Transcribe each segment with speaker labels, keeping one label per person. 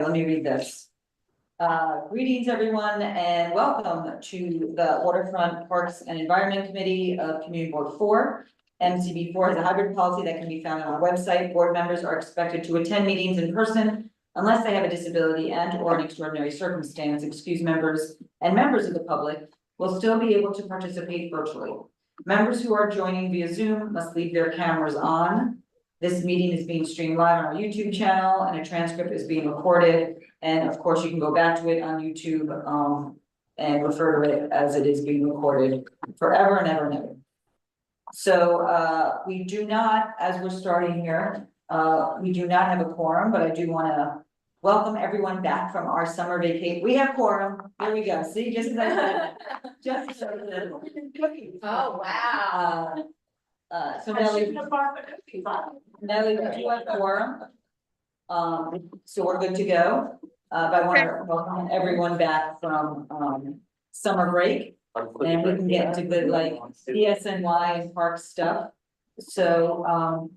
Speaker 1: Let me read this. Greetings, everyone, and welcome to the Waterfront Parks and Environment Committee of Community Board 4. MCB4 is a hybrid policy that can be found on our website. Board members are expected to attend meetings in person unless they have a disability and or an extraordinary circumstance. Excused members and members of the public will still be able to participate virtually. Members who are joining via Zoom must leave their cameras on. This meeting is being streamed live on our YouTube channel and a transcript is being recorded. And of course, you can go back to it on YouTube and refer to it as it is being recorded forever and ever and ever. So we do not, as we're starting here, we do not have a quorum, but I do want to welcome everyone back from our summer vacation. We have quorum. There we go. See, just as I said, just as I said.
Speaker 2: Oh, wow.
Speaker 1: So Nelly, we do have quorum. So we're good to go. But I want to welcome everyone back from summer break. And we can get into good like DSNY and park stuff. So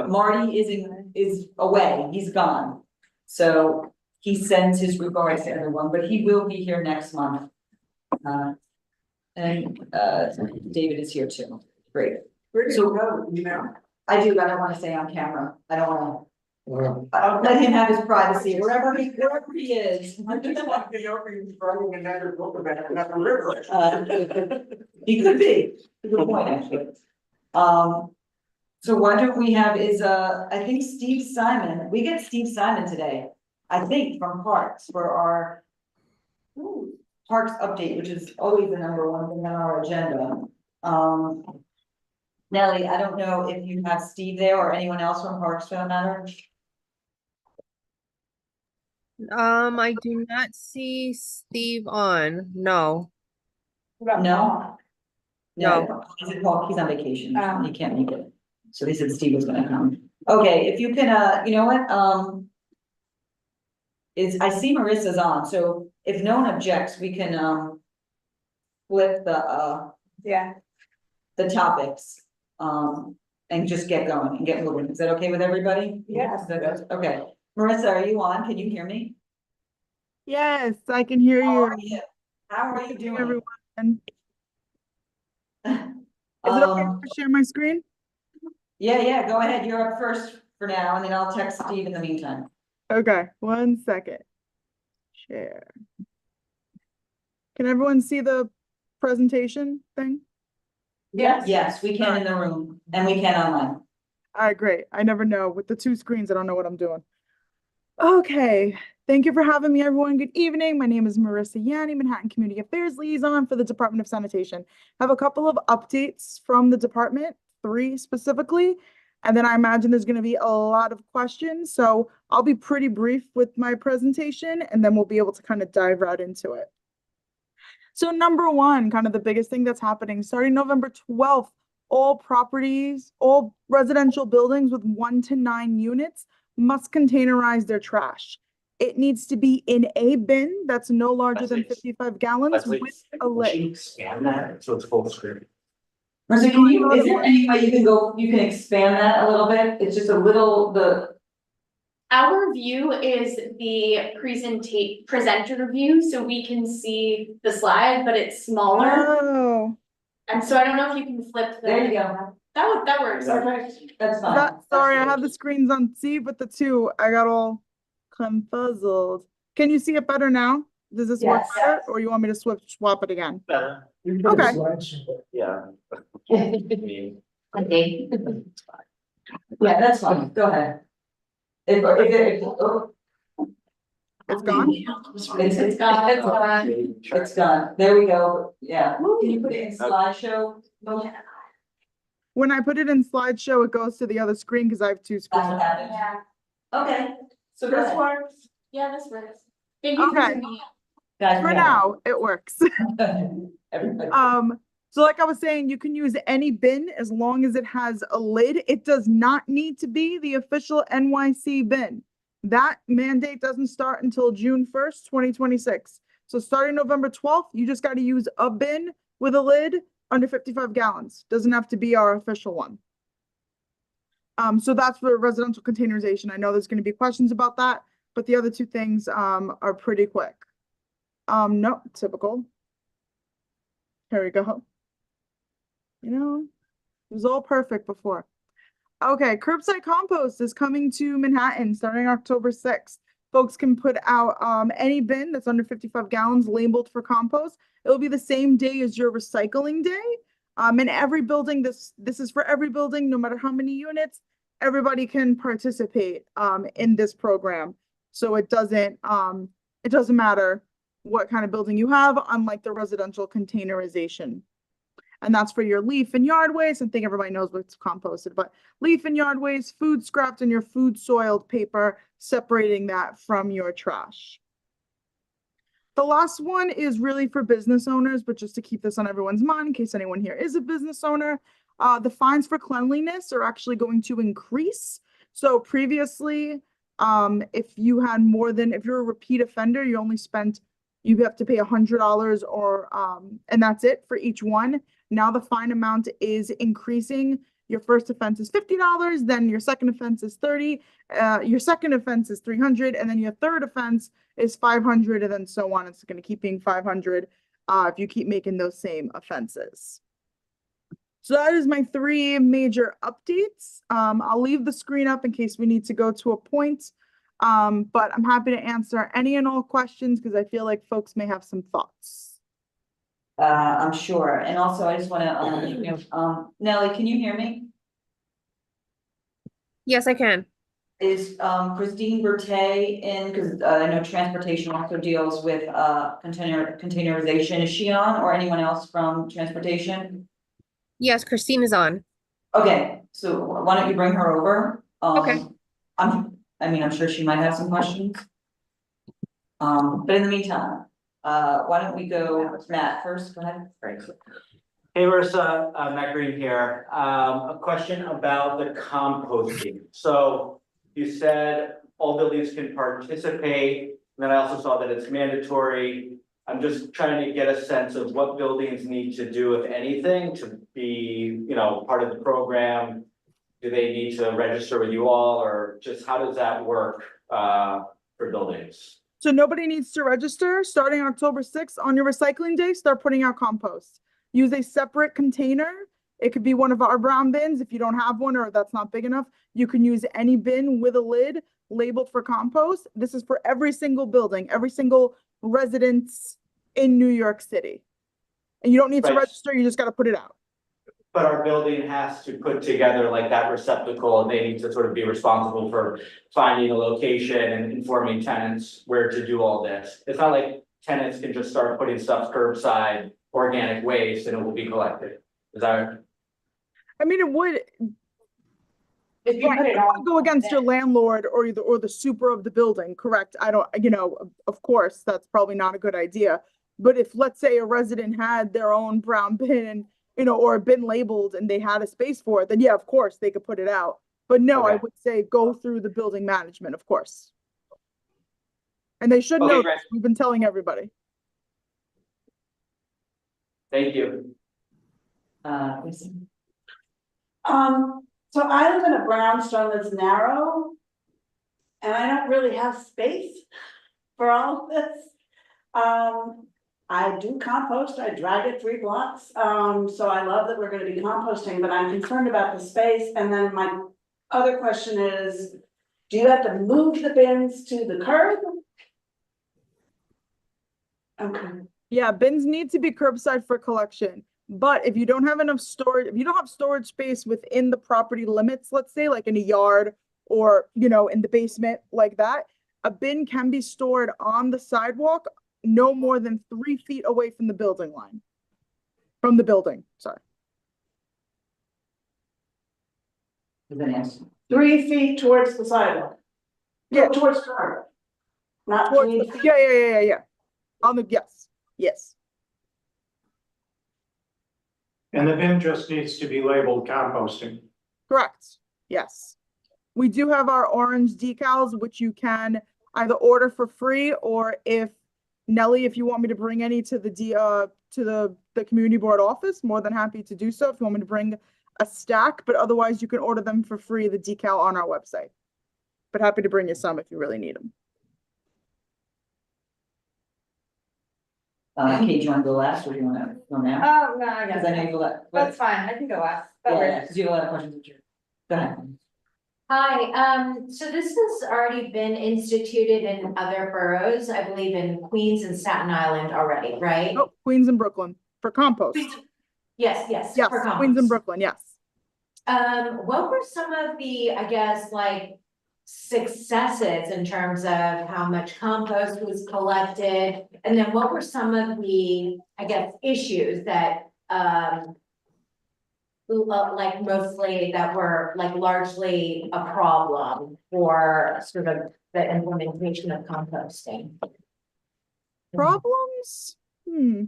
Speaker 1: Marty is away, he's gone. So he sends his regards to everyone, but he will be here next month. And David is here too. Great. So
Speaker 3: you know,
Speaker 1: I do, but I don't want to say on camera. I don't want to. Let him have his privacy wherever he is.
Speaker 3: I just want to know if he's writing another book about another river.
Speaker 1: He could be. Good point, actually. So why don't we have is I think Steve Simon. We get Steve Simon today. I think from Parks for our Parks update, which is always the number one thing on our agenda. Nelly, I don't know if you have Steve there or anyone else from Parks for that matter.
Speaker 4: I do not see Steve on. No.
Speaker 1: No. He's on vacation. He can't make it. So they said Steve was gonna come. Okay, if you can, you know what, I see Marissa's on, so if no one objects, we can, flip the topics, and just get going and get moving. Is that okay with everybody?
Speaker 3: Yes.
Speaker 1: Okay. Marissa, are you on? Can you hear me?
Speaker 4: Yes, I can hear
Speaker 1: How
Speaker 4: you.
Speaker 1: are you? How are you doing?
Speaker 4: Everyone. Is it okay to share my screen?
Speaker 1: Yeah, go ahead. You're up first for now, and then I'll text Steve in the meantime.
Speaker 4: Okay, 1 second. Share. Can everyone see the presentation thing?
Speaker 1: Yes, we can in the room, and we can online.
Speaker 4: All right, great. I never know. With the two screens, I don't know what I'm doing. Okay, thank you for having me, everyone. Good evening. My name is Marissa Yanni, Manhattan Community Affairs Liaison for the Department of Sanitation. I have a couple of updates from the department, 3 specifically, and then I imagine there's going to be a lot of questions. So I'll be pretty brief with my presentation, and then we'll be able to kind of dive right into it. So number 1, kind of the biggest thing that's happening, starting November 12th, all properties, all residential buildings with 1 to 9 units must containerize their trash. It needs to be in a bin that's no larger than 55 gallons with a lid.
Speaker 3: Can you scan that so it's full screen?
Speaker 1: Marissa, is there any way you can expand that a little bit? It's just a little,
Speaker 2: Our view is the presenter view, so we can see the slide, but it's smaller.
Speaker 4: Oh.
Speaker 2: And so I don't know if you can flip the.
Speaker 1: there you go.
Speaker 2: That works.
Speaker 1: That's fine.
Speaker 4: Sorry, I have the screens on C, but the 2, I got all confuzzled. Can you see it better now? Does this work better? Or you want me to swap it again?
Speaker 3: Better.
Speaker 4: Okay.
Speaker 3: Yeah.
Speaker 1: Okay. Yeah, that's fine. Go ahead.
Speaker 4: It's gone?
Speaker 1: It's gone. It's gone. There we go. Yeah. Can you put it in slideshow?
Speaker 4: When I put it in slideshow, it goes to the other screen because I have 2
Speaker 1: That's
Speaker 4: screens.
Speaker 1: what happened. Okay. So
Speaker 2: This
Speaker 1: this
Speaker 2: works. Yeah, this works. Thank you
Speaker 4: Okay.
Speaker 2: for me.
Speaker 4: For now, it works.
Speaker 1: Everybody.
Speaker 4: So like I was saying, you can use any bin as long as it has a lid. It does not need to be the official NYC bin. That mandate doesn't start until June 1st, 2026. So starting November 12th, you just got to use a bin with a lid under 55 gallons. Doesn't have to be our official one. So that's for residential containerization. I know there's going to be questions about that. but the other two things, are pretty quick. No, typical. Here we go. You know, it was all perfect before. Okay, curbside compost is coming to Manhattan starting October 6th. Folks can put out any bin that's under 55 gallons labeled for compost. It'll be the same day as your recycling day. In every building, this is for every building, no matter how many units, everybody can participate in this program. So it doesn't matter what kind of building you have, unlike the residential containerization. And that's for your leaf and yard waste. I think everybody knows what's composted, but leaf and yard waste, food scrapped, and your food soiled paper, separating that from your trash. The last one is really for business owners, but just to keep this on everyone's mind in case anyone here is a business owner, the fines for cleanliness are actually going to increase. So previously, if you're a repeat offender, you have to pay $100 or, and that's it for each one. Now the fine amount is increasing. Your first offense is $50, then your second offense is $30, your second offense is $300, and then your third offense is $500, and then so on. It's going to keep being $500 if you keep making those same offenses. So that is my 3 major updates. I'll leave the screen up in case we need to go to a point, but I'm happy to answer any and all questions because I feel like folks may have some thoughts.
Speaker 1: I'm sure. And also I just want to, Nellie, can you hear me?
Speaker 5: Yes, I can.
Speaker 1: Is Christine Bertay in, because I know transportation also deals with containerization. Is she on, or anyone else from transportation?
Speaker 5: Yes, Christine is on.
Speaker 1: Okay, so why don't you bring her over?
Speaker 5: Okay.
Speaker 1: I'm sure she might have some questions. But in the meantime, why don't we go with Matt first? Go ahead. Great.
Speaker 6: Hey, Marissa, Matt Green here. A question about the composting. So you said all buildings can participate, and then I also saw that it's mandatory. I'm just trying to get a sense of what buildings need to do, if anything, to be, part of the program. Do they need to register with you all, or just how does that work for buildings?
Speaker 4: So nobody needs to register. Starting October 6th on your recycling day, start putting out compost. Use a separate container. It could be one of our brown bins. If you don't have one or that's not big enough, you can use any bin with a lid labeled for compost. This is for every single building, every single residence in New York City. And you don't need to register, you just got to put it out.
Speaker 6: But our building has to put together like that receptacle, and they need to sort of be responsible for finding a location and informing tenants where to do all this. It's not like tenants can just start putting stuff curbside, organic waste, and it will be collected. Is that?
Speaker 4: I mean, it would.
Speaker 1: If you put it
Speaker 4: on, go against your landlord or the super of the building, correct? I don't, of course, that's probably not a good idea. But if, let's say, a resident had their own brown bin, or a bin labeled and they had a space for it, then yeah, of course, they could put it out. But no,
Speaker 6: Okay.
Speaker 4: I would say go through the building management, of course. And they should know,
Speaker 6: Great.
Speaker 4: we've been telling everybody.
Speaker 6: Thank you.
Speaker 7: So I live in a brownstone that's narrow, and I don't really have space for all of this. I do compost, I drag it 3 blocks, so I love that we're gonna be composting, but I'm concerned about the space. And then my other question is, do you have to move the bins to the curb? Okay.
Speaker 4: Yeah, bins need to be curbside for collection. But if you don't have enough storage, if you don't have storage space within the property limits, let's say like in a yard or, in the basement like that, a bin can be stored on the sidewalk no more than 3 feet away from the building line. From the building, sorry.
Speaker 7: 3 feet towards the sidewalk.
Speaker 4: Yeah.
Speaker 7: Towards the curb. Not
Speaker 4: Towards
Speaker 7: 3
Speaker 4: the-
Speaker 7: feet.
Speaker 4: Yeah. On the, yes.
Speaker 3: And the bin just needs to be labeled composting.
Speaker 4: Correct. Yes. We do have our orange decals, which you can either order for free, or if Nellie, if you want me to bring any to the community board office, more than happy to do so. If you want me to bring a stack, but otherwise you can order them for free, the decal on our website. But happy to bring you some if you really need them.
Speaker 1: Kate, do you wanna go last or do you wanna go now?
Speaker 8: Oh, no, I
Speaker 1: Cause
Speaker 8: got
Speaker 1: I know you
Speaker 8: it.
Speaker 1: go last.
Speaker 8: That's fine, I can go last.
Speaker 1: Yeah, cause you have a lot of questions. Go ahead.
Speaker 9: Hi, so this has already been instituted in other boroughs, I believe in Queens and Staten Island already, right?
Speaker 4: Nope, Queens and Brooklyn for compost.
Speaker 9: Yes, yes,
Speaker 4: Yes,
Speaker 9: for
Speaker 4: Queens and
Speaker 9: compost.
Speaker 4: Brooklyn, yes.
Speaker 9: What were some of the, I guess, like successes in terms of how much compost was collected? And then what were some of the, I guess, issues that, like mostly that were like largely a problem for sort of the implementation of composting?
Speaker 4: Problems? I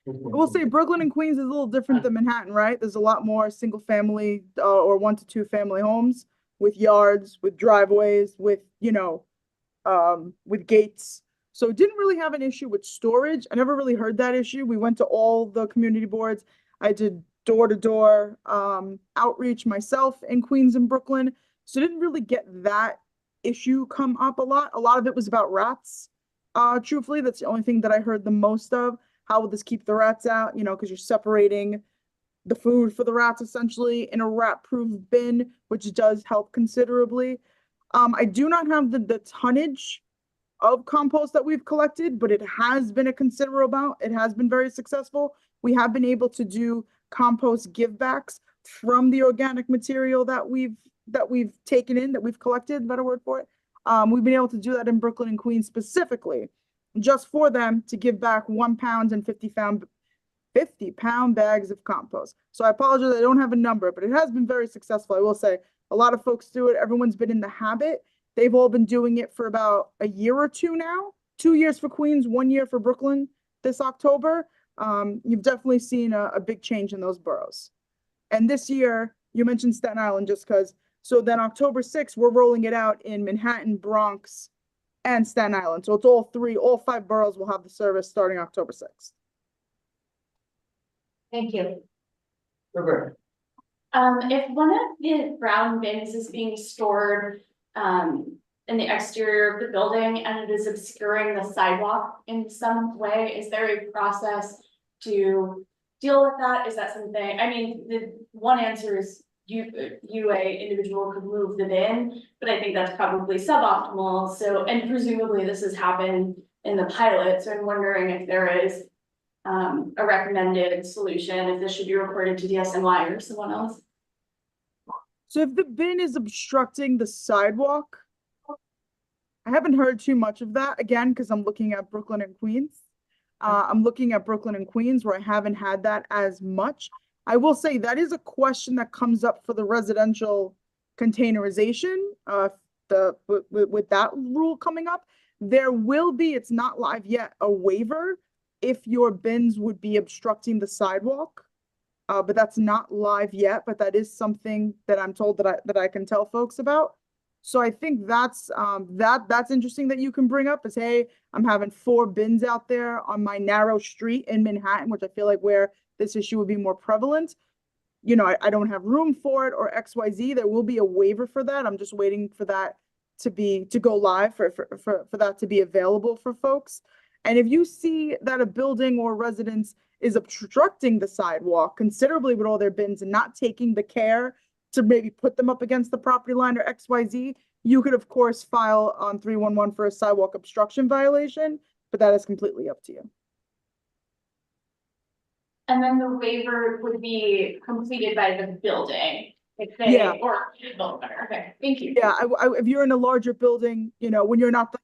Speaker 4: will say Brooklyn and Queens is a little different than Manhattan, right? There's a lot more single family or 1 to 2 family homes with yards, with driveways, with, with gates. So it didn't really have an issue with storage. I never really heard that issue. We went to all the community boards. I did door-to-door outreach myself in Queens and Brooklyn. So didn't really get that issue come up a lot. A lot of it was about rats. Truthfully, that's the only thing that I heard the most of. How will this keep the rats out? Because you're separating the food for the rats essentially in a rat-proof bin, which does help considerably. I do not have the tonnage of compost that we've collected, but it has been a considerable amount. It has been very successful. We have been able to do compost givebacks from the organic material that we've taken in, that we've collected, better word for it. We've been able to do that in Brooklyn and Queens specifically, just for them to give back 1 pound and 50-pound bags of compost. So I apologize, I don't have a number, but it has been very successful. I will say a lot of folks do it. Everyone's been in the habit. They've all been doing it for about a year or two now. 2 years for Queens, 1 year for Brooklyn this October. You've definitely seen a big change in those boroughs. And this year, you mentioned Staten Island just because, so then October 6th, we're rolling it out in Manhattan, Bronx, and Staten Island. So it's all 5 boroughs will have the service starting October 6th.
Speaker 9: Thank you.
Speaker 1: Roberta.
Speaker 2: If one of the brown bins is being stored, in the exterior of the building and it is obscuring the sidewalk in some way, is there a process to deal with that? Is that something, I mean, the one answer is a individual could move the bin, but I think that's probably suboptimal. So, and presumably this has happened in the pilot. So I'm wondering if there is a recommended solution, if this should be reported to DSNY or someone else.
Speaker 4: So if the bin is obstructing the sidewalk, I haven't heard too much of that, again, because I'm looking at Brooklyn and Queens. I'm looking at Brooklyn and Queens where I haven't had that as much. I will say that is a question that comes up for the residential containerization, with that rule coming up. There will be, it's not live yet, a waiver if your bins would be obstructing the sidewalk. But that's not live yet, but that is something that I'm told that I can tell folks about. So I think that's interesting that you can bring up is, hey, I'm having 4 bins out there on my narrow street in Manhattan, which I feel like where this issue would be more prevalent. I don't have room for it or XYZ. There will be a waiver for that. I'm just waiting for that to go live for that to be available for folks. And if you see that a building or residence is obstructing the sidewalk considerably with all their bins and not taking the care to maybe put them up against the property line or XYZ, you could of course file on 311 for a sidewalk obstruction violation, but that is completely up to you.
Speaker 2: And then the waiver would be completed by the building, if they,
Speaker 4: Yeah.
Speaker 2: or the owner. Okay, thank you.
Speaker 4: Yeah, if you're in a larger building, when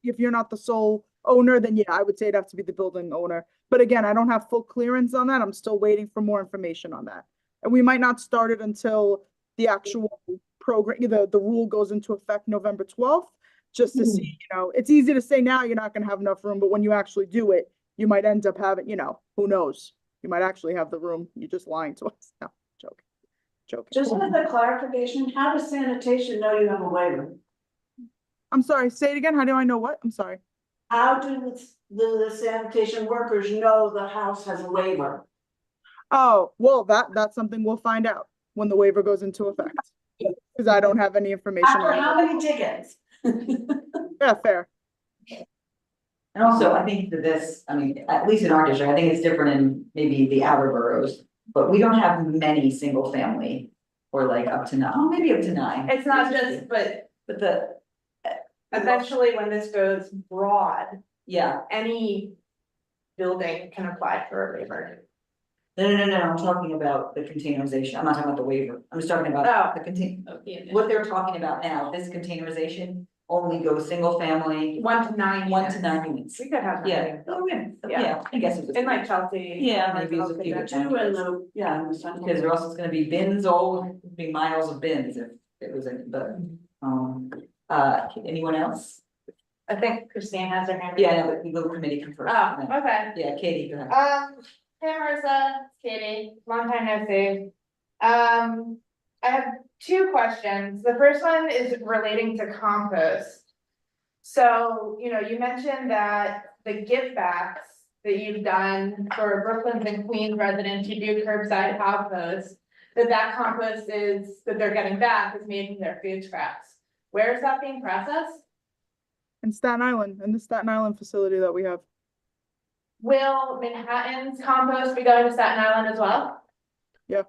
Speaker 4: if you're not the sole owner, then yeah, I would say it'd have to be the building owner. But again, I don't have full clearance on that. I'm still waiting for more information on that. And we might not start it until the actual program, the rule goes into effect November 12th, just to see, it's easy to say now you're not going to have enough room, but when you actually do it, you might end up having, who knows? You might actually have the room. You're just lying to us. No, joking.
Speaker 7: Just as a clarification, how does sanitation know you have a waiver?
Speaker 4: I'm sorry, say it again. How do I know what? I'm sorry.
Speaker 7: How do the sanitation workers know the house has a waiver?
Speaker 4: Oh, well, that's something we'll find out when the waiver goes into effect. Because I don't have any information
Speaker 7: After
Speaker 4: on
Speaker 7: how
Speaker 4: that.
Speaker 7: many tickets?
Speaker 4: Yeah, fair.
Speaker 1: And also, I think that this, I mean, at least in our district, I think it's different in maybe the outer boroughs, but we don't have many single family. Or like up to 9, maybe up to 9.
Speaker 8: It's not just, but
Speaker 1: But the,
Speaker 8: eventually when this goes broad,
Speaker 1: yeah,
Speaker 8: any building can apply for a waiver.
Speaker 1: no, I'm talking about the containerization, I'm not talking about the waiver, I'm just talking about
Speaker 8: Oh.
Speaker 1: the what they're talking about now, this containerization only goes single family,
Speaker 8: 1 to 9.
Speaker 1: 1 to 9 units.
Speaker 8: We could have that.
Speaker 1: Yeah, oh, yeah, I guess it was.
Speaker 8: In like Chelsea.
Speaker 1: Yeah, maybe it's a few.
Speaker 7: Two in the, yeah, in the central.
Speaker 1: Because there also is gonna be bins, be miles of bins if it was in, but, anyone else?
Speaker 8: I think Christine has her hand.
Speaker 1: Yeah, no, but the little committee can first.
Speaker 8: Oh,
Speaker 1: and then-
Speaker 8: okay.
Speaker 1: Yeah, Katie, go ahead.
Speaker 8: Hey Marissa, Katie, long time no see. I have 2 questions. The first one is relating to compost. So, you know, you mentioned that the give backs that you've done for Brooklyn's and Queens residents who do curbside compost, that compost is, that they're getting back is made from their food scraps. Where is that being processed?
Speaker 4: In Staten Island, in the Staten Island facility that we have.
Speaker 8: Will Manhattan's compost be going to Staten Island as well?
Speaker 4: Yeah.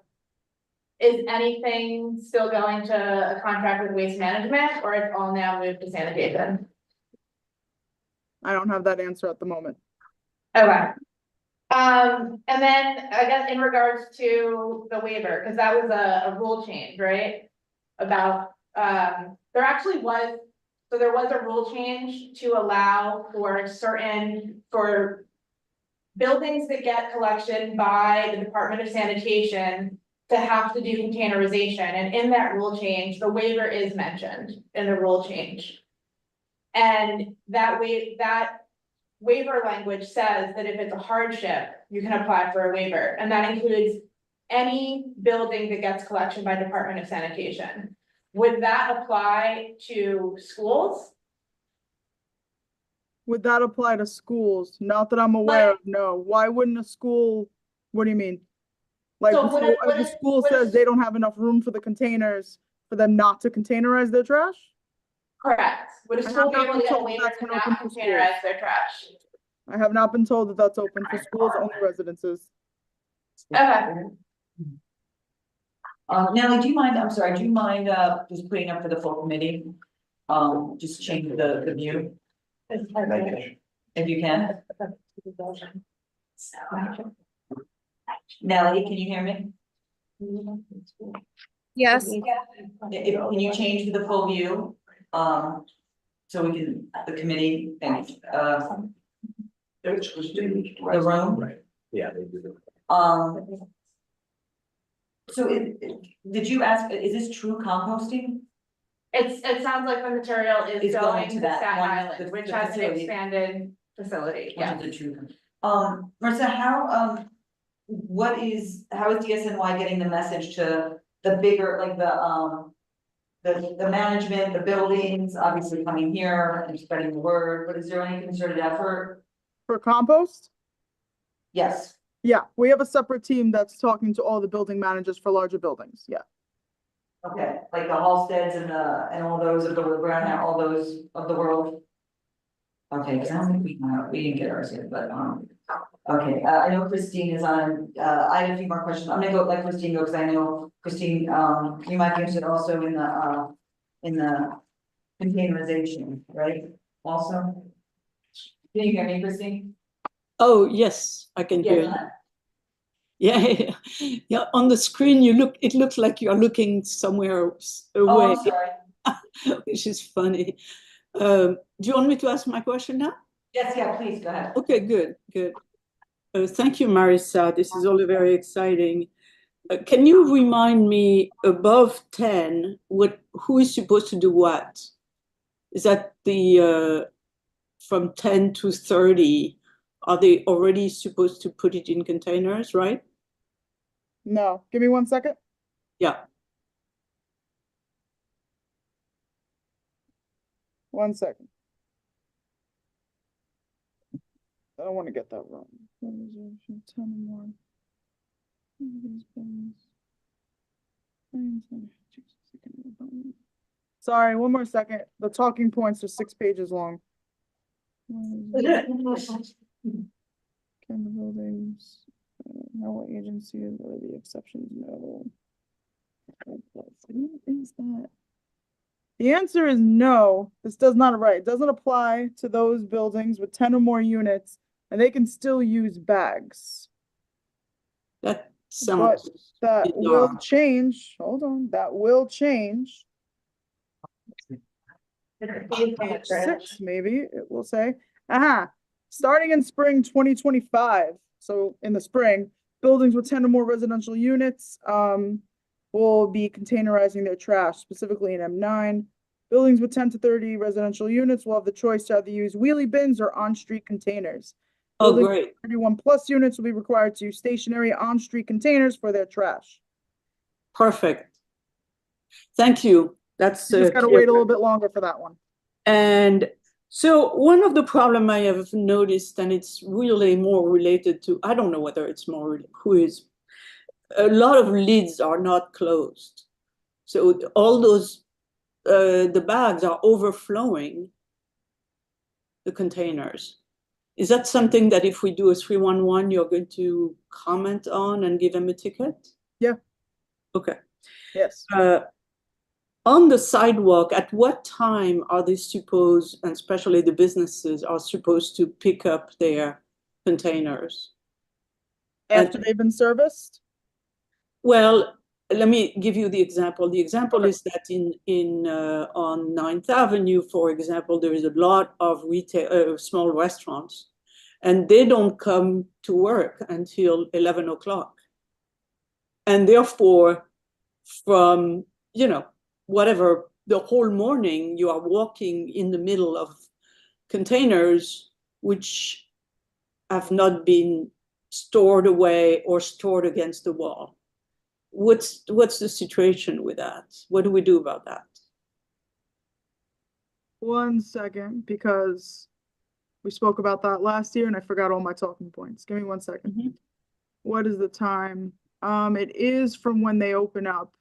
Speaker 8: Is anything still going to a contract with Waste Management, or it's all now moved to sanitation?
Speaker 4: I don't have that answer at the moment.
Speaker 8: Okay. And then I guess in regards to the waiver, because that was a rule change, right? About, there actually was, so there was a rule change to allow for for buildings that get collection by the Department of Sanitation to have to do containerization, and in that rule change, the waiver is mentioned in the rule change. And that waiver language says that if it's a hardship, you can apply for a waiver, and that includes any building that gets collection by Department of Sanitation. Would that apply to schools?
Speaker 4: Would that apply to schools? Not that I'm aware of, no. Why wouldn't a school, what do you mean? Like,
Speaker 8: So
Speaker 4: so
Speaker 8: would it-
Speaker 4: if
Speaker 8: would
Speaker 4: the
Speaker 8: it-
Speaker 4: school
Speaker 8: would it-
Speaker 4: says they don't have enough room for the containers, for them not to containerize their trash?
Speaker 8: Correct. Would a
Speaker 4: I
Speaker 8: school
Speaker 4: have
Speaker 8: be
Speaker 4: not
Speaker 8: able
Speaker 4: been
Speaker 8: to get a
Speaker 4: told
Speaker 8: waiver
Speaker 4: that's
Speaker 8: to
Speaker 4: been
Speaker 8: not
Speaker 4: open for schools.
Speaker 8: containerize their trash?
Speaker 4: I have not been told that that's open for schools, only residences.
Speaker 8: Okay.
Speaker 1: Natalie, do you mind, I'm sorry, do you mind, just putting up for the full committee? Just change the view, if you can. Natalie, can you hear me?
Speaker 5: Yes,
Speaker 1: Can you change to the full view? So we can, the committee and, the room?
Speaker 6: Right. Yeah, they do.
Speaker 1: So did you ask, is this true composting?
Speaker 8: It sounds like the material is
Speaker 1: It's
Speaker 8: going
Speaker 1: going
Speaker 8: to
Speaker 1: to that
Speaker 8: Staten
Speaker 1: one-
Speaker 8: Island,
Speaker 1: the
Speaker 8: which has an
Speaker 1: facility.
Speaker 8: expanded facility, yeah.
Speaker 1: Which is the true. Marissa, how is DSNY getting the message to the bigger, like the management, the buildings, obviously coming here and spreading the word, but is there any concerted effort?
Speaker 4: For compost?
Speaker 1: Yes,
Speaker 4: Yeah, we have a separate team that's talking to all the building managers for larger buildings, yeah.
Speaker 1: okay, like the Halsteads and all those of the Brown, all those of the world. Okay, because I don't think we didn't get ours yet, but, okay, I know Christine is on, I have a few more questions, I'm gonna go let Christine go, because I know, Christine, you might be interested also in the containerization, right, also? Can you hear me, Christine?
Speaker 10: Oh, yes, I can hear you. Yeah, yeah, on the screen, it looks like you're looking somewhere
Speaker 1: Oh,
Speaker 10: away,
Speaker 1: I'm sorry,
Speaker 10: which is funny. Do you want me to ask my question now?
Speaker 1: yes, yeah, please, go ahead.
Speaker 10: Okay, good. Thank you, Marissa. This is all very exciting. Can you remind me, above 10, who is supposed to do what? Is that from 10 to 30, are they already supposed to put it in containers, right?
Speaker 4: No, give me 1 second.
Speaker 10: Yeah.
Speaker 4: 1 second. I don't want to get that wrong. 10 and 1. Sorry, 1 more second. The talking points are 6 pages long. Can the buildings, no agency, or the exceptions, no. What is that? The answer is no, this does not, right, it doesn't apply to those buildings with 10 or more units, and they can still use bags.
Speaker 10: That
Speaker 4: But
Speaker 10: sounds
Speaker 4: that will
Speaker 10: bizarre.
Speaker 4: change, hold on, that will change. Page 6, maybe, it will say, starting in spring 2025, so in the spring, buildings with 10 or more residential units, will be containerizing their trash, specifically in M9. Buildings with 10 to 30 residential units will have the choice to either use wheelie bins or on-street containers.
Speaker 10: Oh,
Speaker 4: Buildings
Speaker 10: great.
Speaker 4: 31 plus units will be required to use stationary on-street containers for their trash.
Speaker 10: Perfect. Thank you. That's
Speaker 4: You just gotta
Speaker 10: clear.
Speaker 4: wait a little bit longer for that one.
Speaker 10: And so one of the problem I have noticed, and it's really more related to, I don't know whether it's more, who is, a lot of lids are not closed. So all those, the bags are overflowing the containers. Is that something that if we do a 311, you're going to comment on and give them a ticket?
Speaker 4: Yeah.
Speaker 10: Okay.
Speaker 4: Yes.
Speaker 10: On the sidewalk, at what time are they supposed, and especially the businesses, are supposed to pick up their containers?
Speaker 4: After they've been serviced?
Speaker 10: Well, let me give you the example. The example
Speaker 4: Okay.
Speaker 10: is that on 9th Avenue, for example, there is a lot of retail, small restaurants, and they don't come to work until 11 o'clock. And therefore, from, whatever, the whole morning, you are walking in the middle of containers which have not been stored away or stored against the wall. What's the situation with that? What do we do about that?
Speaker 4: 1 second, because we spoke about that last year and I forgot all my talking points. Give me 1 second.
Speaker 10: Mm-hmm.
Speaker 4: What is the time? It is from when they open up.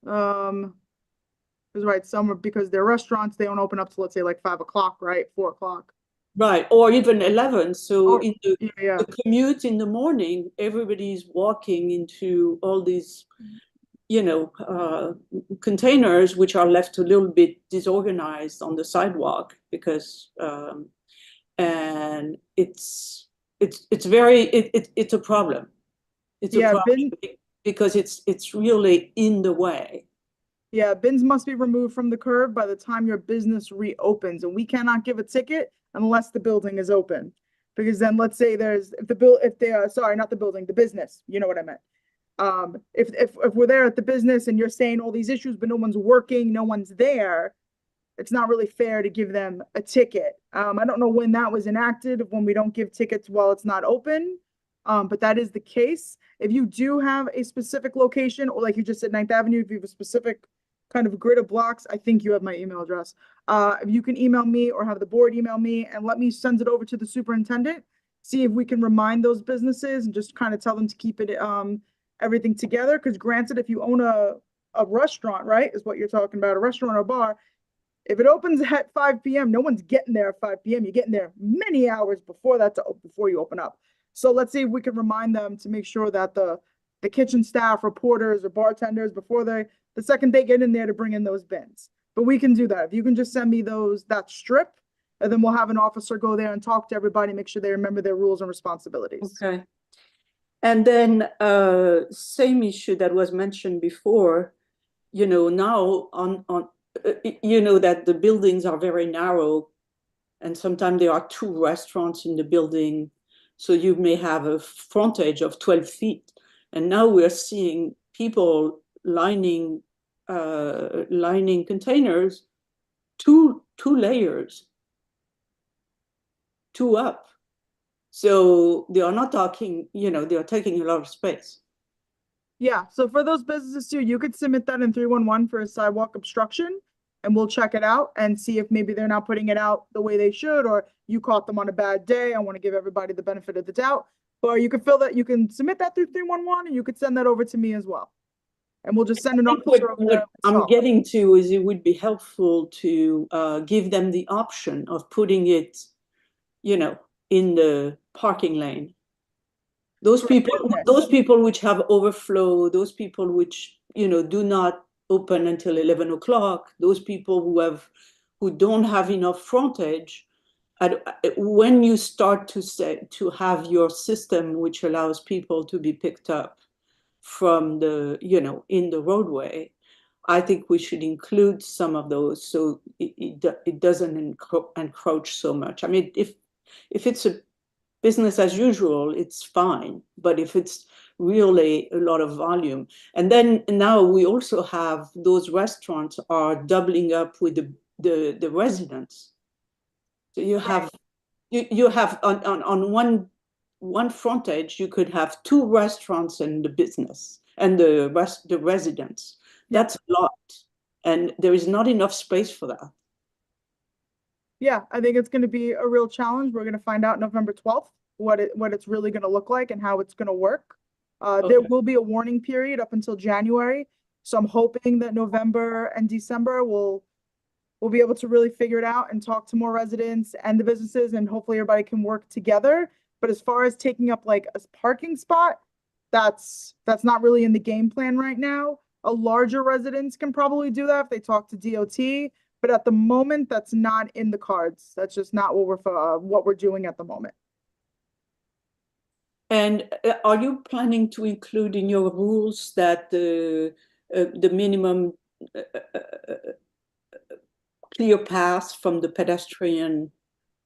Speaker 4: Because right, some are, because they're restaurants, they don't open up till, let's say, like 5 o'clock, right? 4 o'clock.
Speaker 10: Right, or even 11. So
Speaker 4: Or-
Speaker 10: in
Speaker 4: Yeah.
Speaker 10: the commute in the morning, everybody's walking into all these, containers which are left a little bit disorganized on the sidewalk because, and it's a problem. It's a
Speaker 4: Yeah,
Speaker 10: problem because it's really in the way.
Speaker 4: Yeah, bins must be removed from the curb by the time your business reopens, and we cannot give a ticket unless the building is open. Because then, let's say if they are, sorry, not the building, the business, you know what I meant. If we're there at the business and you're saying all these issues, but no one's working, no one's there, it's not really fair to give them a ticket. I don't know when that was enacted, when we don't give tickets while it's not open. But that is the case. If you do have a specific location, or like you just said, 9th Avenue, if you have a specific kind of grid of blocks, I think you have my email address. If you can email me or have the board email me and let me send it over to the superintendent, see if we can remind those businesses and just kind of tell them to keep it, everything together. Because granted, if you own a restaurant, right, is what you're talking about, a restaurant or bar, if it opens at 5 p.m., no one's getting there at 5 p.m. You're getting there many hours before that before you open up. So let's see if we can remind them to make sure that the kitchen staff, reporters, or bartenders, before the second they get in there, to bring in those bins. But we can do that. If you can just send me that strip, and then we'll have an officer go there and talk to everybody, make sure they remember their rules and responsibilities.
Speaker 10: Okay. And then same issue that was mentioned before, now on that the buildings are very narrow, and sometimes there are 2 restaurants in the building, so you may have a frontage of 12 feet. And now we're seeing people lining containers, two layers, 2 up. So they are not talking, they are taking a lot of space.
Speaker 4: Yeah, so for those businesses too, you could submit that in 311 for a sidewalk obstruction, and we'll check it out and see if maybe they're not putting it out the way they should, or you caught them on a bad day. I want to give everybody the benefit of the doubt. But you can submit that through 311, and you could send that over to me as well. And we'll just send an officer over there.
Speaker 10: What I'm getting to is it would be helpful to give them the option of putting it in the parking lane. Those
Speaker 4: For
Speaker 10: people,
Speaker 4: business.
Speaker 10: those people which have overflow, those people which, do not open until 11 o'clock, those people who don't have enough frontage. When you start to have your system which allows people to be picked up from in the roadway, I think we should include some of those so it doesn't encroach so much. I mean, if it's a business as usual, it's fine. But if it's really a lot of volume, and then now we also have those restaurants are doubling up with the residents. So you have on one frontage, you could have 2 restaurants and the business and the residents. That's a lot. And there is not enough space for that.
Speaker 4: Yeah, I think it's going to be a real challenge. We're going to find out November 12th what it's really going to look like and how it's going to work. There
Speaker 10: Okay.
Speaker 4: will be a warning period up until January. So I'm hoping that November and December we'll be able to really figure it out and talk to more residents and the businesses, and hopefully everybody can work together. But as far as taking up like a parking spot, that's not really in the game plan right now. A larger residents can probably do that if they talk to DOT, but at the moment, that's not in the cards. That's just not what we're doing at the moment.
Speaker 10: And are you planning to include in your rules that the minimum clear path from the pedestrian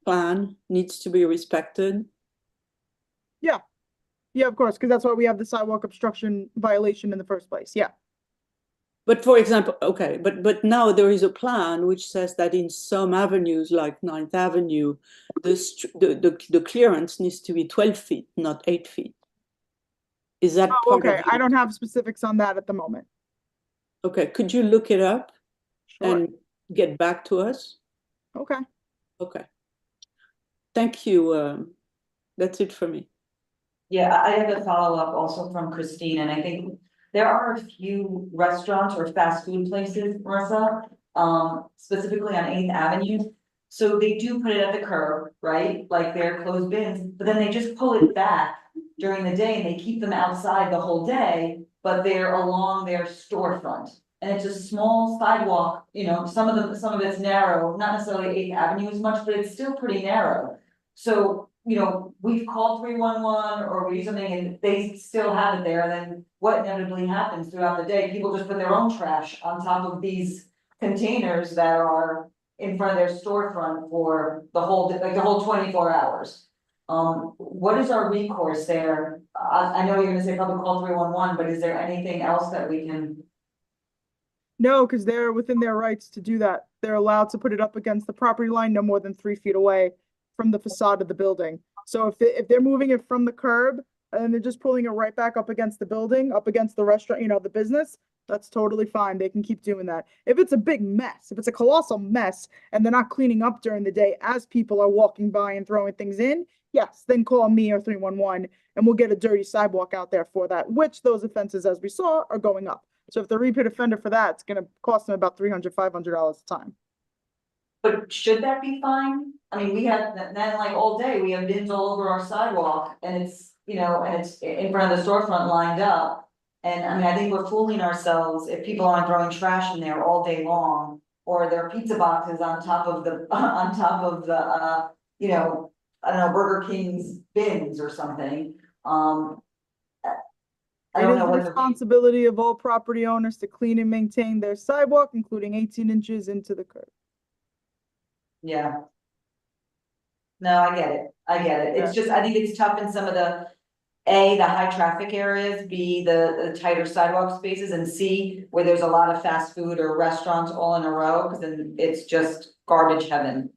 Speaker 10: plan needs to be respected?
Speaker 4: Yeah. Yeah, of course, because that's why we have the sidewalk obstruction violation in the first place. Yeah.
Speaker 10: But for example, okay, but now there is a plan which says that in some avenues like 9th Avenue, the clearance needs to be 12 feet, not 8 feet. Is that
Speaker 4: Oh,
Speaker 10: part of
Speaker 4: okay. I don't have specifics on that at the moment.
Speaker 10: Okay, could you look it up
Speaker 4: Sure.
Speaker 10: and get back to us?
Speaker 4: Okay.
Speaker 10: Okay. Thank you. That's it for me.
Speaker 1: Yeah, I have a follow-up also from Christine, and I think there are a few restaurants or fast food places, Marissa, specifically on 8th Avenue. So they do put it at the curb, right? Like they're closed bins, but then they just pull it back during the day and they keep them outside the whole day, but they're along their storefront. And it's a small sidewalk, some of it's narrow, not necessarily 8th Avenue as much, but it's still pretty narrow. So, we've called 311 or we do something and they still have it there, and then what inevitably happens throughout the day, people just put their own trash on top of these containers that are in front of their storefront for the whole 24 hours. What is our recourse there? I know you're gonna say probably call 311, but is there anything else that we can?
Speaker 4: No, because they're within their rights to do that. They're allowed to put it up against the property line no more than 3 feet away from the facade of the building. So if they're moving it from the curb and they're just pulling it right back up against the building, up against the restaurant, the business, that's totally fine. They can keep doing that. If it's a big mess, if it's a colossal mess and they're not cleaning up during the day as people are walking by and throwing things in, yes, then call me or 311 and we'll get a dirty sidewalk out there for that, which those offenses, as we saw, are going up. So if the repeat offender for that, it's going to cost them about $300, $500 a time.
Speaker 1: But should that be fine? I mean, we have, then like all day, we have bins all over our sidewalk and it's, and it's in front of the storefront lined up. And I mean, I think we're fooling ourselves if people aren't throwing trash in there all day long. Or there are pizza boxes on top of the, I don't know, Burger King's bins or something. I
Speaker 4: It
Speaker 1: don't
Speaker 4: is
Speaker 1: know
Speaker 4: the
Speaker 1: what the.
Speaker 4: responsibility of all property owners to clean and maintain their sidewalk, including 18 inches into the curb.
Speaker 1: Yeah. No, I get it. It's just, I think it's tough in some of the high traffic areas, B, the tighter sidewalk spaces, and C, where there's a lot of fast food or restaurants all in a row, because then it's just garbage heaven.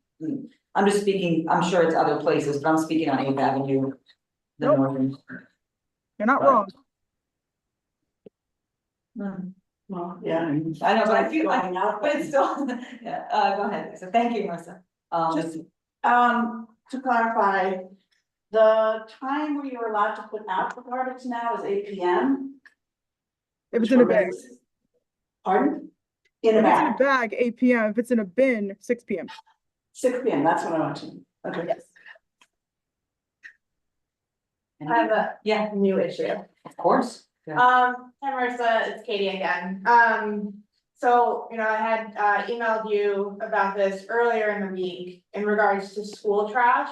Speaker 1: I'm just speaking, I'm sure it's other places, but I'm speaking on 8th Avenue, the
Speaker 4: Nope.
Speaker 1: northern.
Speaker 4: You're not
Speaker 1: Right.
Speaker 4: wrong.
Speaker 7: Well, yeah.
Speaker 1: I know, but I feel,
Speaker 7: Going out.
Speaker 1: but it's still, yeah, go ahead, so thank you, Marissa.
Speaker 7: Just, to clarify, the time where you're allowed to put out the garbage now is 8 PM.
Speaker 4: If it's in a bag.
Speaker 7: Pardon? In a
Speaker 4: If it's in a
Speaker 7: bag,
Speaker 4: bag, 8 PM. If it's in a bin, 6 PM.
Speaker 7: 6 PM, that's what I want to, okay.
Speaker 4: Yes.
Speaker 8: I have a
Speaker 1: Yeah,
Speaker 8: new issue.
Speaker 1: of course.
Speaker 8: Hi Marissa, it's Katie again. So, I had emailed you about this earlier in the week in regards to school trash.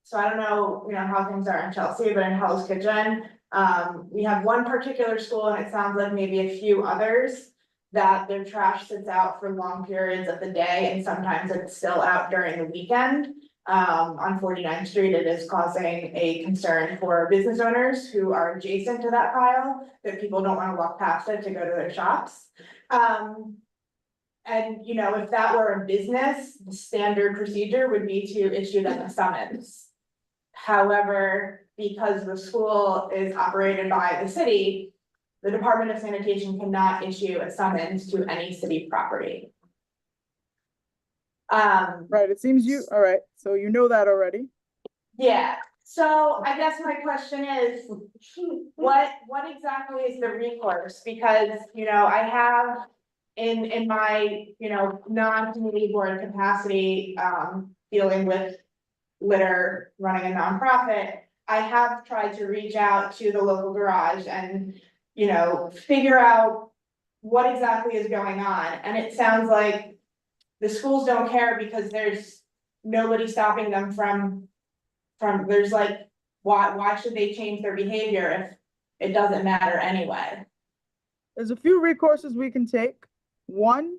Speaker 8: So I don't know, how things are in Chelsea, but in Hell's Kitchen, we have one particular school and it sounds like maybe a few others that their trash sits out for long periods of the day and sometimes it's still out during the weekend. On 49th Street, it is causing a concern for business owners who are adjacent to that pile, that people don't wanna walk past it to go to their shops. And if that were a business, the standard procedure would be to issue them a summons. However, because the school is operated by the city, the Department of Sanitation cannot issue a summons to any city property.
Speaker 4: Right, it seems all right, so you know that already.
Speaker 8: Yeah, so I guess my question is, what exactly is the recourse? Because, I have in my, non-community board capacity, dealing with litter, running a nonprofit, I have tried to reach out to the local garage and, figure out what exactly is going on. And it sounds like the schools don't care because there's nobody stopping them from there's like, why should they change their behavior if it doesn't matter anyway?
Speaker 4: There's a few recourses we can take. One,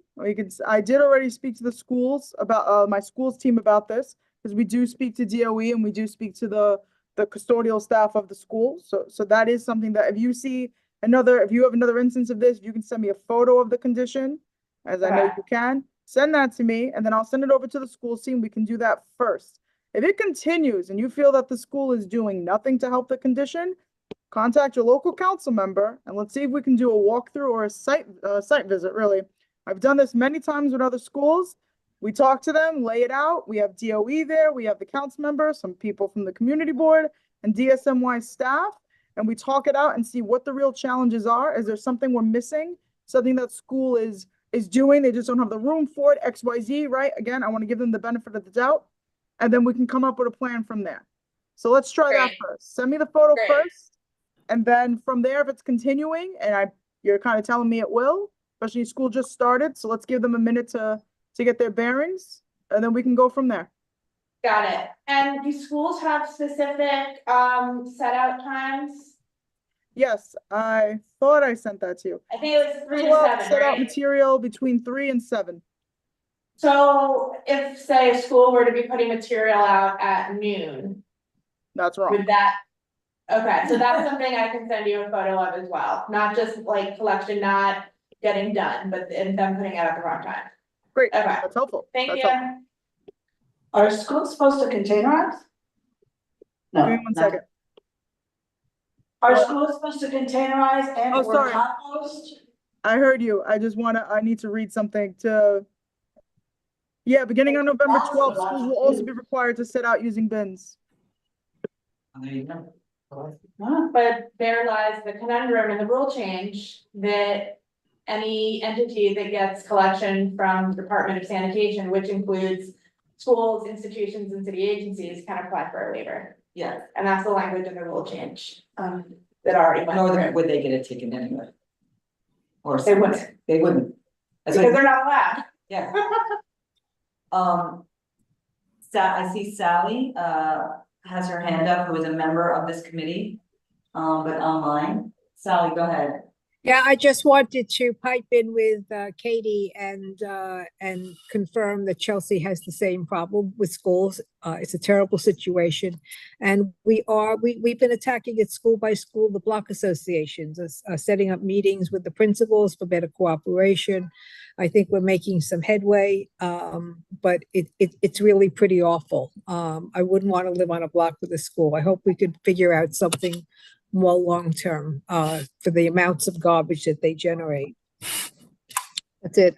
Speaker 4: I did already speak to the schools about, my schools team about this, because we do speak to DOE and we do speak to the custodial staff of the school. So that is something that if you have another instance of this, you can send me a photo of the condition, as I know you can. Send that to me, and then I'll send it over to the school team. We can do that first. If it continues and you feel that the school is doing nothing to help the condition, contact your local council member and let's see if we can do a walkthrough or a site visit, really. I've done this many times with other schools. We talk to them, lay it out. We have DOE there, we have the council members, some people from the community board and DSNY staff, and we talk it out and see what the real challenges are. Is there something we're missing? Something that school is doing, they just don't have the room for it, XYZ, right? Again, I want to give them the benefit of the doubt, and then we can come up with a plan from there. So let's try that first. Send me the photo first, and then from there, if it's continuing, and you're kind of telling me it will, especially school just started, so let's give them a minute to get their bearings, and then we can go from there.
Speaker 8: Got it. And do schools have specific set out times?
Speaker 4: Yes, I thought I sent that to you.
Speaker 8: I think it was 3 to
Speaker 4: Well,
Speaker 8: 7,
Speaker 4: set out
Speaker 8: right?
Speaker 4: material between 3 and 7.
Speaker 8: So if, say, a school were to be putting material out at noon,
Speaker 4: That's wrong.
Speaker 8: would that, okay, so that's something I can send you a photo of as well, not just like collection not getting done, but them putting it out at the wrong time.
Speaker 4: Great,
Speaker 8: Okay.
Speaker 4: that's helpful.
Speaker 8: Thank
Speaker 4: That's
Speaker 8: you.
Speaker 4: helpful.
Speaker 7: Are schools supposed to containerize?
Speaker 4: Give
Speaker 7: No.
Speaker 4: me one second.
Speaker 7: Are schools supposed to containerize and
Speaker 4: Oh,
Speaker 7: or
Speaker 4: sorry.
Speaker 7: compost?
Speaker 4: I heard you. I need to read something yeah, beginning on November 12th, schools will also be required to set out using bins.
Speaker 1: There you go.
Speaker 8: But there lies the conundrum in the rule change that any entity that gets collection from the Department of Sanitation, which includes schools, institutions, and city agencies, can apply for a waiver.
Speaker 1: Yeah,
Speaker 8: And that's the language in the rule change, that already went
Speaker 1: nor
Speaker 8: through.
Speaker 1: would they get a ticket anyway. Or
Speaker 8: They wouldn't,
Speaker 1: they wouldn't. That's
Speaker 8: because
Speaker 1: like,
Speaker 8: they're not allowed.
Speaker 1: yeah. I see Sally, has her hand up, who is a member of this committee, but online. Sally, go ahead.
Speaker 11: Yeah, I just wanted to pipe in with Katie and confirm that Chelsea has the same problem with schools. It's a terrible situation, and we've been attacking it school by school. The block associations are setting up meetings with the principals for better cooperation. I think we're making some headway, but it's really pretty awful. I wouldn't want to live on a block with a school. I hope we could figure out something more long-term for the amounts of garbage that they generate. That's it.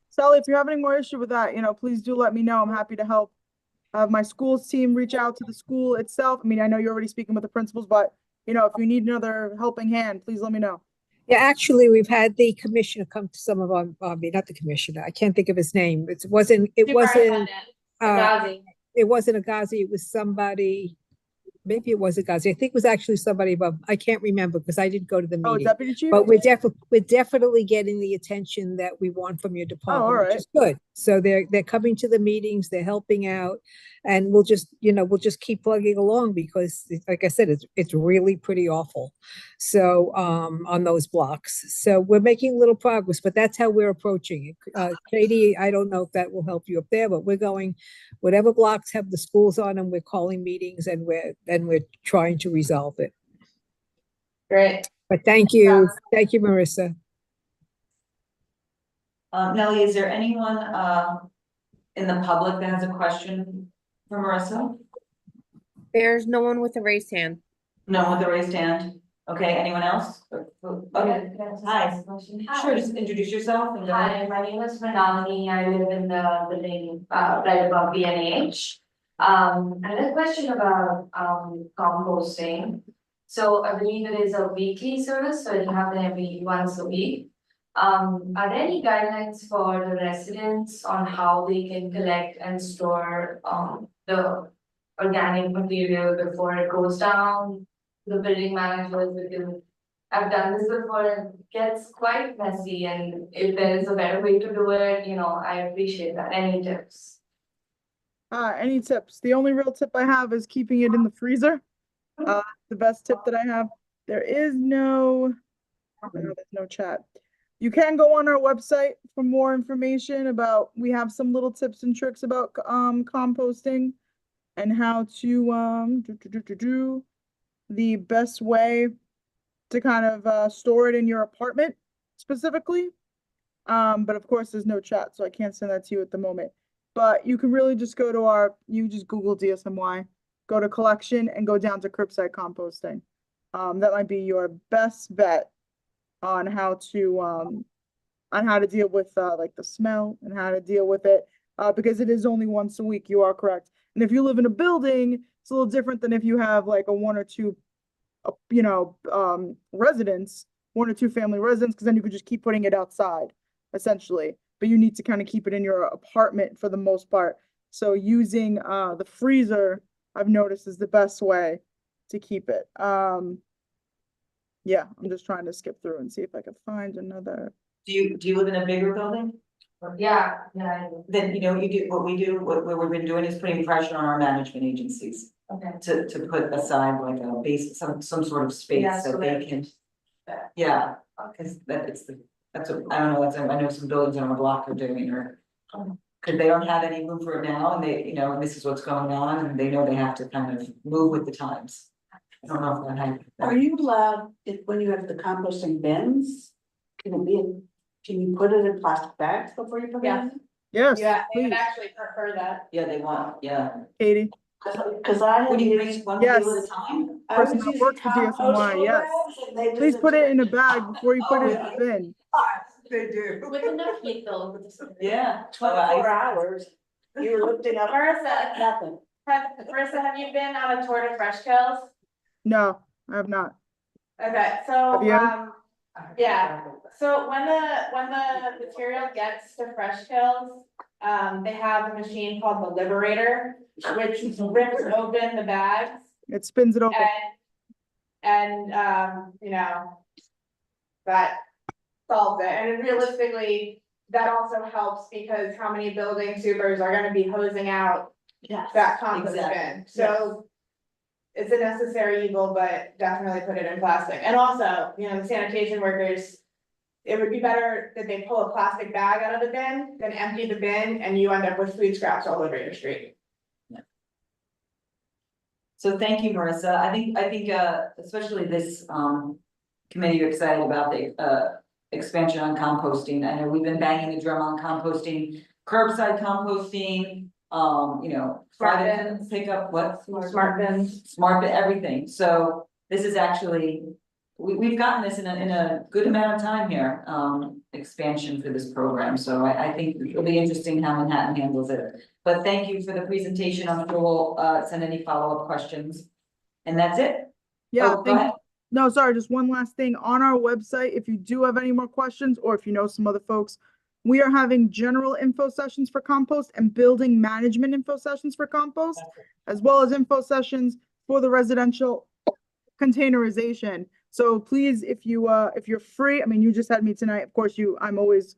Speaker 4: Sally, if you're having more issue with that, please do let me know. I'm happy to help. Have my schools team reach out to the school itself. I mean, I know you're already speaking with the principals, but if you need another helping hand, please let me know.
Speaker 11: Yeah, actually, we've had the commissioner come to some of our, not the commissioner, I can't think of his name. It wasn't
Speaker 8: Superintendent, Gazi.
Speaker 11: it wasn't a Ghazi, it was somebody, maybe it was a Gazi. I think it was actually somebody above. I can't remember because I didn't go to the
Speaker 4: Oh,
Speaker 11: meeting.
Speaker 4: Deputy Chief?
Speaker 11: But we're definitely getting the attention that we want from your department, which
Speaker 4: right.
Speaker 11: is good. So they're coming to the meetings, they're helping out, and we'll just keep plugging along because, like I said, it's really pretty awful. So on those blocks, so we're making little progress, but that's how we're approaching it. Katie, I don't know if that will help you up there, but we're going whatever blocks have the schools on them. We're calling meetings and we're trying to resolve it.
Speaker 8: Great.
Speaker 11: But thank you, Marissa.
Speaker 1: Nellie, is there anyone, in the public that has a question for Marissa?
Speaker 5: There's no one with a raised hand.
Speaker 1: No one with a raised hand? Okay, anyone else? Okay, hi. Sure, just introduce yourself and go ahead.
Speaker 12: Hi, my name is Manalini. I live in the building right above BNH. I had a question about composting. So I believe it is a weekly service, so you have them every once a week. Are there any guidelines for the residents on how they can collect and store the organic material before it goes down? The building managers, because I've done this before and it gets quite messy, and if there is a better way to do it, I appreciate that. Any tips?
Speaker 4: Any tips? The only real tip I have is keeping it in the freezer. The best tip that I have. There is no chat. You can go on our website for more information about, we have some little tips and tricks about composting and how to do the best way to kind of store it in your apartment specifically. But of course there's no chat, so I can't send that to you at the moment. But you can really just go to you just Google DSNY, go to collection and go down to curbside composting. That might be your best bet on how to deal with like the smell and how to deal with it, because it is only once a week. You are correct. And if you live in a building, it's a little different than if you have like a one or two residents, 1 or 2 family residents, because then you could just keep putting it outside essentially, but you need to kind of keep it in your apartment for the most part. So using the freezer, I've noticed, is the best way to keep it. Yeah, I'm just trying to skip through and see if I can find another.
Speaker 1: Do you live in a bigger building?
Speaker 12: Yeah.
Speaker 1: Then, you do, what we've been doing is putting pressure on our management agencies
Speaker 12: Okay.
Speaker 1: to put aside like a base, some sort of space
Speaker 12: Yeah,
Speaker 1: so
Speaker 12: so
Speaker 1: they
Speaker 12: that-
Speaker 1: can. Yeah, because that's what, I don't know, I know some buildings on a block are doing, or because they don't have any room for it now, and they, and this is what's going on, and they know they have to kind of move with the times. I don't know if that had.
Speaker 7: Are you allowed, when you have the composting bins, can you put it in plastic bags before you put it in?
Speaker 4: Yes,
Speaker 8: Yeah, they would
Speaker 4: please,
Speaker 8: actually prefer that.
Speaker 1: Yeah, they want, yeah.
Speaker 4: Katie.
Speaker 7: Cause I
Speaker 1: What
Speaker 7: have
Speaker 1: do you
Speaker 7: used,
Speaker 1: bring, one
Speaker 4: Yes.
Speaker 1: deal at a time?
Speaker 7: I was
Speaker 4: Person that
Speaker 7: using
Speaker 4: works for DSNY,
Speaker 7: compostable
Speaker 4: yes.
Speaker 7: bags and they
Speaker 4: Please
Speaker 7: did
Speaker 4: put it in a
Speaker 7: trick.
Speaker 4: bag before you put it in the bin.
Speaker 3: They do.
Speaker 2: With enough heat though, with the.
Speaker 1: Yeah.
Speaker 7: 24 hours, you were lifting up
Speaker 8: Marissa,
Speaker 7: nothing.
Speaker 8: have you been on a tour to Fresh Kills?
Speaker 4: No, I have not.
Speaker 8: Okay, so,
Speaker 4: Have you?
Speaker 8: yeah, so when the material gets to Fresh Kills, they have a machine called the Liberator, which rips open the bags
Speaker 4: It spins it open.
Speaker 8: and, that solves it, and realistically, that also helps because how many building supers are gonna be hosing out
Speaker 7: Yes.
Speaker 8: that compost
Speaker 1: Exactly,
Speaker 8: bin, so. It's a necessary evil, but definitely put it in plastic, and also, the sanitation workers. It would be better that they pull a plastic bag out of the bin than empty the bin and you end up with food scraps all over your street.
Speaker 1: So thank you, Marissa. I think, especially this, committee, you're excited about the, expansion on composting. I know we've been banging the drum on composting, curbside composting, private
Speaker 8: bins.
Speaker 1: pickup, what?
Speaker 8: Smart bins.
Speaker 1: Smart, everything. So this is actually, we've gotten this in a good amount of time here, expansion for this program. So I think it'll be interesting how Manhattan handles it. But thank you for the presentation. I'm sure we'll, send any follow-up questions. And that's it.
Speaker 4: Yeah,
Speaker 1: Oh, go ahead.
Speaker 4: No, sorry, just one last thing. On our website, if you do have any more questions, or if you know some other folks, we are having general info sessions for compost and building management info sessions for compost, as well as info sessions for the residential containerization. So please, if you're free, I mean, you just had me tonight. Of course, I'm always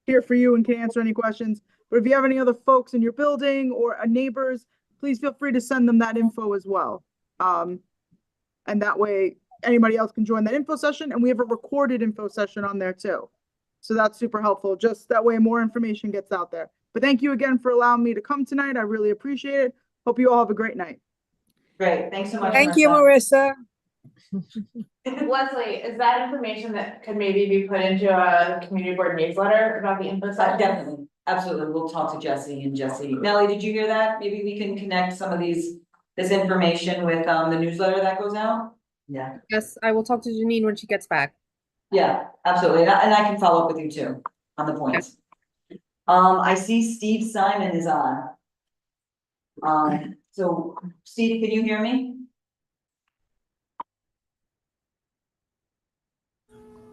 Speaker 4: here for you and can answer any questions. But if you have any other folks in your building or neighbors, please feel free to send them that info as well. And that way anybody else can join that info session, and we have a recorded info session on there too. So that's super helpful. Just that way more information gets out there. But thank you again for allowing me to come tonight. I really appreciate it. Hope you all have a great night.
Speaker 1: Great, thanks so much.
Speaker 11: Thank you, Marissa.
Speaker 8: Leslie, is that information that could maybe be put into a community board newsletter about the info session?
Speaker 1: Definitely, absolutely. We'll talk to Jesse and Jesse. Nellie, did you hear that? Maybe we can connect some of this information with the newsletter that goes out? Yeah.
Speaker 5: Yes, I will talk to Janine when she gets back.
Speaker 1: Yeah, absolutely. And I can follow up with you too on the points. I see Steve Simon is on. So Steve, can you hear me?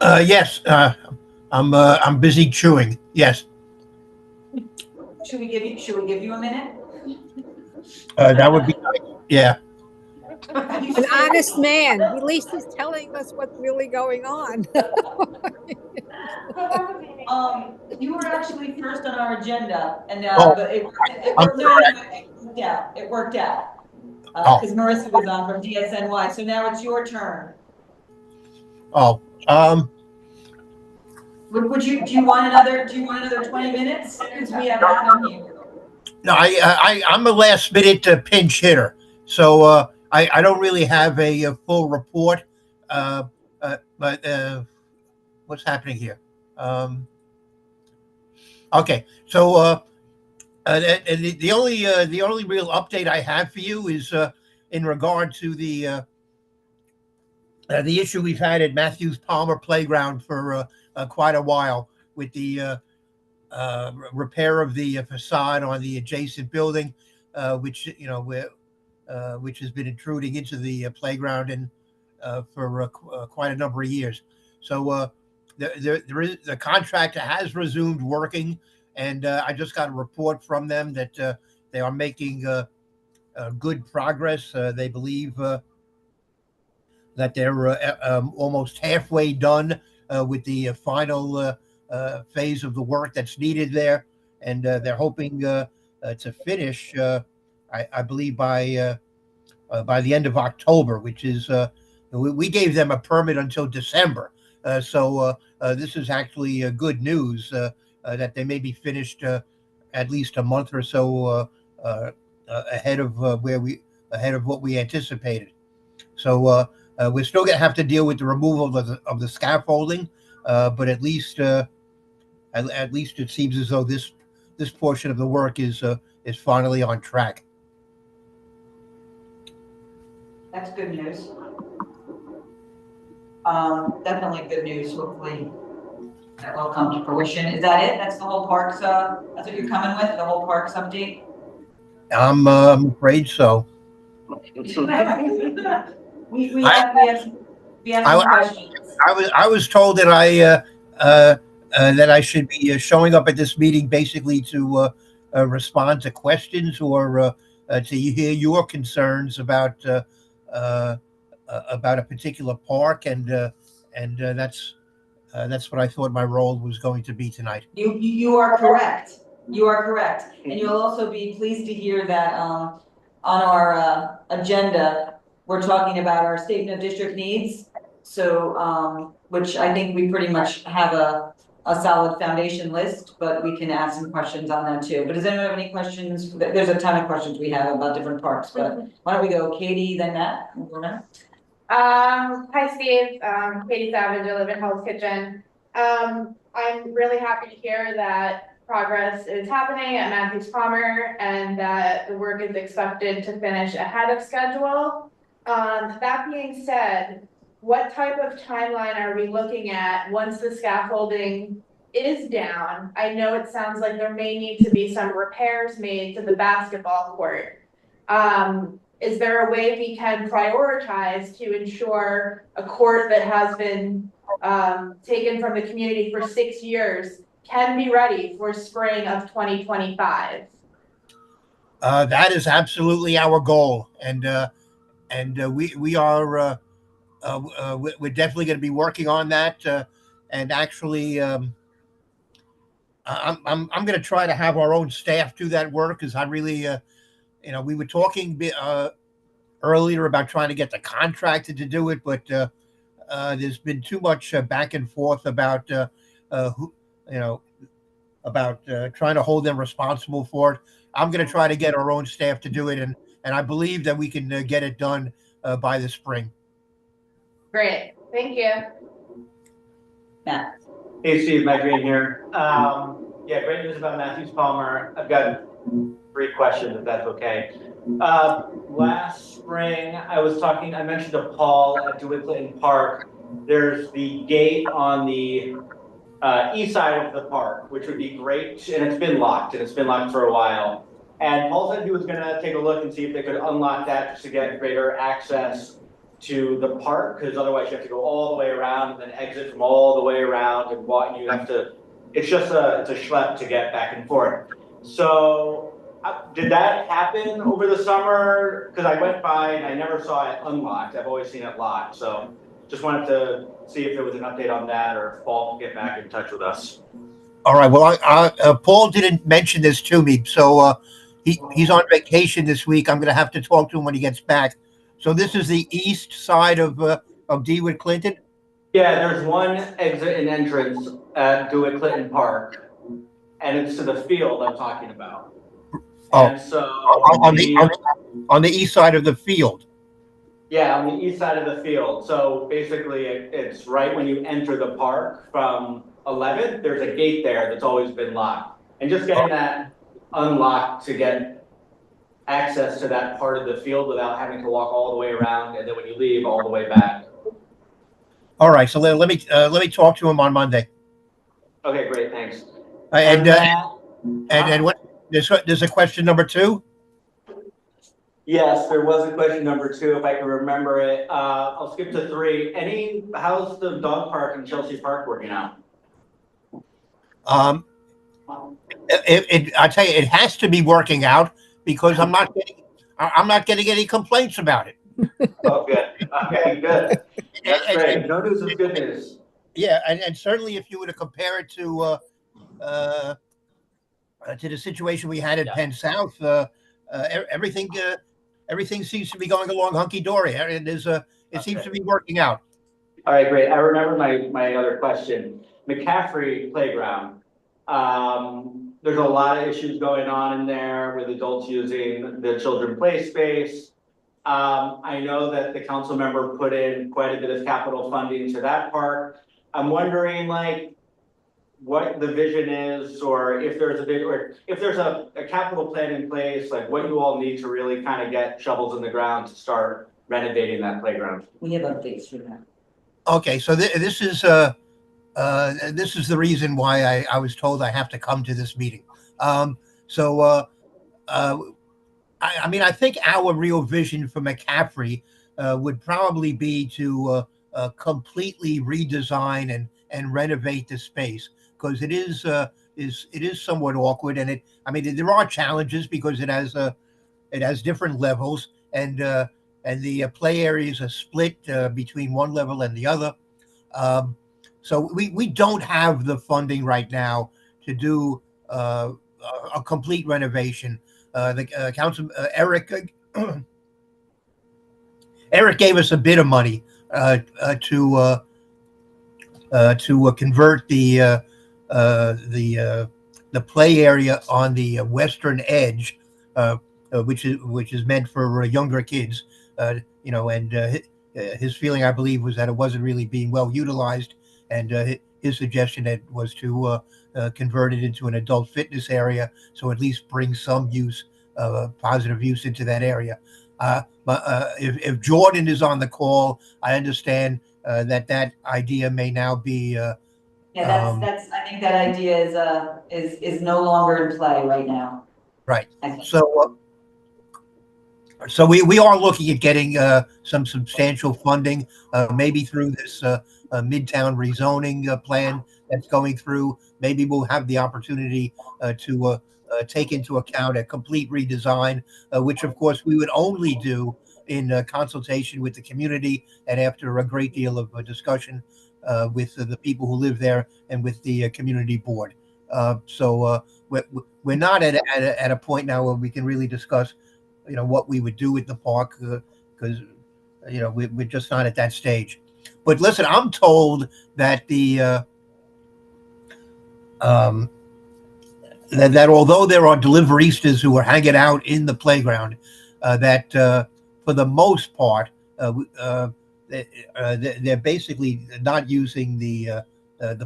Speaker 13: Yes, I'm busy chewing. Yes,
Speaker 1: Should we give you a minute?
Speaker 13: that would be nice. Yeah.
Speaker 11: An honest man. At least he's telling us what's really going on.
Speaker 1: You were actually first on our agenda and,
Speaker 13: Oh,
Speaker 1: but it
Speaker 13: I'm
Speaker 1: worked out. It worked out.
Speaker 13: Oh.
Speaker 1: Cause Marissa was on from DSNY, so now it's your turn.
Speaker 13: Oh,
Speaker 1: Do you want another 20 minutes? Cause we have Adam here.
Speaker 13: no, I'm a last minute pinch hitter, so I don't really have a full report. But what's happening here? Okay, so the only real update I have for you is in regard to the issue we've had at Matthews Palmer Playground for quite a while with the repair of the facade on the adjacent building, which which has been intruding into the playground and for quite a number of years. So the contractor has resumed working, and I just got a report from them that they are making good progress. They believe that they're almost halfway done with the final phase of the work that's needed there, and they're hoping to finish, I believe, by the end of October, which is we gave them a permit until December, so this is actually good news that they may be finished at least a month or so ahead of what we anticipated. So we're still going to have to deal with the removal of the scaffolding, but at least it seems as though this portion of the work is finally on track.
Speaker 1: That's good news. Definitely good news. Hopefully that will come to fruition. Is that it? That's the whole parks, that's what you're coming with, the whole parks update?
Speaker 13: I'm afraid so.
Speaker 1: We have some questions.
Speaker 13: I was told that I should be showing up at this meeting basically to respond to questions or to hear your concerns about a particular park, and that's what I thought my role was going to be tonight.
Speaker 1: You are correct. You are correct. And you'll also be pleased to hear that on our agenda, we're talking about our statement of district needs. So which I think we pretty much have a solid foundation list, but we can ask some questions on that too. But does anyone have any questions? There's a ton of questions we have about different parks, but why don't we go Katie, then Matt?
Speaker 8: Hi Steve, Katie Savage, I live in Hell's Kitchen. I'm really happy to hear that progress is happening at Matthews Palmer and that the work is expected to finish ahead of schedule. That being said, what type of timeline are we looking at once the scaffolding is down? I know it sounds like there may need to be some repairs made to the basketball court. Is there a way we can prioritize to ensure a court that has been taken from the community for 6 years can be ready for spring of 2025?
Speaker 13: That is absolutely our goal, and we are we're definitely going to be working on that. And actually, I'm going to try to have our own staff do that work because I really, we were talking earlier about trying to get the contractor to do it, but there's been too much back and forth about who, about trying to hold them responsible for it. I'm going to try to get our own staff to do it, and I believe that we can get it done by the spring.
Speaker 8: Great, thank you.
Speaker 1: Matt.
Speaker 6: Hey Steve, Mike Green here. Yeah, great news about Matthews Palmer. I've got 3 questions, if that's okay. Last spring, I mentioned to Paul at DeWitt Clinton Park, there's the gate on the east side of the park, which would be great, and it's been locked for a while. And Paul said he was gonna take a look and see if they could unlock that just to get greater access to the park, because otherwise you have to go all the way around and then exit from all the way around and walk, and you have to, it's a schlep to get back and forth. So did that happen over the summer? Because I went by and I never saw it unlocked. I've always seen it locked. So just wanted to see if there was an update on that, or if Paul can get back in touch with us.
Speaker 13: All right. Well, Paul didn't mention this to me, so he's on vacation this week. I'm going to have to talk to him when he gets back. So this is the east side of DeWitt Clinton?
Speaker 6: Yeah, there's one exit and entrance at DeWitt Clinton Park, and it's to the field I'm talking about.
Speaker 13: Oh,
Speaker 6: and so
Speaker 13: on the east side of the field.
Speaker 6: Yeah, on the east side of the field. So basically, it's right when you enter the park from 11th. There's a gate there that's always been locked, and just getting that unlocked to get access to that part of the field without having to walk all the way around, and then when you leave, all the way back.
Speaker 13: All right, so let me talk to him on Monday.
Speaker 6: Okay, great, thanks.
Speaker 13: And what there's a question number 2?
Speaker 6: Yes, there was a question number 2, if I can remember it. I'll skip to 3. How's the dog park in Chelsea Park working out?
Speaker 13: I tell you, it has to be working out because I'm not getting any complaints about it.
Speaker 6: Oh, good. Okay, good. That's great. No news is good news.
Speaker 13: Yeah, and certainly if you were to compare it to the situation we had at Penn South, everything seems to be going along hunky dory. It seems to be working out.
Speaker 6: All right, great. I remember my other question. McCaffrey Playground. There's a lot of issues going on in there with adults using the children play space. I know that the council member put in quite a bit of capital funding to that park. I'm wondering, what the vision is, or if there's a capital plan in place, what you all need to really kind of get shovels in the ground to start renovating that playground.
Speaker 1: We have updates for that.
Speaker 13: Okay, so this is the reason why I was told I have to come to this meeting. I mean, I think our real vision for McCaffrey would probably be to completely redesign and renovate the space, because it is somewhat awkward, and there are challenges because it has different levels, and the play areas are split between one level and the other. So we don't have the funding right now to do a complete renovation. The council, Eric gave us a bit of money to convert the play area on the western edge, which is meant for younger kids. And his feeling, I believe, was that it wasn't really being well utilized, and his suggestion was to convert it into an adult fitness area, so at least bring some positive use into that area. But if Jordan is on the call, I understand that idea may now be.
Speaker 1: That's. I think that idea is no longer in play right now.
Speaker 13: Right. So we are looking at getting some substantial funding, maybe through this Midtown rezoning plan that's going through. Maybe we'll have the opportunity to take into account a complete redesign, which of course we would only do in consultation with the community and after a great deal of discussion with the people who live there and with the community board. So we're not at a point now where we can really discuss, what we would do with the park, because we're just not at that stage. But listen, I'm told that that although there are deliveristas who are hanging out in the playground, that for the most part, they're basically not using the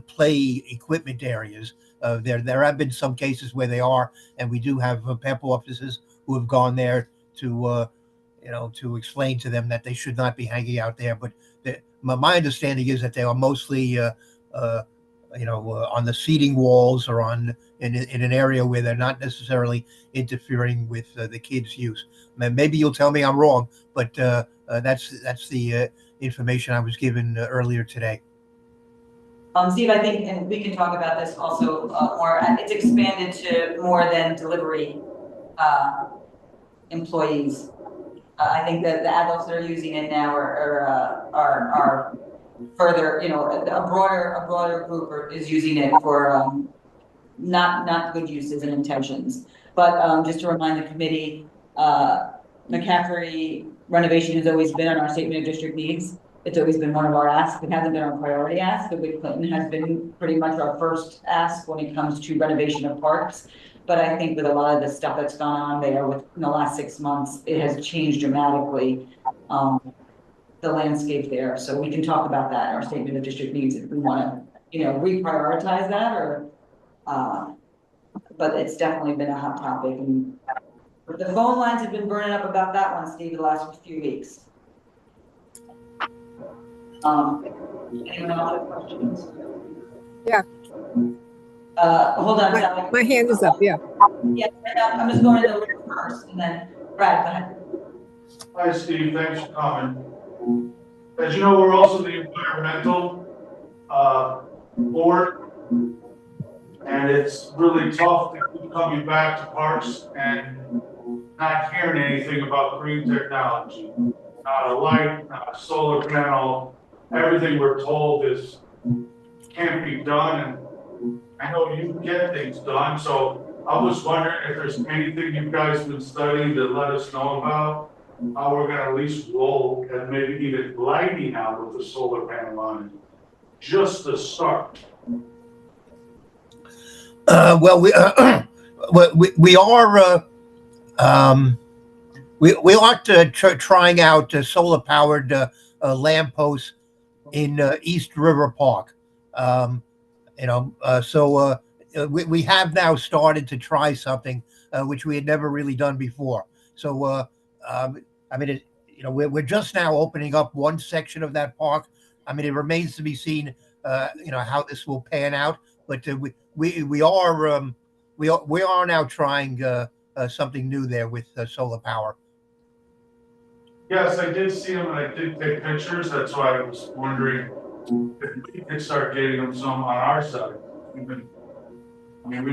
Speaker 13: play equipment areas. There have been some cases where they are, and we do have PEP officers who have gone there to to explain to them that they should not be hanging out there. But my understanding is that they are mostly on the seating walls or in an area where they're not necessarily interfering with the kids' use. Maybe you'll tell me I'm wrong, but that's the information I was given earlier today.
Speaker 1: Steve, I think, and we can talk about this also more. It's expanded to more than delivery employees. I think that the adults that are using it now are further, a broader group is using it for not good uses and intentions. But just to remind the committee, McCaffrey renovation has always been on our statement of district needs. It's always been one of our asks. It hasn't been our priority ask. The Big Clinton has been pretty much our first ask when it comes to renovation of parks. But I think with a lot of the stuff that's gone on there in the last 6 months, it has changed dramatically the landscape there. So we can talk about that in our statement of district needs if we want to, reprioritize that or, but it's definitely been a hot topic. And the phone lines have been burning up about that one, Steve, the last few weeks. Anyone else have questions?
Speaker 11: Yeah.
Speaker 1: Hold on, Sally.
Speaker 11: My hand is up, yeah.
Speaker 1: Yeah, I'm just going to the list first and then Brad, go ahead.
Speaker 14: Hi, Steve, thanks for coming. As you know, we're also the environmental board. And it's really tough to keep coming back to parks and not hearing anything about green technology. Not a light, not a solar panel, everything we're told is can't be done. And I know you get things done, so I was wondering if there's anything you guys been studying to let us know about how we're gonna at least roll and maybe even lighting out with the solar panel on it, just to start.
Speaker 13: Well, we are we are trying out solar powered lampposts in East River Park. So we have now started to try something which we had never really done before. So I mean, we're just now opening up one section of that park. I mean, it remains to be seen, how this will pan out. But we are now trying something new there with solar power.
Speaker 14: Yes, I did see them and I did take pictures. That's why I was wondering if we could start getting them some on our side. We've been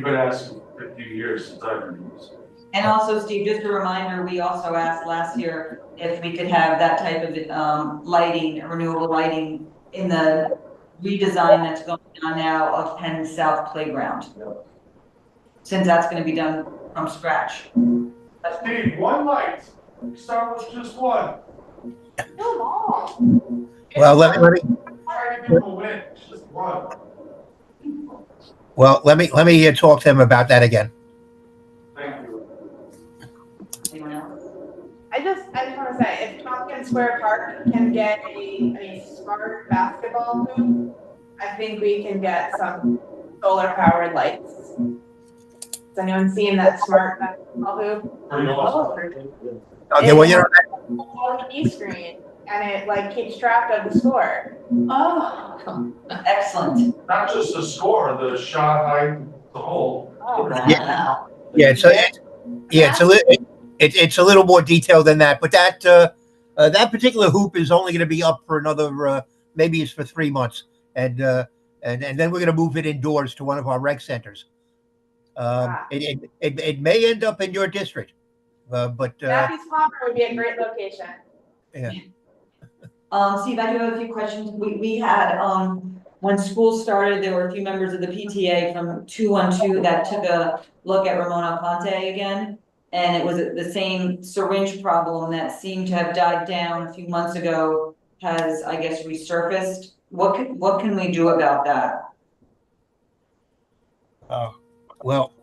Speaker 14: asking for 50 years since I've been using.
Speaker 1: And also, Steve, just a reminder, we also asked last year if we could have that type of lighting, renewable lighting in the redesign that's going on now of Penn South Playground. Since that's going to be done from scratch.
Speaker 14: Steve, one light. Start with just one.
Speaker 13: Well, let me.
Speaker 14: Just one.
Speaker 13: Well, let me talk to him about that again.
Speaker 14: Thank you.
Speaker 1: Anyone else?
Speaker 8: I just want to say, if Tompkins Square Park can get a smart basketball hoop, I think we can get some solar powered lights. Has anyone seen that smart basketball hoop?
Speaker 13: Okay, well,
Speaker 8: LED screen, and it keeps track of the score.
Speaker 1: Oh, excellent.
Speaker 14: Not just the score, the shot height, the whole.
Speaker 1: Oh,
Speaker 13: wow. It's a little more detailed than that, but that particular hoop is only going to be up for another maybe it's for 3 months, and then we're going to move it indoors to one of our rec centers. It may end up in your district, but
Speaker 8: Matthew's Palmer would be a great location.
Speaker 13: yeah.
Speaker 1: Steve, I do have a few questions. We had, when school started, there were a few members of the PTA from 212 that took a look at Ramona Ponte again. And it was the same syringe problem that seemed to have died down a few months ago has, I guess, resurfaced. What can we do about that?
Speaker 13: Well,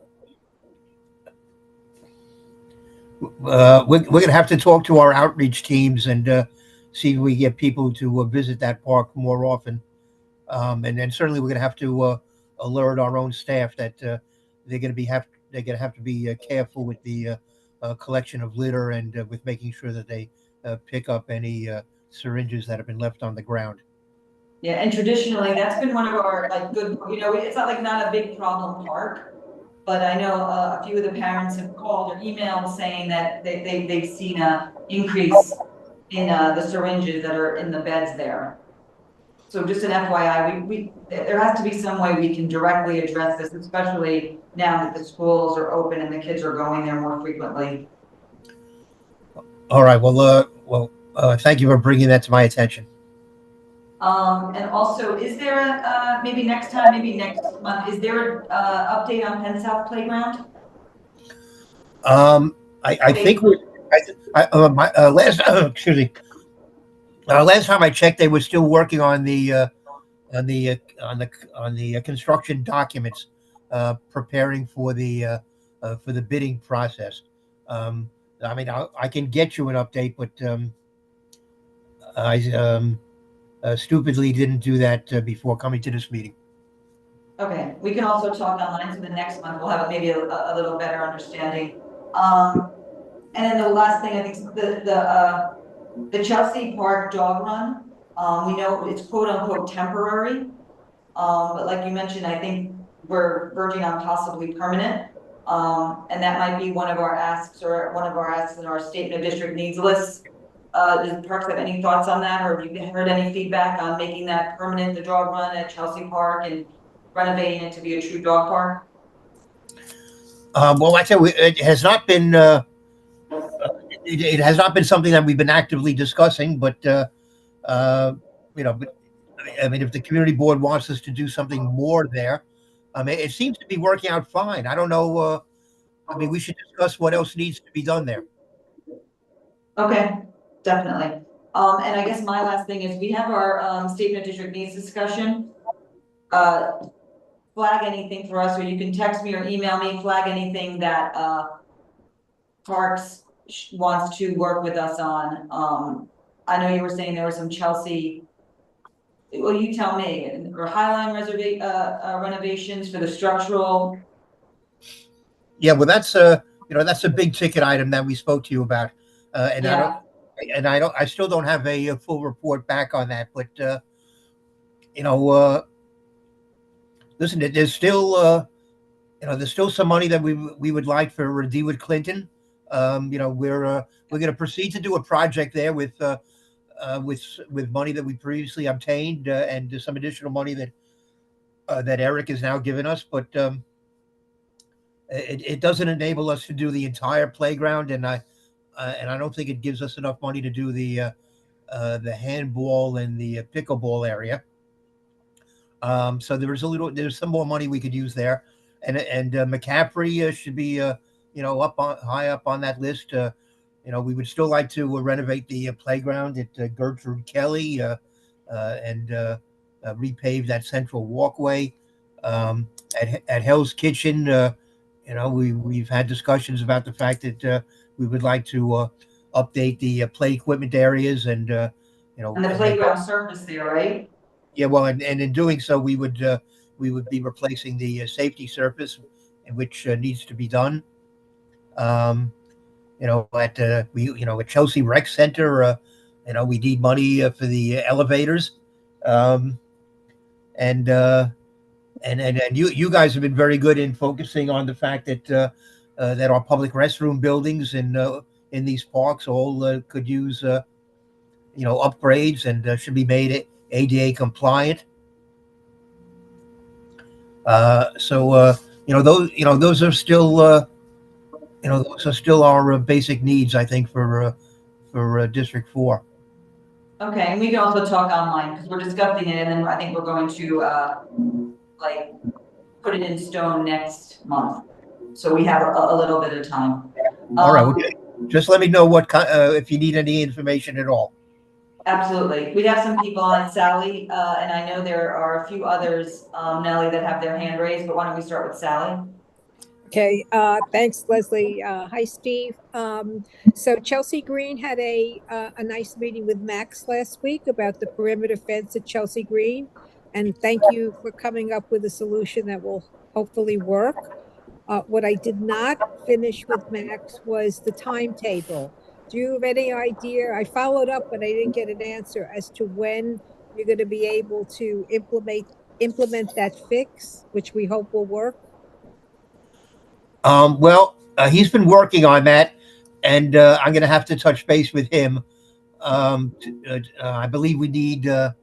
Speaker 13: we're going to have to talk to our outreach teams and see if we get people to visit that park more often. And then certainly we're going to have to alert our own staff that they're going to have to be careful with the collection of litter and with making sure that they pick up any syringes that have been left on the ground.
Speaker 1: Yeah, and traditionally, that's been one of our like good, it's not a big problem park. But I know a few of the parents have called or emailed saying that they've seen a increase in the syringes that are in the beds there. So just an FYI, there has to be some way we can directly address this, especially now that the schools are open and the kids are going there more frequently.
Speaker 13: All right. Well, thank you for bringing that to my attention.
Speaker 1: And also, is there maybe next month, is there an update on Penn South Playground?
Speaker 13: I think my last excuse me. Last time I checked, they were still working on the construction documents, preparing for the bidding process. I mean, I can get you an update, but I stupidly didn't do that before coming to this meeting.
Speaker 1: Okay, we can also talk online, so the next month we'll have maybe a little better understanding. And then the last thing, I think the Chelsea Park dog run, we know it's quote unquote temporary. But like you mentioned, I think we're verging on possibly permanent. And that might be one of our asks in our statement of district needs list. Does Parks have any thoughts on that, or have you heard any feedback on making that permanent, the dog run at Chelsea Park and renovating it to be a true dog park?
Speaker 13: Well, like I said, it has not been it has not been something that we've been actively discussing, but but I mean, if the community board wants us to do something more there, I mean, it seems to be working out fine. I don't know. I mean, we should discuss what else needs to be done there.
Speaker 1: Okay, definitely. And I guess my last thing is we have our statement of district needs discussion. Flag anything for us, or you can text me or email me, flag anything that Parks wants to work with us on. I know you were saying there was some Chelsea, well, you tell me, or Highline renovations for the structural.
Speaker 13: Yeah, well, that's that's a big ticket item that we spoke to you about, and
Speaker 1: Yeah.
Speaker 13: I still don't have a full report back on that, but listen, there's still there's still some money that we would like for DeWitt Clinton. We're going to proceed to do a project there with money that we previously obtained and some additional money that Eric has now given us, but it doesn't enable us to do the entire playground, and I don't think it gives us enough money to do the handball and the pickleball area. So there's some more money we could use there, and McCaffrey should be high up on that list. We would still like to renovate the playground at Gertrude Kelly and repave that central walkway. At Hell's Kitchen, we've had discussions about the fact that we would like to update the play equipment areas and
Speaker 1: And the playground surface there, right?
Speaker 13: Yeah, well, and in doing so, we would be replacing the safety surface, which needs to be done. At Chelsea Rec Center, we need money for the elevators, and you guys have been very good in focusing on the fact that our public restroom buildings in these parks all could use upgrades and should be made ADA compliant. So those are still, those are still our basic needs, I think, for District 4.
Speaker 1: Okay, and we can also talk online, because we're discussing it, and then I think we're going to, like, put it in stone next month. So we have a little bit of time.
Speaker 13: All right, okay. Just let me know if you need any information at all.
Speaker 1: Absolutely. We have some people on, Sally, and I know there are a few others, Nellie, that have their hand raised, but why don't we start with Sally?
Speaker 11: Okay, thanks, Leslie. Hi, Steve. So Chelsea Green had a nice meeting with Max last week about the perimeter fence at Chelsea Green. And thank you for coming up with a solution that will hopefully work. What I did not finish with Max was the timetable. Do you have any idea? I followed up, but I didn't get an answer as to when you're going to be able to implement that fix, which we hope will work.
Speaker 13: Well, he's been working on that, and I'm going to have to touch base with him. I believe we need either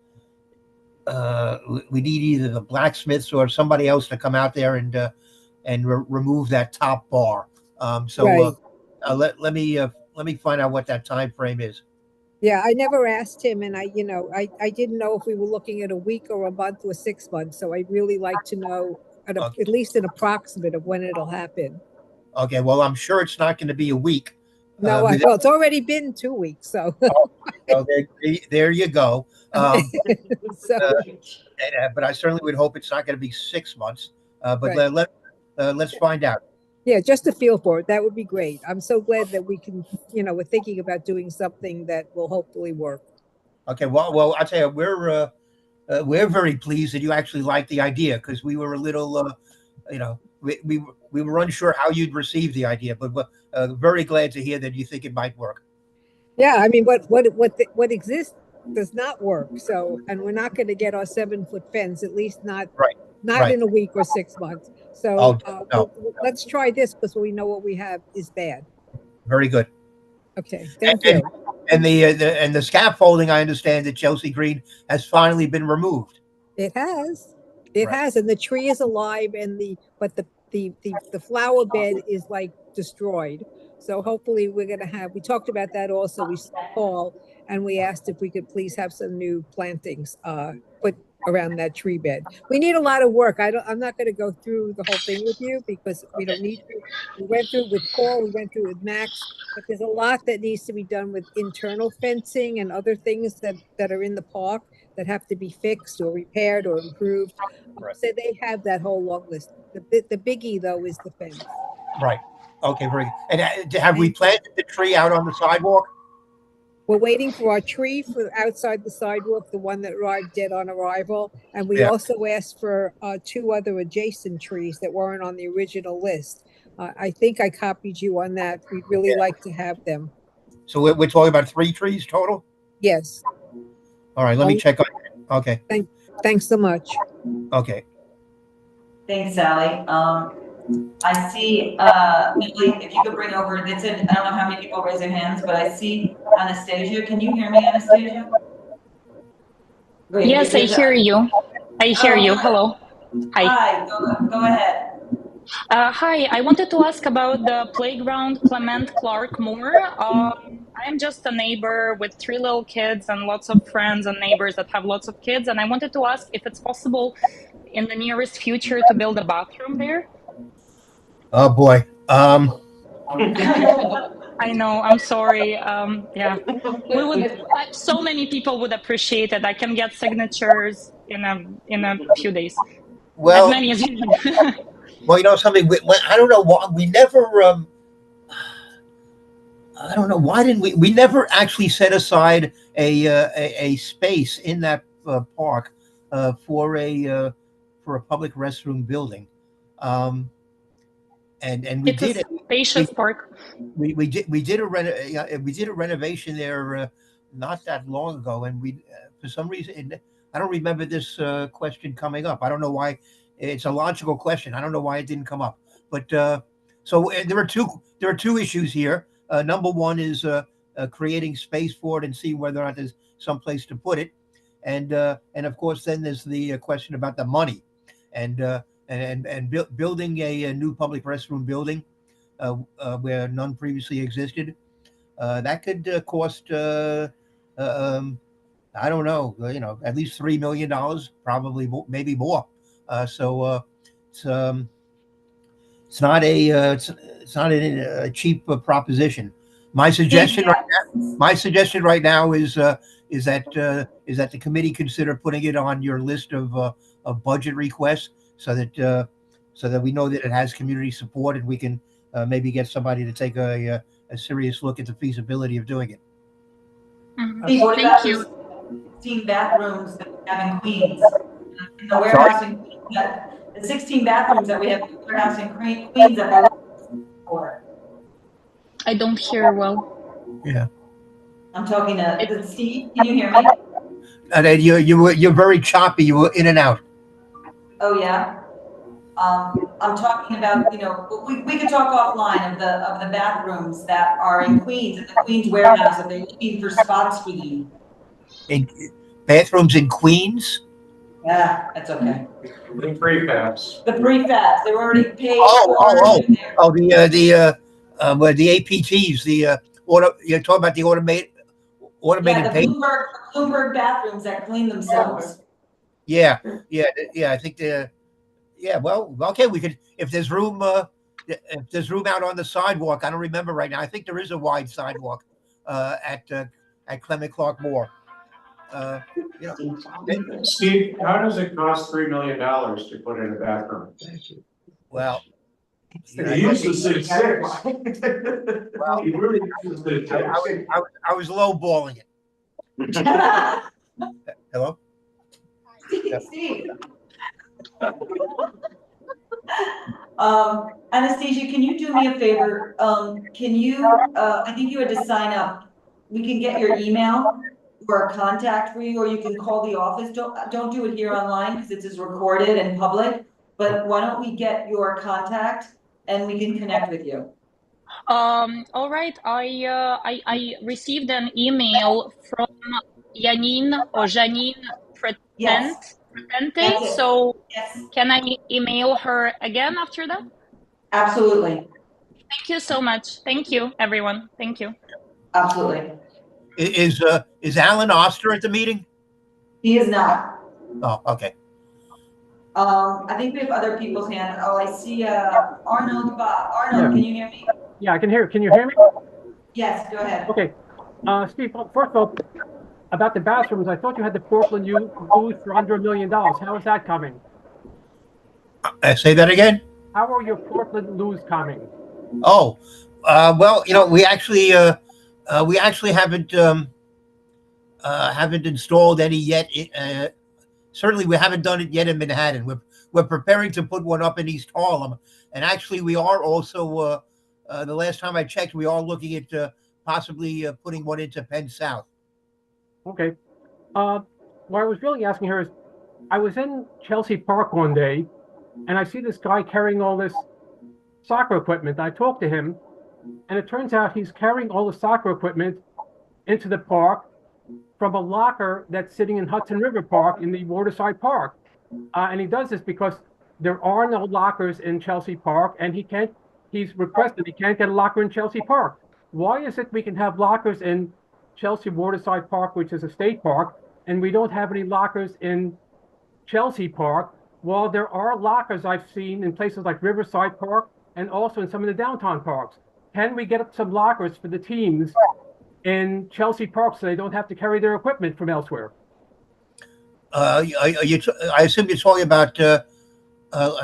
Speaker 13: the blacksmiths or somebody else to come out there and remove that top bar.
Speaker 11: Right.
Speaker 13: Let me find out what that time frame is.
Speaker 11: Yeah, I never asked him, and I didn't know if we were looking at a week or a month or 6 months. So I'd really like to know at least an approximate of when it'll happen.
Speaker 13: Okay, well, I'm sure it's not going to be a week.
Speaker 11: No, well, it's already been 2 weeks, so.
Speaker 13: So there you go.
Speaker 11: So,
Speaker 13: But I certainly would hope it's not going to be 6 months. But
Speaker 11: right.
Speaker 13: let's find out.
Speaker 11: Yeah, just a feel for it. That would be great. I'm so glad that we can, we're thinking about doing something that will hopefully work.
Speaker 13: Okay, well, I'll tell you, we're very pleased that you actually liked the idea, because we were a little, we were unsure how you'd receive the idea, but we're very glad to hear that you think it might work.
Speaker 11: Yeah, I mean, what exists does not work. So, and we're not going to get our 7-foot fence, at least not in a week or 6 months. So
Speaker 13: no.
Speaker 11: Let's try this, because we know what we have is bad.
Speaker 13: Very good.
Speaker 11: Okay, thank you.
Speaker 13: And the scaffolding, I understand that Chelsea Green has finally been removed.
Speaker 11: It has. It has, and the tree is alive, and the flower bed is like destroyed. So hopefully we're gonna have. We talked about that also. We saw and we asked if we could please have some new plantings put around that tree bed. We need a lot of work. I'm not going to go through the whole thing with you, because we don't need to. We went through it with Paul. We went through it with Max. But there's a lot that needs to be done with internal fencing and other things that are in the park that have to be fixed or repaired or improved. So they have that whole long list. The biggie, though, is the fence.
Speaker 13: Right. Okay, very good. And have we planted the tree out on the sidewalk?
Speaker 11: We're waiting for our tree for outside the sidewalk, the one that arrived dead on arrival. And we also asked for 2 other adjacent trees that weren't on the original list. I think I copied you on that. We'd really like to have them.
Speaker 13: So we're talking about 3 trees total?
Speaker 11: Yes.
Speaker 13: All right, let me check on it. Okay.
Speaker 11: Thanks so much.
Speaker 13: Okay.
Speaker 1: Thanks, Sally. I see, Millie, if you could bring over, I don't know how many people raise their hands, but I see Anastasia. Can you hear me, Anastasia?
Speaker 15: Great. Yes, I hear you. I hear you. Hello. Hi.
Speaker 1: Hi, go ahead.
Speaker 15: Hi, I wanted to ask about the playground Clement Clark Moore. I'm just a neighbor with 3 little kids and lots of friends and neighbors that have lots of kids. And I wanted to ask if it's possible in the nearest future to build a bathroom there.
Speaker 13: Oh boy.
Speaker 15: I know, I'm sorry. Yeah, so many people would appreciate it. I can get signatures in a few days.
Speaker 13: Well,
Speaker 15: as many as you need.
Speaker 13: Well, something, I don't know why we never, I don't know, why didn't we never actually set aside a space in that park for a public restroom building. And we did it.
Speaker 15: Spacious park.
Speaker 13: We did a renovation there not that long ago, and we for some reason I don't remember this question coming up. I don't know why. It's a logical question. I don't know why it didn't come up. But so there are two issues here. Number one is creating space for it and see whether or not there's some place to put it, and of course then there's the question about the money, and building a new public restroom building where none previously existed. That could cost, I don't know, at least $3 million, probably maybe more. It's it's not it's not a cheap proposition. My suggestion right now is that the committee consider putting it on your list of budget requests so that we know that it has community support and we can maybe get somebody to take a serious look at the feasibility of doing it.
Speaker 1: Steve, what
Speaker 15: Thank
Speaker 1: about
Speaker 15: you.
Speaker 1: the 16 bathrooms that we have in Queens? In the warehouse in Queens, the 16 bathrooms that we have in the warehouse in Queens that we're looking for.
Speaker 15: I don't hear well.
Speaker 13: Yeah.
Speaker 1: I'm talking to Steve. Can you hear me?
Speaker 13: And you're very choppy. You were in and out.
Speaker 1: Oh, yeah. I'm talking about, we could talk offline of the bathrooms that are in Queens, at the Queens warehouse, if they're looking for spots for them.
Speaker 13: In bathrooms in Queens?
Speaker 1: Yeah, that's okay.
Speaker 14: The prefabs.
Speaker 1: The prefabs, they're already paid
Speaker 13: Oh,
Speaker 1: for.
Speaker 13: the APTs, you're talking about the automated
Speaker 1: Yeah, the
Speaker 13: paint?
Speaker 1: Bloomberg bathrooms that clean themselves.
Speaker 13: Yeah. I think well, okay, we could, if there's room out on the sidewalk. I don't remember right now. I think there is a wide sidewalk at Clement Clark Moore.
Speaker 14: Steve, how does it cost $3 million to put in a bathroom?
Speaker 13: Well,
Speaker 14: He used to say 6.
Speaker 13: Well,
Speaker 14: He really used to say 6.
Speaker 13: I was lowballing it. Hello?
Speaker 1: Steve. Anastasia, can you do me a favor? Can you, I think you had to sign up. We can get your email or a contact for you, or you can call the office. Don't do it here online because it is recorded and public, but why don't we get your contact and we can connect with you?
Speaker 15: All right. I received an email from Janine
Speaker 1: Yes.
Speaker 15: Pretente. So
Speaker 1: Yes,
Speaker 15: can I email her again after that?
Speaker 1: absolutely.
Speaker 15: Thank you so much. Thank you, everyone. Thank you.
Speaker 1: Absolutely.
Speaker 13: Is Alan Oster at the meeting?
Speaker 1: He is not.
Speaker 13: Oh, okay.
Speaker 1: I think we have other people's hands. Oh, I see, Arnold,
Speaker 16: Yeah.
Speaker 1: can you hear me?
Speaker 16: Yeah, I can hear. Can you hear me?
Speaker 1: Yes, go ahead.
Speaker 16: Okay. Steve, first of all, about the bathrooms, I thought you had the Portland used for under $1 million. How is that coming?
Speaker 13: Say that again?
Speaker 16: How are your Portland loos coming?
Speaker 13: Oh, well, we actually haven't installed any yet. Certainly, we haven't done it yet in Manhattan. We're preparing to put one up in East Harlem, and actually, we are also. The last time I checked, we are looking at possibly putting one into Penn South.
Speaker 16: Okay. What I was really asking here is, I was in Chelsea Park one day, and I see this guy carrying all this soccer equipment. I talked to him, and it turns out he's carrying all the soccer equipment into the park from a locker that's sitting in Hudson River Park in the Waterside Park. And he does this because there are no lockers in Chelsea Park, and he's requested he can't get a locker in Chelsea Park. Why is it we can have lockers in Chelsea Waterside Park, which is a state park, and we don't have any lockers in Chelsea Park, while there are lockers I've seen in places like Riverside Park and also in some of the downtown parks? Can we get some lockers for the teams in Chelsea Park so they don't have to carry their equipment from elsewhere?
Speaker 13: I assume you're talking about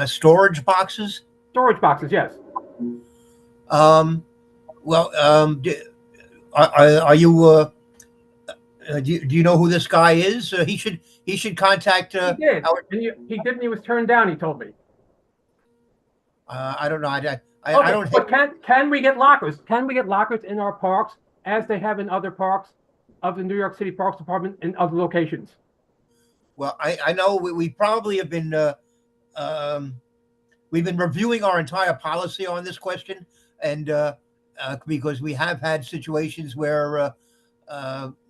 Speaker 13: storage boxes?
Speaker 16: Storage boxes, yes.
Speaker 13: Well, are you? Do you know who this guy is? He should contact.
Speaker 16: He did. He did, and he was turned down. He told me.
Speaker 13: I don't know. I don't.
Speaker 16: But can we get lockers? Can we get lockers in our parks as they have in other parks of the New York City Parks Department in other locations?
Speaker 13: Well, I know we probably have been. We've been reviewing our entire policy on this question, and because we have had situations where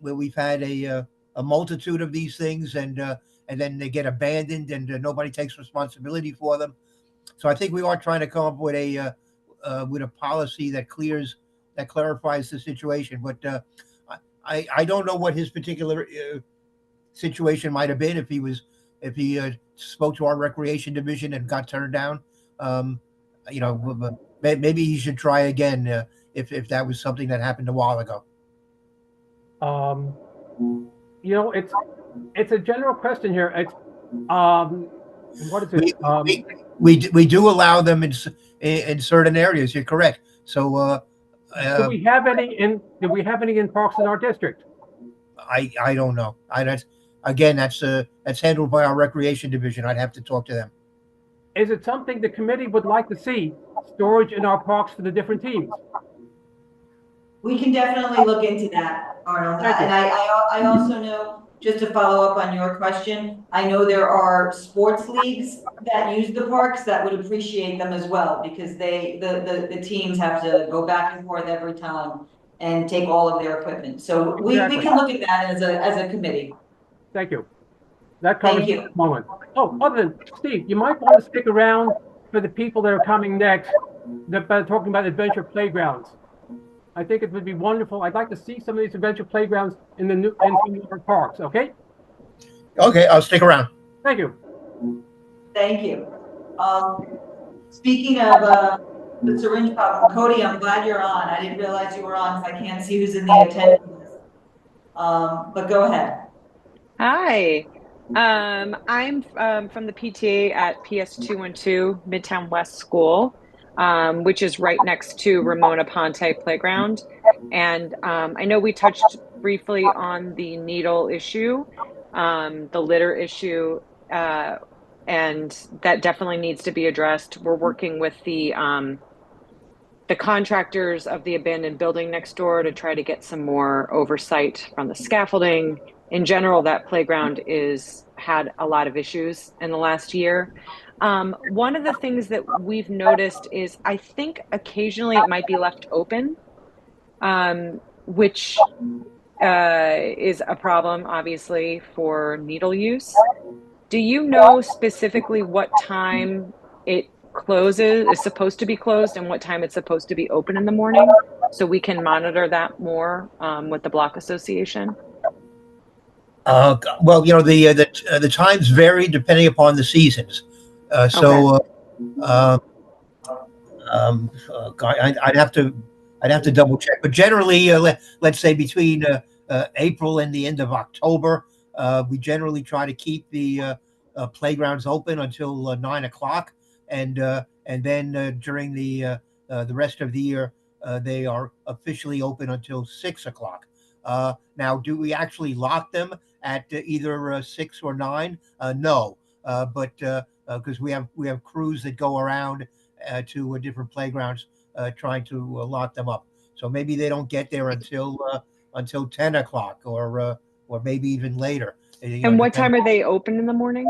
Speaker 13: we've had a multitude of these things, and then they get abandoned, and nobody takes responsibility for them. So I think we are trying to come up with a policy that clarifies the situation. But I don't know what his particular situation might have been if he spoke to our recreation division and got turned down. Maybe he should try again if that was something that happened a while ago.
Speaker 16: It's a general question here. It's what is it?
Speaker 13: We do allow them in certain areas. You're correct. So
Speaker 16: do we have any in parks in our district?
Speaker 13: I don't know. That's handled by our recreation division. I'd have to talk to them.
Speaker 16: Is it something the committee would like to see, storage in our parks for the different teams?
Speaker 1: We can definitely look into that, Arnold. And I also know, just to follow up on your question, I know there are sports leagues that use the parks that would appreciate them as well, because the teams have to go back and forth every time and take all of their equipment. So we can look at that as a committee.
Speaker 16: Thank you. That covers the moment. Oh, other than Steve, you might want to stick around for the people that are coming next, that are talking about adventure playgrounds. I think it would be wonderful. I'd like to see some of these adventure playgrounds in the New York parks. Okay.
Speaker 13: Okay, I'll stick around.
Speaker 16: Thank you.
Speaker 1: Thank you. Speaking of the syringe problem, Cody, I'm glad you're on. I didn't realize you were on because I can't see who's in the attendance list. But go ahead.
Speaker 17: Hi. I'm from the PTA at PS212 Midtown West School, which is right next to Ramona Ponte Playground. And I know we touched briefly on the needle issue, the litter issue, and that definitely needs to be addressed. We're working with the contractors of the abandoned building next door to try to get some more oversight from the scaffolding. In general, that playground had a lot of issues in the last year. One of the things that we've noticed is I think occasionally it might be left open, which is a problem, obviously, for needle use. Do you know specifically what time it is supposed to be closed and what time it's supposed to be open in the morning, so we can monitor that more with the block association?
Speaker 13: Well, the times vary depending upon the seasons. I'd have to double check, but generally, let's say between April and the end of October, we generally try to keep the playgrounds open until 9 o'clock, and then during the rest of the year, they are officially open until 6 o'clock. Now, do we actually lock them at either 6 or 9? No, but because we have crews that go around to different playgrounds trying to lock them up. So maybe they don't get there until 10 o'clock or maybe even later.
Speaker 17: And what time are they open in the morning?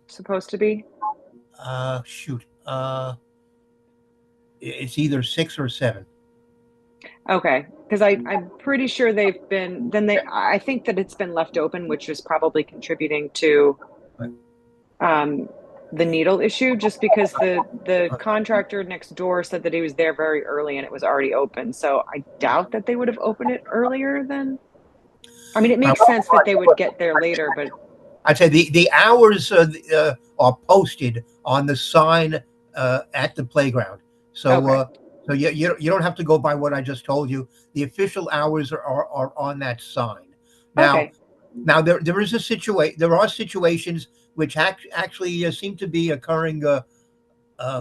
Speaker 17: Supposed to be?
Speaker 13: It's either 6 or 7.
Speaker 17: Okay, because I'm pretty sure I think that it's been left open, which is probably contributing to the needle issue, just because the contractor next door said that he was there very early and it was already open. So I doubt that they would have opened it earlier than. I mean, it makes sense that they would get there later, but
Speaker 13: I'd say the hours are posted on the sign at the playground. So
Speaker 17: okay.
Speaker 13: So you don't have to go by what I just told you. The official hours are on that sign. Now,
Speaker 17: okay.
Speaker 13: Now there are situations which actually seem to be occurring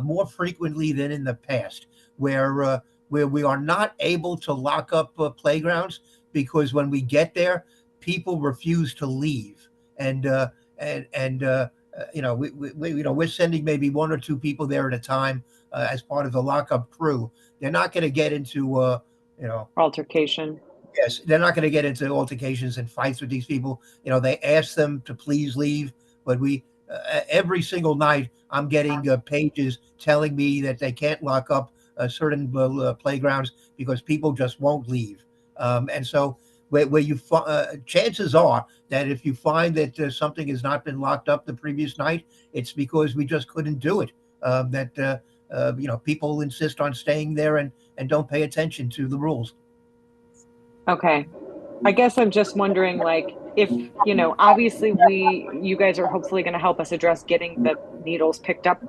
Speaker 13: more frequently than in the past, where we are not able to lock up playgrounds because when we get there, people refuse to leave, and we're sending maybe 1 or 2 people there at a time as part of the lockup crew. They're not going to get into
Speaker 17: altercation.
Speaker 13: Yes, they're not going to get into altercations and fights with these people. They ask them to please leave, but we every single night I'm getting pages telling me that they can't lock up certain playgrounds because people just won't leave. And so where chances are that if you find that something has not been locked up the previous night, it's because we just couldn't do it. People insist on staying there and don't pay attention to the rules.
Speaker 17: Okay. I guess I'm just wondering, like, if, obviously you guys are hopefully going to help us address getting the needles picked up.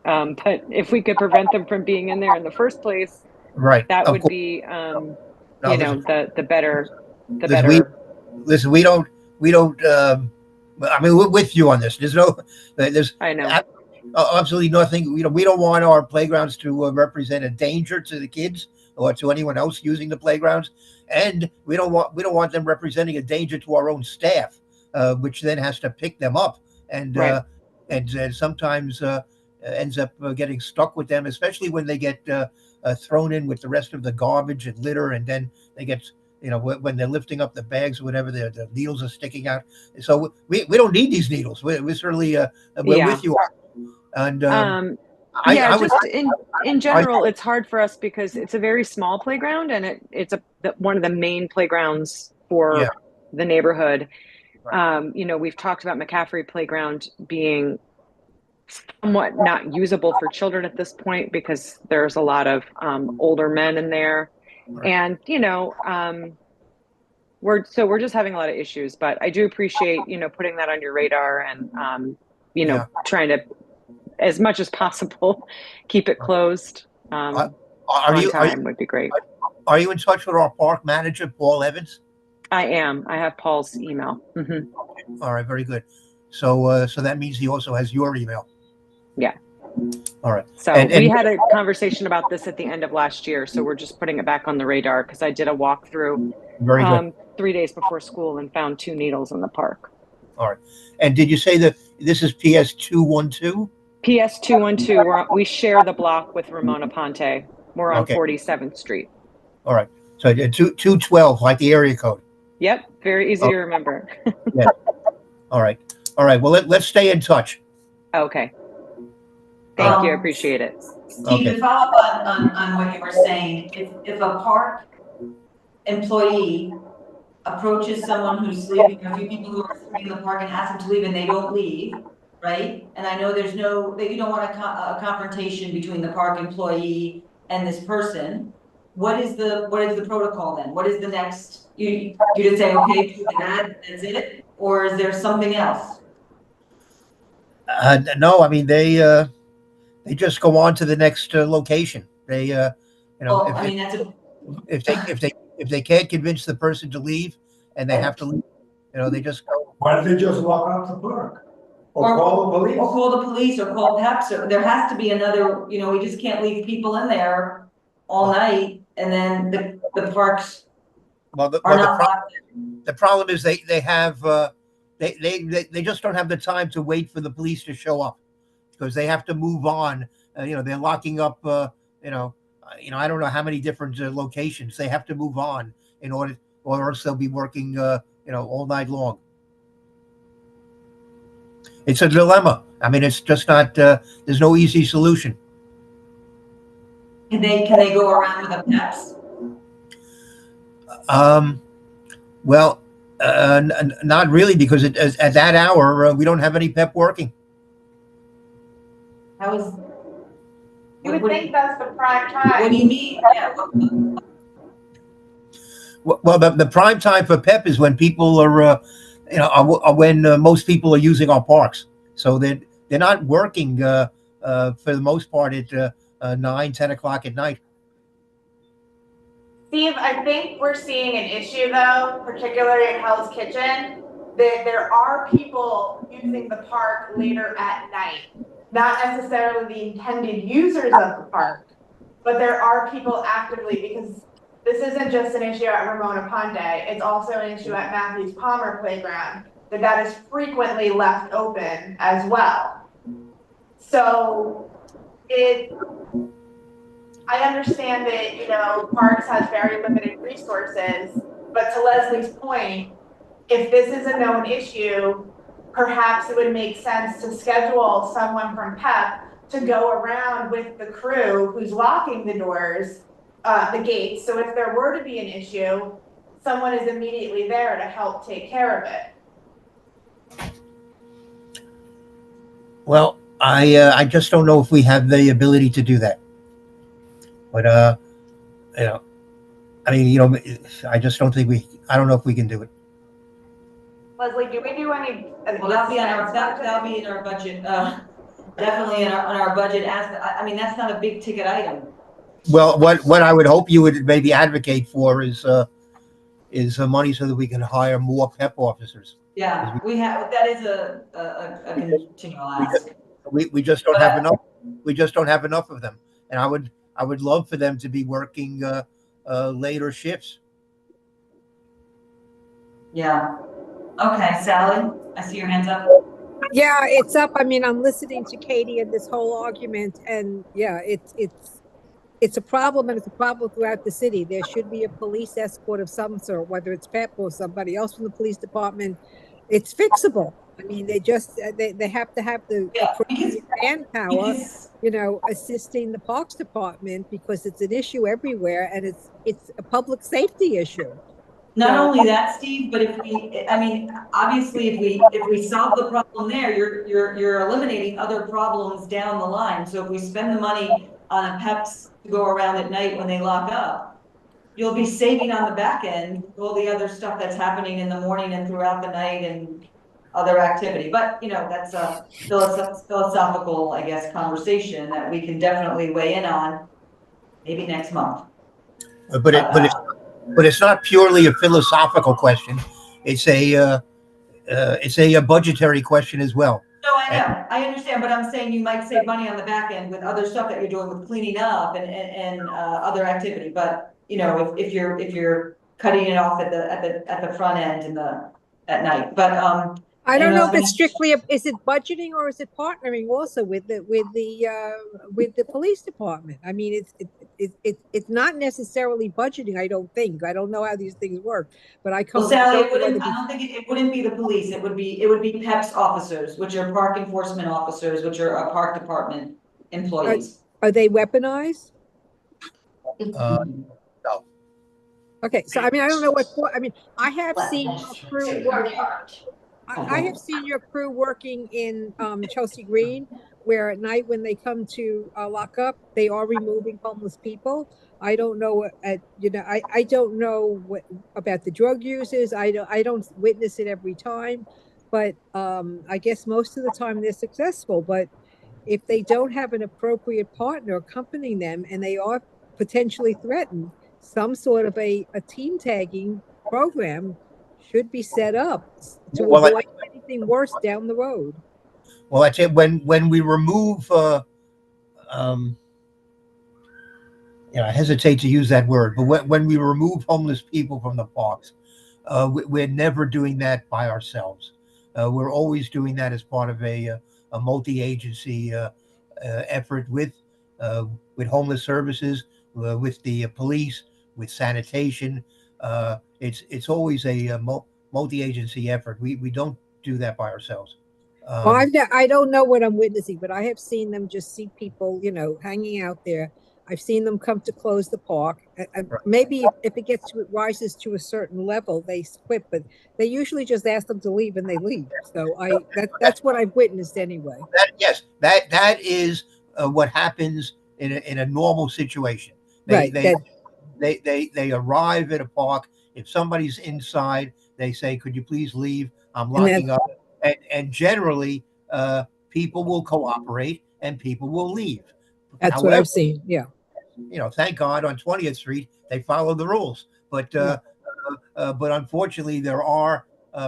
Speaker 17: But if we could prevent them from being in there in the first place,
Speaker 13: Right.
Speaker 17: that
Speaker 13: Of
Speaker 17: would
Speaker 13: course.
Speaker 17: be,
Speaker 13: No,
Speaker 17: the better,
Speaker 13: we don't, I mean, we're with you on this. There's
Speaker 17: I know.
Speaker 13: absolutely nothing, we don't want our playgrounds to represent a danger to the kids or to anyone else using the playgrounds. And we don't want them representing a danger to our own staff, which then has to pick them up and,
Speaker 17: Right.
Speaker 13: and sometimes, ends up getting stuck with them, especially when they get, thrown in with the rest of the garbage and litter. And then they get, when they're lifting up the bags or whatever, the needles are sticking out. So we don't need these needles. We're certainly, we're
Speaker 17: Yeah.
Speaker 13: with you. And
Speaker 17: yeah,
Speaker 13: I would,
Speaker 17: just in general, it's hard for us because it's a very small playground and it's one of the main playgrounds for
Speaker 13: Yeah.
Speaker 17: the neighborhood.
Speaker 13: Right.
Speaker 17: We've talked about McCaffrey Playground being somewhat not usable for children at this point because there's a lot of older men in there.
Speaker 13: Right.
Speaker 17: And, we're just having a lot of issues, but I do appreciate, putting that on your radar and,
Speaker 13: Yeah.
Speaker 17: trying to, as much as possible, keep it closed
Speaker 13: Are
Speaker 17: on
Speaker 13: you
Speaker 17: time would be great.
Speaker 13: are you in touch with our park manager, Paul Evans?
Speaker 17: I am. I have Paul's email.
Speaker 13: All right, very good. So that means he also has your email.
Speaker 17: Yeah.
Speaker 13: All right.
Speaker 17: So we had a conversation about this at the end of last year. So we're just putting it back on the radar because I did a walkthrough
Speaker 13: Very good.
Speaker 17: 3 days before school and found 2 needles in the park.
Speaker 13: All right. And did you say that this is PS 212?
Speaker 17: PS 212. We share the block with Ramona Ponte. We're on
Speaker 13: Okay.
Speaker 17: 47th Street.
Speaker 13: All right. So 212, like the area code.
Speaker 17: Yep. Very easy to remember.
Speaker 13: Yeah. All right. All right. Well, let's stay in touch.
Speaker 17: Okay. Thank you. I appreciate it.
Speaker 1: Steve,
Speaker 13: Okay.
Speaker 1: to follow up on what you were saying, if a park employee approaches someone who's leaving, a few people who are sitting in the park and ask them to leave and they don't leave, right? And I know that you don't want a confrontation between the park employee and this person. What is the protocol then? What is the next, you just say, okay, do that, that's it? Or is there something else?
Speaker 13: No, I mean, they just go on to the next location. They,
Speaker 1: Well, I mean, that's
Speaker 13: if they can't convince the person to leave and they have to leave, they just go.
Speaker 3: Why don't they just lock up the park? Or call the police?
Speaker 1: Or call the police or call PEPS, or there has to be another, we just can't leave people in there all night and then the parks are not.
Speaker 13: The problem is they have, they just don't have the time to wait for the police to show up because they have to move on. They're locking up, I don't know how many different locations. They have to move on or else they'll be working, all night long. It's a dilemma. I mean, it's just not, there's no easy solution.
Speaker 1: Can they go around with a PEPS?
Speaker 13: Well, not really, because at that hour, we don't have any PEP working.
Speaker 1: How is?
Speaker 8: You would think that's the prime time.
Speaker 1: What do you mean? Yeah.
Speaker 13: Well, the prime time for PEP is when people are, when most people are using our parks. So they're not working for the most part at 9, 10 o'clock at night.
Speaker 8: Steve, I think we're seeing an issue though, particularly in Hell's Kitchen, that there are people using the park later at night. Not necessarily the intended users of the park, but there are people actively, because this isn't just an issue at Ramona Ponte, it's also an issue at Matthews Palmer Playground, that is frequently left open as well. So I understand that, Parks has very limited resources, but to Leslie's point, if this is a known issue, perhaps it would make sense to schedule someone from PEP to go around with the crew who's locking the doors, the gates. So if there were to be an issue, someone is immediately there to help take care of it.
Speaker 13: Well, I just don't know if we have the ability to do that. But, you know, I mean, you know, I just don't think I don't know if we can do it.
Speaker 8: Leslie, do we do any?
Speaker 1: Well, that'll be in our budget, definitely in our budget I mean, that's not a big ticket item.
Speaker 13: Well, what I would hope you would maybe advocate for is money so that we can hire more PEP officers.
Speaker 1: Yeah, that is a continual ask.
Speaker 13: We just don't have enough. We just don't have enough of them. And I would love for them to be working later shifts.
Speaker 1: Yeah. Okay, Sally, I see your hands up.
Speaker 11: Yeah, it's up. I mean, I'm listening to Katie and this whole argument, and yeah, it's a problem, and it's a problem throughout the city. There should be a police escort of some sort, whether it's PEP or somebody else from the police department. It's fixable. I mean, they have to have the appropriate manpower, you know, assisting the Parks Department, because it's an issue everywhere, and it's a public safety issue.
Speaker 1: Not only that, Steve, but I mean, obviously, if we solve the problem there, you're eliminating other problems down the line. So if we spend the money on a PEPs to go around at night when they lock up, you'll be saving on the back end all the other stuff that's happening in the morning and throughout the night and other activity. But, you know, that's a philosophical, I guess, conversation that we can definitely weigh in on maybe next month.
Speaker 13: But it's not purely a philosophical question. It's a budgetary question as well.
Speaker 1: No, I know, I understand, but I'm saying you might save money on the back end with other stuff that you're doing with cleaning up and other activity. But you know, if you're cutting it off at the front end at night, but
Speaker 11: I don't know if it's strictly is it budgeting or is it partnering also with the police department? I mean, it's not necessarily budgeting. I don't think. I don't know how these things work, but I come.
Speaker 1: Well, Sally, I don't think it wouldn't be the police. It would be PEPs officers, which are park enforcement officers, which are park department employees.
Speaker 11: Are they weaponized?
Speaker 13: No.
Speaker 11: Okay, so I mean, I don't know what. I mean, I have seen your crew working. I have seen your crew working in Chelsea Green, where at night when they come to lock up, they are removing homeless people. I don't know. You know, I don't know about the drug users. I don't witness it every time, but I guess most of the time they're successful. But if they don't have an appropriate partner accompanying them, and they are potentially threatened, some sort of a team tagging program should be set up to avoid anything worse down the road.
Speaker 13: Well, I say when we remove, I hesitate to use that word, but when we remove homeless people from the parks, we're never doing that by ourselves. We're always doing that as part of a multi-agency effort with homeless services, with the police, with sanitation. It's always a multi-agency effort. We don't do that by ourselves.
Speaker 11: Well, I don't know what I'm witnessing, but I have seen them just see people, you know, hanging out there. I've seen them come to close the park. Maybe if it rises to a certain level, they quit, but they usually just ask them to leave and they leave. So that's what I've witnessed anyway.
Speaker 13: That is what happens in a normal situation. They arrive at a park. If somebody's inside, they say, "Could you please leave? I'm locking up." And generally, people will cooperate and people will leave.
Speaker 11: That's what I've seen. Yeah.
Speaker 13: You know, thank God on 20th Street they follow the rules, but unfortunately there are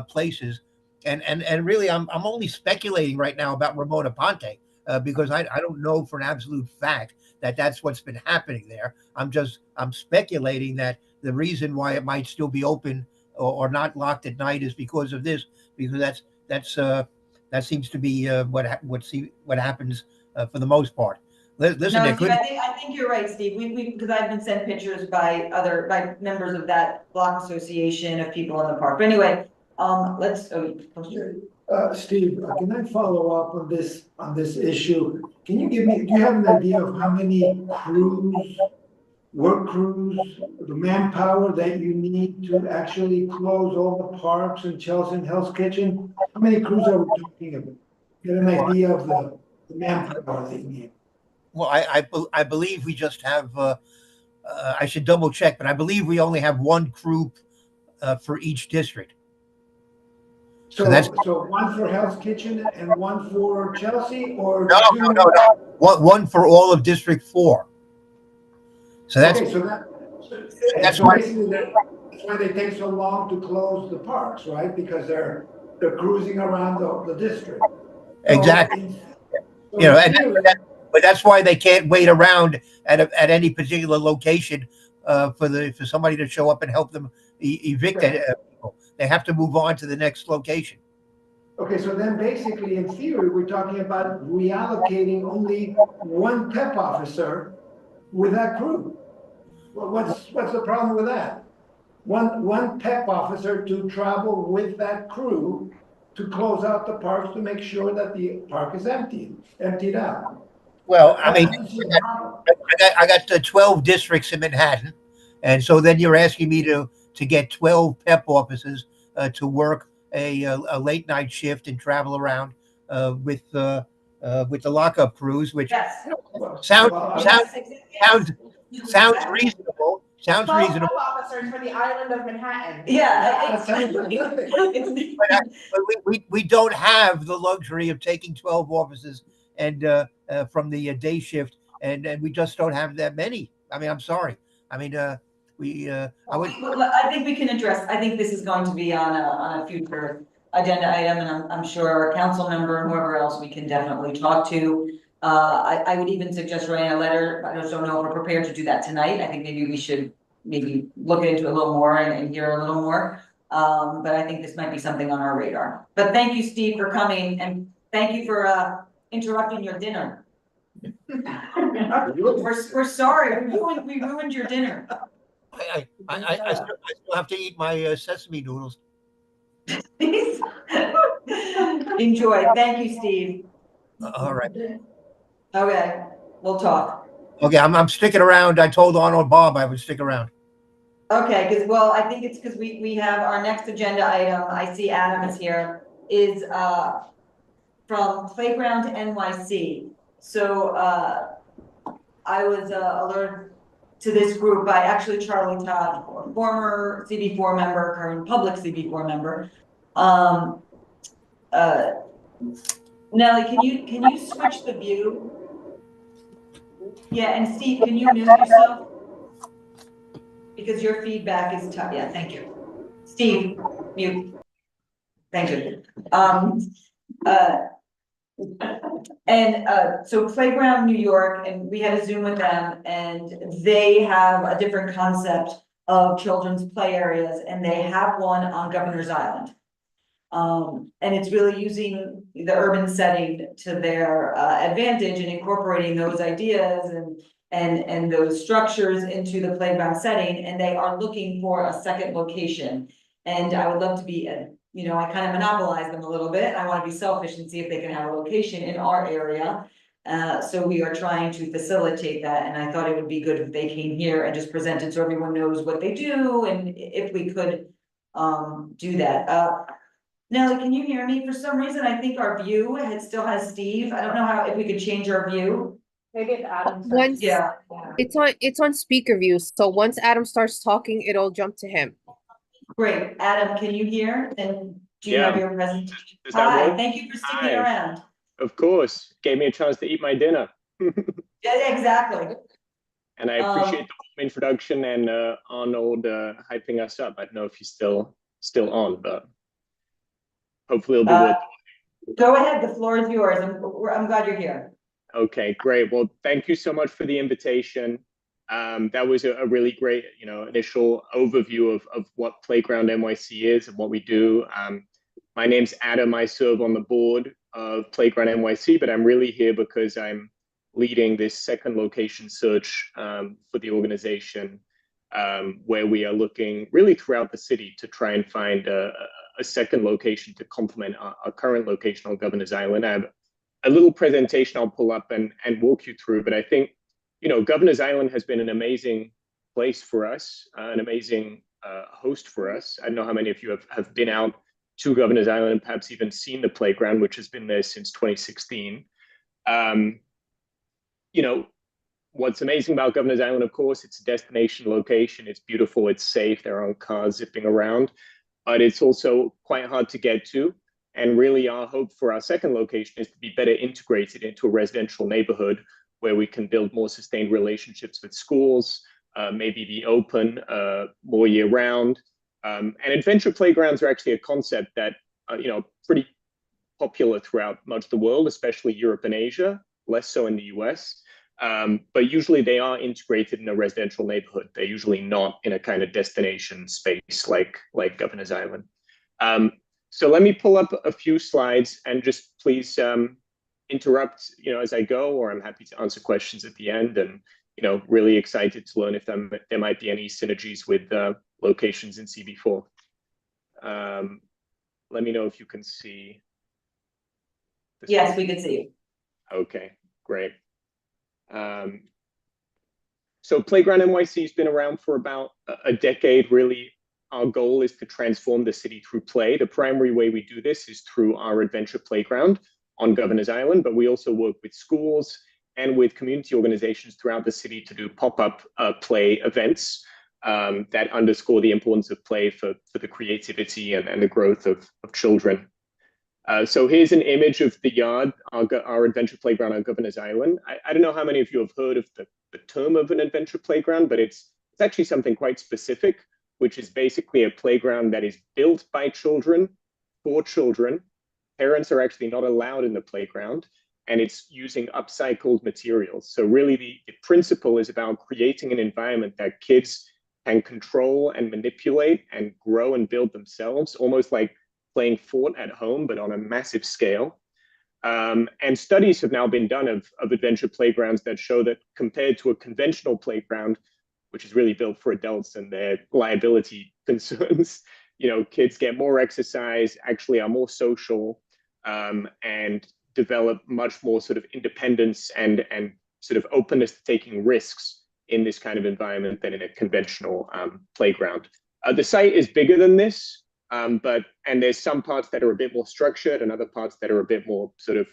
Speaker 13: places, and really I'm only speculating right now about Ramona Ponte because I don't know for an absolute fact that that's what's been happening there. I'm speculating that the reason why it might still be open or not locked at night is because of this, because that seems to be what happens for the most part. Listen,
Speaker 1: no, Steve, I think you're right, Steve. Because I've been sent pictures by members of that block association of people in the park. But anyway,
Speaker 3: Steve, can I follow up on this issue? Do you have an idea of how many crews work crews, the manpower that you need to actually close all the parks in Chelsea and Hell's Kitchen? How many crews are we talking about? Get an idea of the manpower that you need.
Speaker 13: Well, I believe we just have, I should double check, but I believe we only have one crew for each district.
Speaker 3: So,
Speaker 13: that's-
Speaker 3: so one for Hell's Kitchen and one for Chelsea, or
Speaker 13: No,
Speaker 3: two?
Speaker 13: no. One for all of District 4. So that's,
Speaker 3: Okay, so
Speaker 13: that's
Speaker 3: so
Speaker 13: why,
Speaker 3: basically that's why they take so long to close the parks, right? Because they're cruising around the district. So
Speaker 13: exactly.
Speaker 3: so
Speaker 13: You know,
Speaker 3: in theory,
Speaker 13: but that's why they can't wait around at any particular location for somebody to show up and help them evict people. They have to move on to the next location.
Speaker 3: okay, so then basically in theory, we're talking about reallocating only one PEP officer with that crew. Well, what's the problem with that? One PEP officer to travel with that crew to close out the parks to make sure that the park is emptied out.
Speaker 13: Well, I mean,
Speaker 3: don't see the problem.
Speaker 13: I got 12 districts in Manhattan, and so then you're asking me to get 12 PEP officers to work a late night shift and travel around with the lockup crews, which
Speaker 1: Yes.
Speaker 13: sounds
Speaker 1: Yes.
Speaker 13: sounds reasonable. Sounds
Speaker 8: 12
Speaker 13: reasonable.
Speaker 8: officers for the island of Manhattan.
Speaker 1: Yeah.
Speaker 3: That sounds terrific.
Speaker 13: But we don't have the luxury of taking 12 officers and from the day shift, and we just don't have that many. I mean, I'm sorry. I mean, I would.
Speaker 1: I think we can address, I think this is going to be on a future agenda item, and I'm sure our council member and whoever else we can definitely talk to. I would even suggest writing a letter. I just don't know if we're prepared to do that tonight. I think maybe we should maybe look into it a little more and hear a little more. But I think this might be something on our radar. But thank you, Steve, for coming, and thank you for interrupting your dinner. We're sorry, we ruined your dinner.
Speaker 13: I still have to eat my sesame noodles.
Speaker 1: Please. Enjoy. Thank you, Steve.
Speaker 13: All right.
Speaker 1: Okay, we'll talk.
Speaker 13: Okay, I'm sticking around. I told Arnold Bob I would stick around.
Speaker 1: Okay, because, well, I think it's because we have our next agenda item, I see Adam is here, is from Playground NYC. So I was alerted to this group by actually Charlie Todd, former CB4 member, current public CB4 member. Nellie, can you switch the view? Yeah, and Steve, can you mute yourself? Because your feedback is tough. Yeah, thank you. Steve, mute. Thank you. So Playground New York, and we had a Zoom with them, and they have a different concept of children's play areas, and they have one on Governor's Island. And it's really using the urban setting to their advantage and incorporating those ideas and those structures into the playground setting, and they are looking for a second location. And I would love to be, you know, I kind of monopolize them a little bit. I want to be selfish and see if they can have a location in our area. So we are trying to facilitate that, and I thought it would be good if they came here and just presented so everyone knows what they do, and if we could do that. Nellie, can you hear me? For some reason, I think our view still has Steve. I don't know if we could change our view.
Speaker 8: Maybe if Adam starts.
Speaker 5: Once
Speaker 1: Yeah.
Speaker 5: it's on speaker view, so once Adam starts talking, it'll jump to him.
Speaker 1: Great. Adam, can you hear? And do you
Speaker 18: Yeah.
Speaker 1: have your presentation?
Speaker 18: Does that
Speaker 1: Hi,
Speaker 18: work?
Speaker 1: thank you for sticking
Speaker 18: Hi.
Speaker 1: around.
Speaker 18: Of course, gave me a chance to eat my dinner.
Speaker 1: Yeah, exactly.
Speaker 18: And I appreciate the warm introduction and Arnold hyping us up. I don't know if he's still on, but hopefully it'll be worth it.
Speaker 1: Go ahead, the floor is yours. I'm glad you're here.
Speaker 18: Okay, great. Well, thank you so much for the invitation. That was a really great, initial overview of what Playground NYC is and what we do. My name's Adam. I serve on the board of Playground NYC, but I'm really here because I'm leading this second location search for the organization, where we are looking really throughout the city to try and find a second location to complement our current location on Governor's Island. I have a little presentation I'll pull up and walk you through, but I think, Governor's Island has been an amazing place for us, an amazing host for us. I don't know how many of you have been out to Governor's Island and perhaps even seen the playground, which has been there since 2016. You know, what's amazing about Governor's Island, of course, it's a destination location. It's beautiful, it's safe, there aren't cars zipping around, but it's also quite hard to get to. And really our hope for our second location is to be better integrated into a residential neighborhood where we can build more sustained relationships with schools, maybe be open more year round. And adventure playgrounds are actually a concept that, you know, pretty popular throughout much of the world, especially Europe and Asia, less so in the US. But usually they are integrated in a residential neighborhood. They're usually not in a kind of destination space like Governor's Island. So let me pull up a few slides and just please interrupt, you know, as I go, or I'm happy to answer questions at the end. And, you know, really excited to learn if there might be any synergies with locations in CB4. Let me know if you can see.
Speaker 1: Yes, we can see you.
Speaker 18: Okay, great. So Playground NYC has been around for about a decade. Really, our goal is to transform the city through play. The primary way we do this is through our adventure playground on Governor's Island, but we also work with schools and with community organizations throughout the city to do pop-up play events that underscore the importance of play for the creativity and the growth of children. So here's an image of the yard, our adventure playground on Governor's Island. I don't know how many of you have heard of the term of an adventure playground, but it's actually something quite specific, which is basically a playground that is built by children for children. Parents are actually not allowed in the playground, and it's using upcycled materials. So really the principle is about creating an environment that kids can control and manipulate and grow and build themselves, almost like playing fort at home, but on a massive scale. And studies have now been done of adventure playgrounds that show that compared to a conventional playground, which is really built for adults and their liability concerns, you know, kids get more exercise, actually are more social, and develop much more sort of independence and sort of openness to taking risks in this kind of environment than in a conventional playground. The site is bigger than this. And there's some parts that are a bit more structured and other parts that are a bit more sort of,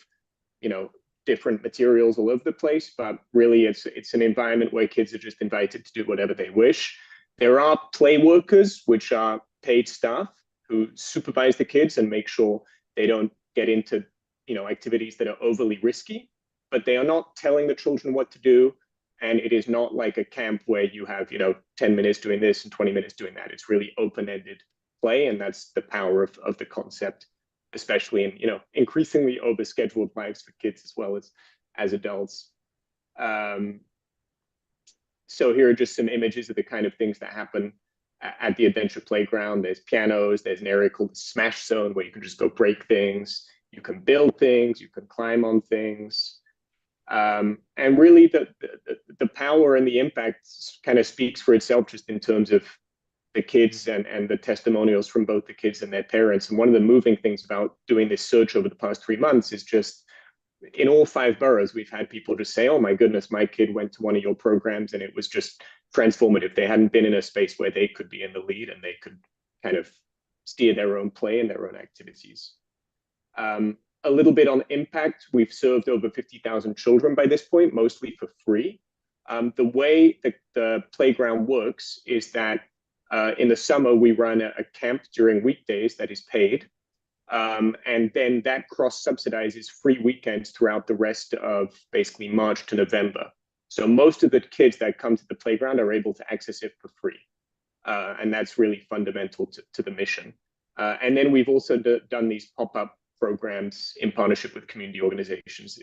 Speaker 18: you know, different materials all over the place. But really, it's an environment where kids are just invited to do whatever they wish. There are play workers, which are paid staff who supervise the kids and make sure they don't get into, you know, activities that are overly risky. But they are not telling the children what to do. And it is not like a camp where you have, you know, 10 minutes doing this and 20 minutes doing that. It's really open-ended play, and that's the power of the concept, especially in, you know, increasingly overscheduled lives for kids as well as adults. So here are just some images of the kind of things that happen at the adventure playground. There's pianos, there's an area called the Smash Zone where you can just go break things, you can build things, you can climb on things. And really the power and the impact kind of speaks for itself just in terms of the kids and the testimonials from both the kids and their parents. And one of the moving things about doing this search over the past 3 months is just in all 5 boroughs, we've had people just say, oh my goodness, my kid went to one of your programs and it was just transformative. They hadn't been in a space where they could be in the lead and they could kind of steer their own play and their own activities. A little bit on impact, we've served over 50,000 children by this point, mostly for free. The way that the playground works is that in the summer, we run a camp during weekdays that is paid. And then that cross-subsidizes free weekends throughout the rest of basically March to November. So most of the kids that come to the playground are able to access it for free. And that's really fundamental to the mission. And then we've also done these pop-up programs in partnership with community organizations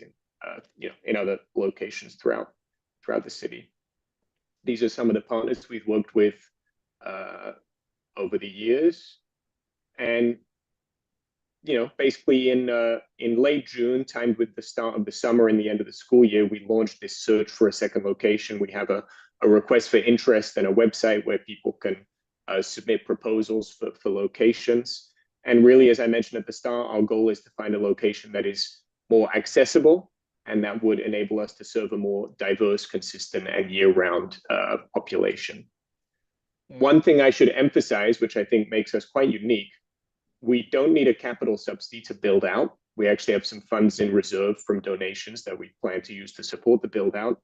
Speaker 18: in other locations throughout the city. These are some of the partners we've worked with over the years. And basically in late June, timed with the start of the summer and the end of the school year, we launched this search for a second location. We have a request for interest and a website where people can submit proposals for locations. And really, as I mentioned at the start, our goal is to find a location that is more accessible and that would enable us to serve a more diverse, consistent, and year-round population. One thing I should emphasize, which I think makes us quite unique, we don't need a capital subsidy to build out. We actually have some funds in reserve from donations that we plan to use to support the build out.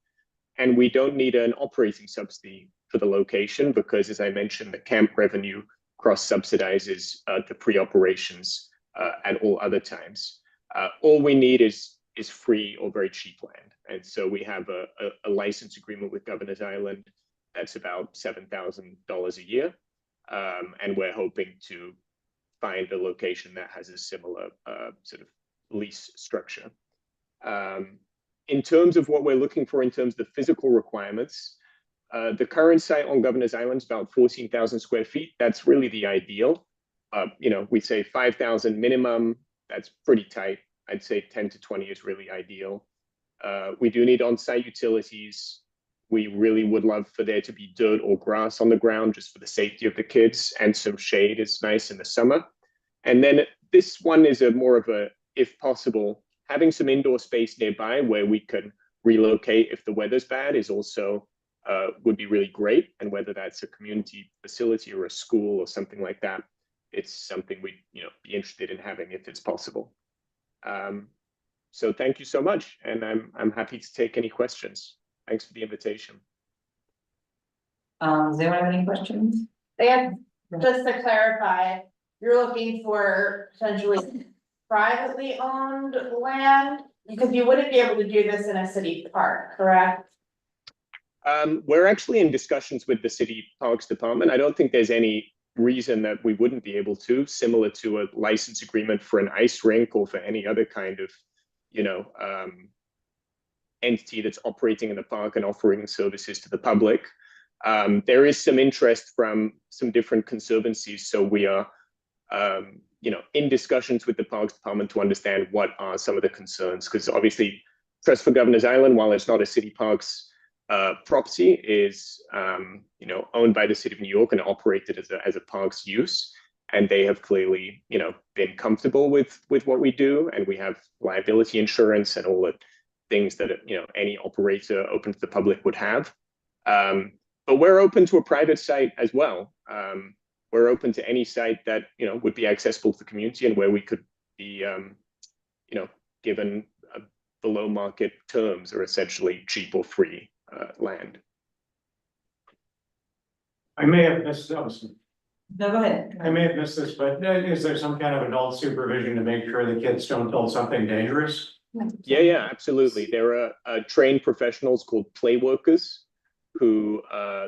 Speaker 18: And we don't need an operating subsidy for the location because, as I mentioned, the camp revenue cross-subsidizes the pre-operations at all other times. All we need is free or very cheap land. And so we have a license agreement with Governor's Island that's about $7,000 a year. And we're hoping to find a location that has a similar sort of lease structure. In terms of what we're looking for in terms of the physical requirements, the current site on Governor's Island is about 14,000 square feet. That's really the ideal. We say 5,000 minimum. That's pretty tight. I'd say 10 to 20 is really ideal. We do need on-site utilities. We really would love for there to be dirt or grass on the ground just for the safety of the kids, and some shade is nice in the summer. And then this one is more of a, if possible, having some indoor space nearby where we can relocate if the weather's bad is also would be really great. And whether that's a community facility or a school or something like that, it's something we'd be interested in having if it's possible. So thank you so much, and I'm happy to take any questions. Thanks for the invitation.
Speaker 1: Does anyone have any questions?
Speaker 8: And just to clarify, you're looking for potentially privately owned land, because you wouldn't be able to do this in a city park, correct?
Speaker 18: We're actually in discussions with the City Parks Department. I don't think there's any reason that we wouldn't be able to, similar to a license agreement for an ice rink or for any other kind of, entity that's operating in the park and offering services to the public. There is some interest from some different conservancies, so we are, in discussions with the Parks Department to understand what are some of the concerns, because obviously Trust for Governor's Island, while it's not a City Parks property, is owned by the City of New York and operated as a parks use, and they have clearly been comfortable with what we do, and we have liability insurance and all the things that any operator open to the public would have. But we're open to a private site as well. We're open to any site that would be accessible to the community and where we could be given below market terms, or essentially cheap or free land.
Speaker 14: I may have missed this.
Speaker 1: No, go ahead.
Speaker 14: I may have missed this, but is there some kind of adult supervision to make sure the kids don't build something dangerous?
Speaker 18: Yeah, absolutely. There are trained professionals called play workers who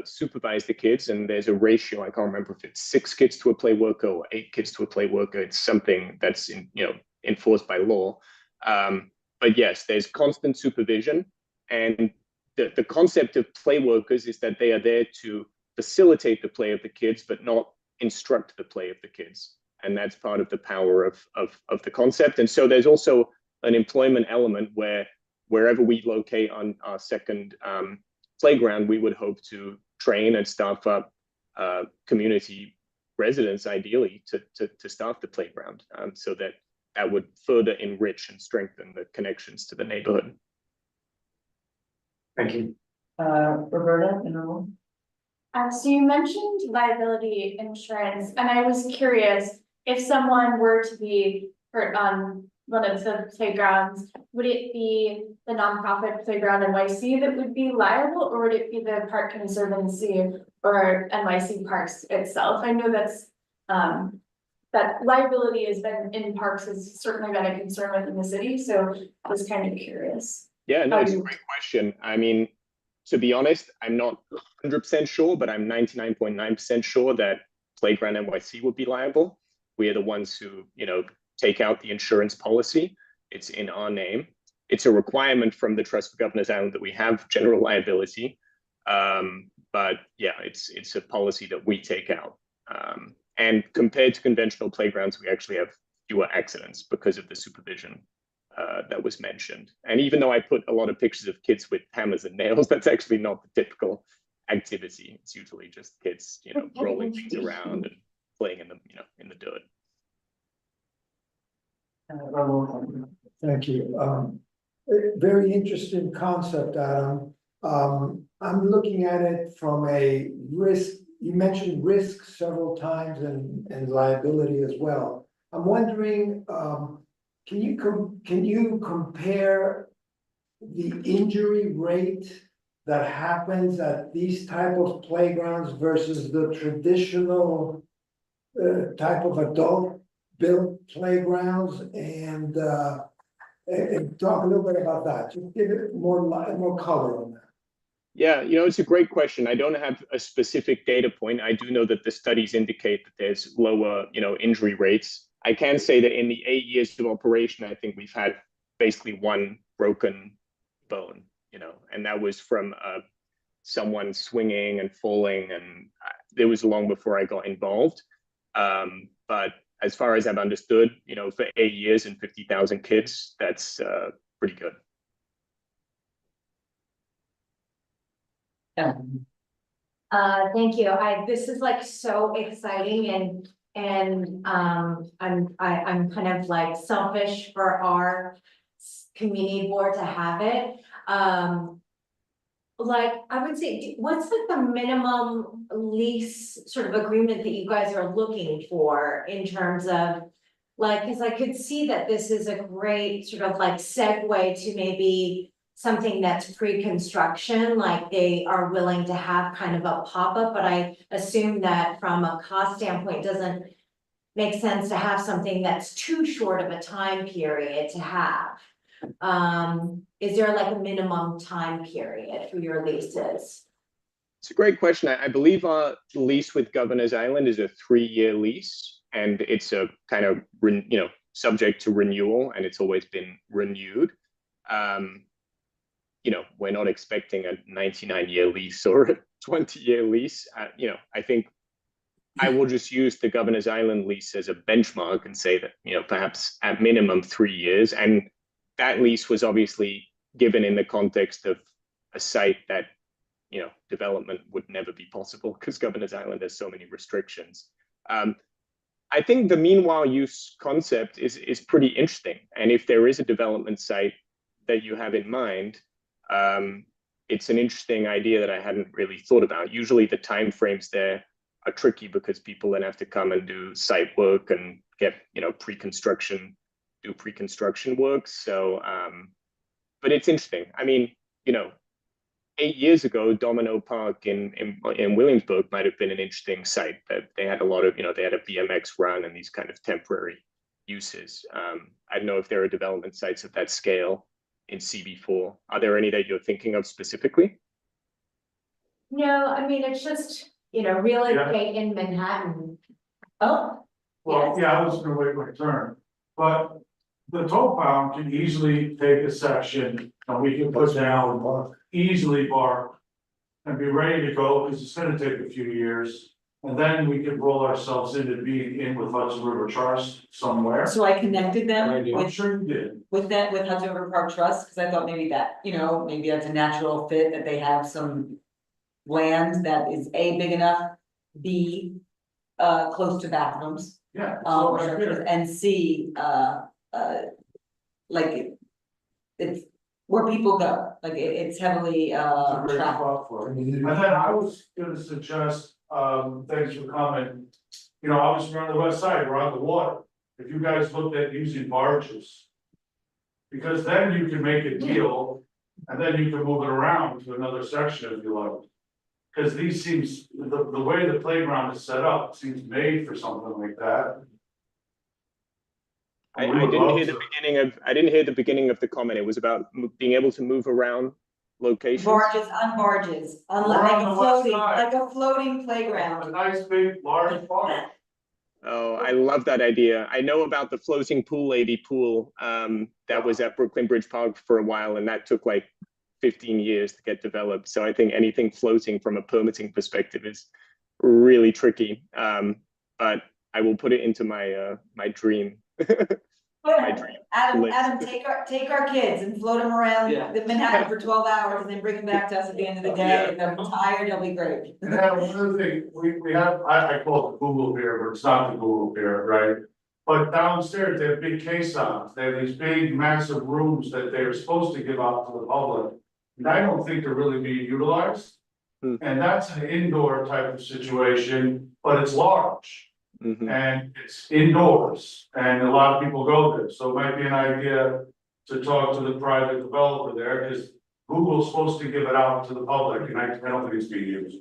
Speaker 18: supervise the kids, and there's a ratio. I can't remember if it's 6 kids to a play worker or 8 kids to a play worker. It's something that's enforced by law. But yes, there's constant supervision, and the concept of play workers is that they are there to facilitate the play of the kids, but not instruct the play of the kids. And that's part of the power of the concept. And so there's also an employment element where wherever we locate on our second playground, we would hope to train and staff up community residents, ideally, to staff the playground, so that would further enrich and strengthen the connections to the neighborhood.
Speaker 14: Thank you.
Speaker 1: Roberta,
Speaker 2: So you mentioned liability insurance, and I was curious, if someone were to be hurt on one of the playgrounds, would it be the nonprofit Playground NYC that would be liable, or would it be the Park Conservancy or NYC Parks itself? I know that's that liability has been in parks has certainly been a concern within the city, so I was kind of curious.
Speaker 18: Yeah, no, it's a great question. I mean, to be honest, I'm not 100% sure, but I'm 99.9% sure that Playground NYC would be liable. We are the ones who, take out the insurance policy. It's in our name. It's a requirement from the Trust for Governor's Island that we have general liability. But yeah, it's a policy that we take out. And compared to conventional playgrounds, we actually have fewer accidents because of the supervision that was mentioned. And even though I put a lot of pictures of kids with hammers and nails, that's actually not the typical activity. It's usually just kids, rolling things around and playing in the dirt.
Speaker 3: Thank you. Very interesting concept, Adam. I'm looking at it from a risk you mentioned risk several times and liability as well. I'm wondering, can you compare the injury rate that happens at these type of playgrounds versus the traditional type of adult built playgrounds, and talk a little bit about that. Just give it more color on that.
Speaker 18: Yeah, it's a great question. I don't have a specific data point. I do know that the studies indicate that there's lower, injury rates. I can say that in the 8 years of operation, I think we've had basically one broken bone, and that was from someone swinging and falling, and it was long before I got involved. But as far as I've understood, for 8 years and 50,000 kids, that's pretty good.
Speaker 9: Thank you. This is like so exciting, and I'm kind of like selfish for our community board to have it. Like, I would say, what's like the minimum lease sort of agreement that you guys are looking for in terms of, like, because I could see that this is a great sort of like segue to maybe something that's pre-construction, like they are willing to have kind of a pop-up, but I assume that from a cost standpoint, it doesn't make sense to have something that's too short of a time period to have. Is there like a minimum time period for your leases?
Speaker 18: It's a great question. I believe our lease with Governor's Island is a 3-year lease, and it's a kind of, subject to renewal, and it's always been renewed. We're not expecting a 99-year lease or a 20-year lease. I think I will just use the Governor's Island lease as a benchmark and say that, perhaps at minimum 3 years. And that lease was obviously given in the context of a site that, development would never be possible because Governor's Island has so many restrictions. I think the meanwhile use concept is pretty interesting. And if there is a development site that you have in mind, it's an interesting idea that I hadn't really thought about. Usually the timeframes there are tricky because people then have to come and do site work and get, pre-construction work. So, but it's interesting. I mean, 8 years ago, Domino Park in Williamsburg might have been an interesting site. That they had a lot of, they had a BMX run and these kind of temporary uses. I don't know if there are development sites of that scale in CB4. Are there any that you're thinking of specifically?
Speaker 9: No, I mean, it's just, real estate in Manhattan. Oh.
Speaker 14: Well, yeah, I was gonna wait my turn, but the tow pound can easily take a section and we can put down easily bark and be ready to go, because it's gonna take a few years. And then we can roll ourselves into being in with Hudson River Trust somewhere.
Speaker 1: So I connected them
Speaker 14: I'm
Speaker 1: with
Speaker 14: sure you did.
Speaker 1: with Hudson River Park Trust, because I thought maybe that, maybe that's a natural fit, that they have some land that is A, big enough, B, close to bathrooms.
Speaker 14: Yeah. So right there.
Speaker 1: And C, like it's where people go, like it's heavily,
Speaker 14: It's a great
Speaker 1: traveled.
Speaker 14: spot for it. And then I was gonna suggest, thanks for coming. Obviously we're on the west side, we're on the water. If you guys looked at using barges. Because then you can make a deal and then you can move it around to another section if you like. Because these seems, the way the playground is set up seems made for something like that.
Speaker 18: I didn't hear the beginning of the comment. It was about being able to move around locations.
Speaker 1: Barges,
Speaker 14: We're
Speaker 1: like a floating
Speaker 14: A
Speaker 1: playground.
Speaker 14: nice big large barn.
Speaker 18: Oh, I love that idea. I know about the floating lady pool that was at Brooklyn Bridge Park for a while, and that took like 15 years to get developed. So I think anything floating from a permitting perspective is really tricky. But I will put it into my my dream.
Speaker 1: Adam, take our kids and float them around the Manhattan for 12 hours and then bring them back to us at the end of the day. If they're tired, they'll be great.
Speaker 14: And then another thing, we have, I call it Google Pier, but it's not the Google Pier, right? But downstairs, they have big caissons. They have these big massive rooms that they're supposed to give out to the public. And I don't think they're really being utilized. And that's an indoor type of situation, but it's large. And it's indoors, and a lot of people go there, so it might be an idea to talk to the private developer there, because Google's supposed to give it out to the public, and I don't think it's being used.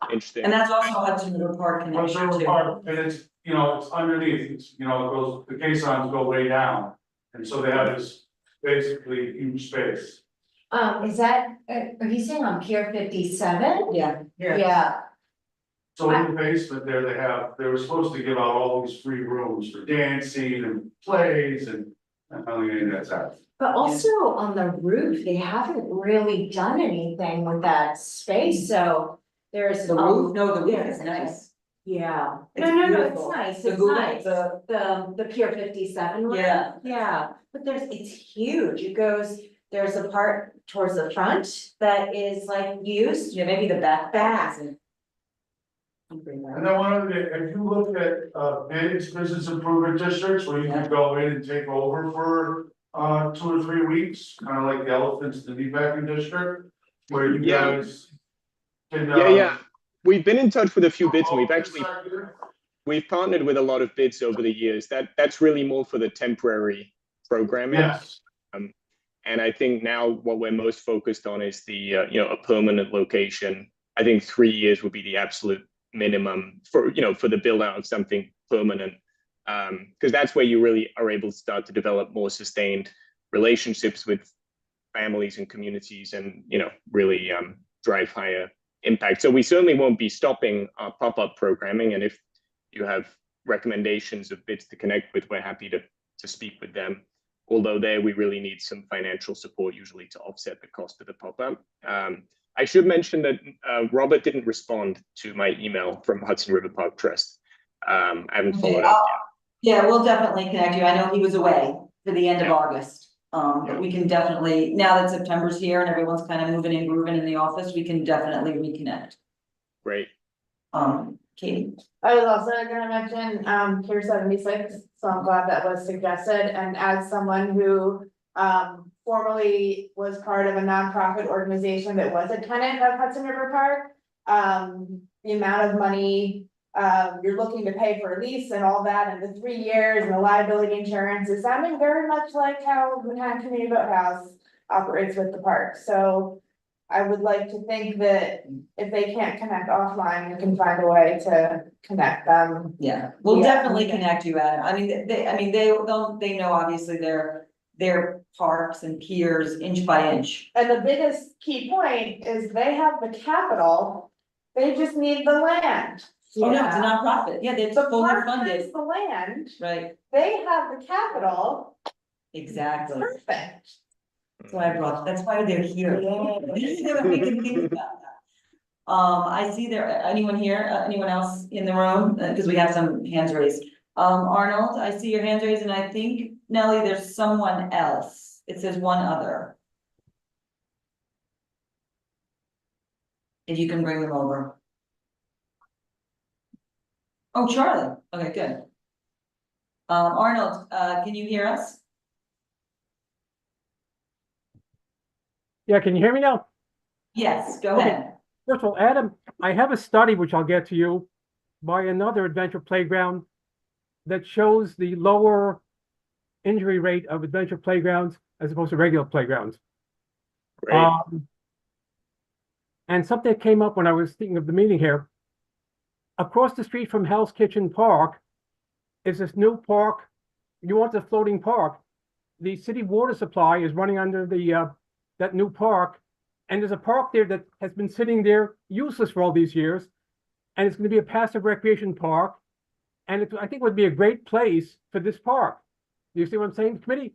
Speaker 18: Interesting.
Speaker 1: And that's also Hudson River Park
Speaker 14: But
Speaker 1: connection
Speaker 14: there
Speaker 1: too.
Speaker 14: are, and it's, you know, it's underneath, it's, you know, it goes, the caissons go way down, and so they have this basically huge space.
Speaker 9: Is that, are you saying on Pier 57?
Speaker 1: Yeah.
Speaker 9: Yeah,
Speaker 14: So in the basement there, they were supposed to give out all these free rooms for dancing and plays, and I don't think any of that's happening.
Speaker 9: but also on the roof, they haven't really done anything with that space, so there's.
Speaker 1: The roof, no, the roof is nice.
Speaker 9: Yeah.
Speaker 1: It's
Speaker 9: No,
Speaker 1: beautiful.
Speaker 9: it's nice,
Speaker 1: The
Speaker 9: it's
Speaker 1: Google-
Speaker 9: nice, the Pier 57 one.
Speaker 1: Yeah.
Speaker 9: Yeah, but it's huge, it goes, there's a part towards the front that is like used.
Speaker 1: Yeah, maybe the back.
Speaker 14: And then one of the, if you look at bids, business improvement districts, where you can go in and take over for 2 or 3 weeks, kind of like the elephants, the meatpacking district, where you guys can.
Speaker 18: Yeah. We've been in touch with a few bids, and we've partnered with a lot of bids over the years. That's really more for the temporary programming.
Speaker 14: Yes.
Speaker 18: And I think now what we're most focused on is the a permanent location. I think 3 years would be the absolute minimum for the build out of something permanent, because that's where you really are able to start to develop more sustained relationships with families and communities, and really drive higher impact. So we certainly won't be stopping our pop-up programming, and if you have recommendations of bids to connect with, we're happy to speak with them. Although there we really need some financial support usually to offset the cost of the pop-up. I should mention that Robert didn't respond to my email from Hudson River Park Trust. I haven't followed up yet.
Speaker 1: Yeah, we'll definitely connect you. I know he was away for the end of August. But we can definitely, now that September's here and everyone's kind of moving and grooving in the office, we can definitely reconnect.
Speaker 18: Great.
Speaker 1: Katie.
Speaker 8: I was also gonna mention, Pier 76, so I'm glad that was suggested, and as someone who, formerly was part of a nonprofit organization that was a tenant of Hudson River Park, the amount of money, you're looking to pay for a lease and all that, and the 3 years and the liability insurance is sounding very much like how Manhattan Community Boathouse operates with the park, so I would like to think that if they can't connect offline, we can find a way to connect them.
Speaker 1: Yeah, we'll
Speaker 8: Yeah.
Speaker 1: definitely connect you, Adam. I mean, they know obviously their parks and piers inch by inch.
Speaker 8: And the biggest key point is they have the capital, they just need the land.
Speaker 1: Oh, no, it's a nonprofit. Yeah, they're
Speaker 8: The
Speaker 1: fully
Speaker 8: park has
Speaker 1: funded,
Speaker 8: the land,
Speaker 1: right?
Speaker 8: they have the capital,
Speaker 1: Exactly.
Speaker 8: perfect.
Speaker 1: That's why they're here. We can think about that. I see anyone here, anyone else in the room, because we have some hands raised. Arnold, I see your hands raised, and I think, Nellie, there's someone else. It says one other. If you can bring them over. Oh, Charlie, okay, good. Arnold, can you hear us?
Speaker 16: Yeah, can you hear me now?
Speaker 1: Yes, go
Speaker 16: Okay.
Speaker 1: ahead.
Speaker 16: First of all, Adam, I have a study which I'll get to you by another adventure playground that shows the lower injury rate of adventure playgrounds as opposed to regular playgrounds.
Speaker 18: Great.
Speaker 16: And something that came up when I was thinking of the meeting here. Across the street from Hell's Kitchen Park is this new park. You want the floating park. The city water supply is running under the that new park. And there's a park there that has been sitting there useless for all these years. And it's going to be a passive recreation park. And I think it would be a great place for this park. Do you see what I'm saying, committee?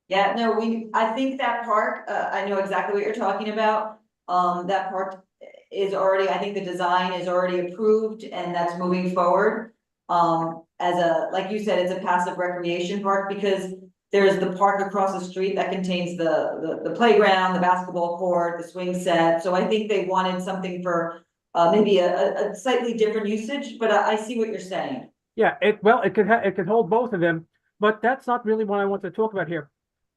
Speaker 1: Yeah, no, I think that park, I know exactly what you're talking about. That park is already, I think the design is already approved and that's moving forward. Like you said, it's a passive recreation park because there's the park across the street that contains the playground, the basketball court, the swing set. So I think they wanted something for maybe a slightly different usage, but I see what you're saying.
Speaker 16: Yeah, it could hold both of them, but that's not really what I want to talk about here.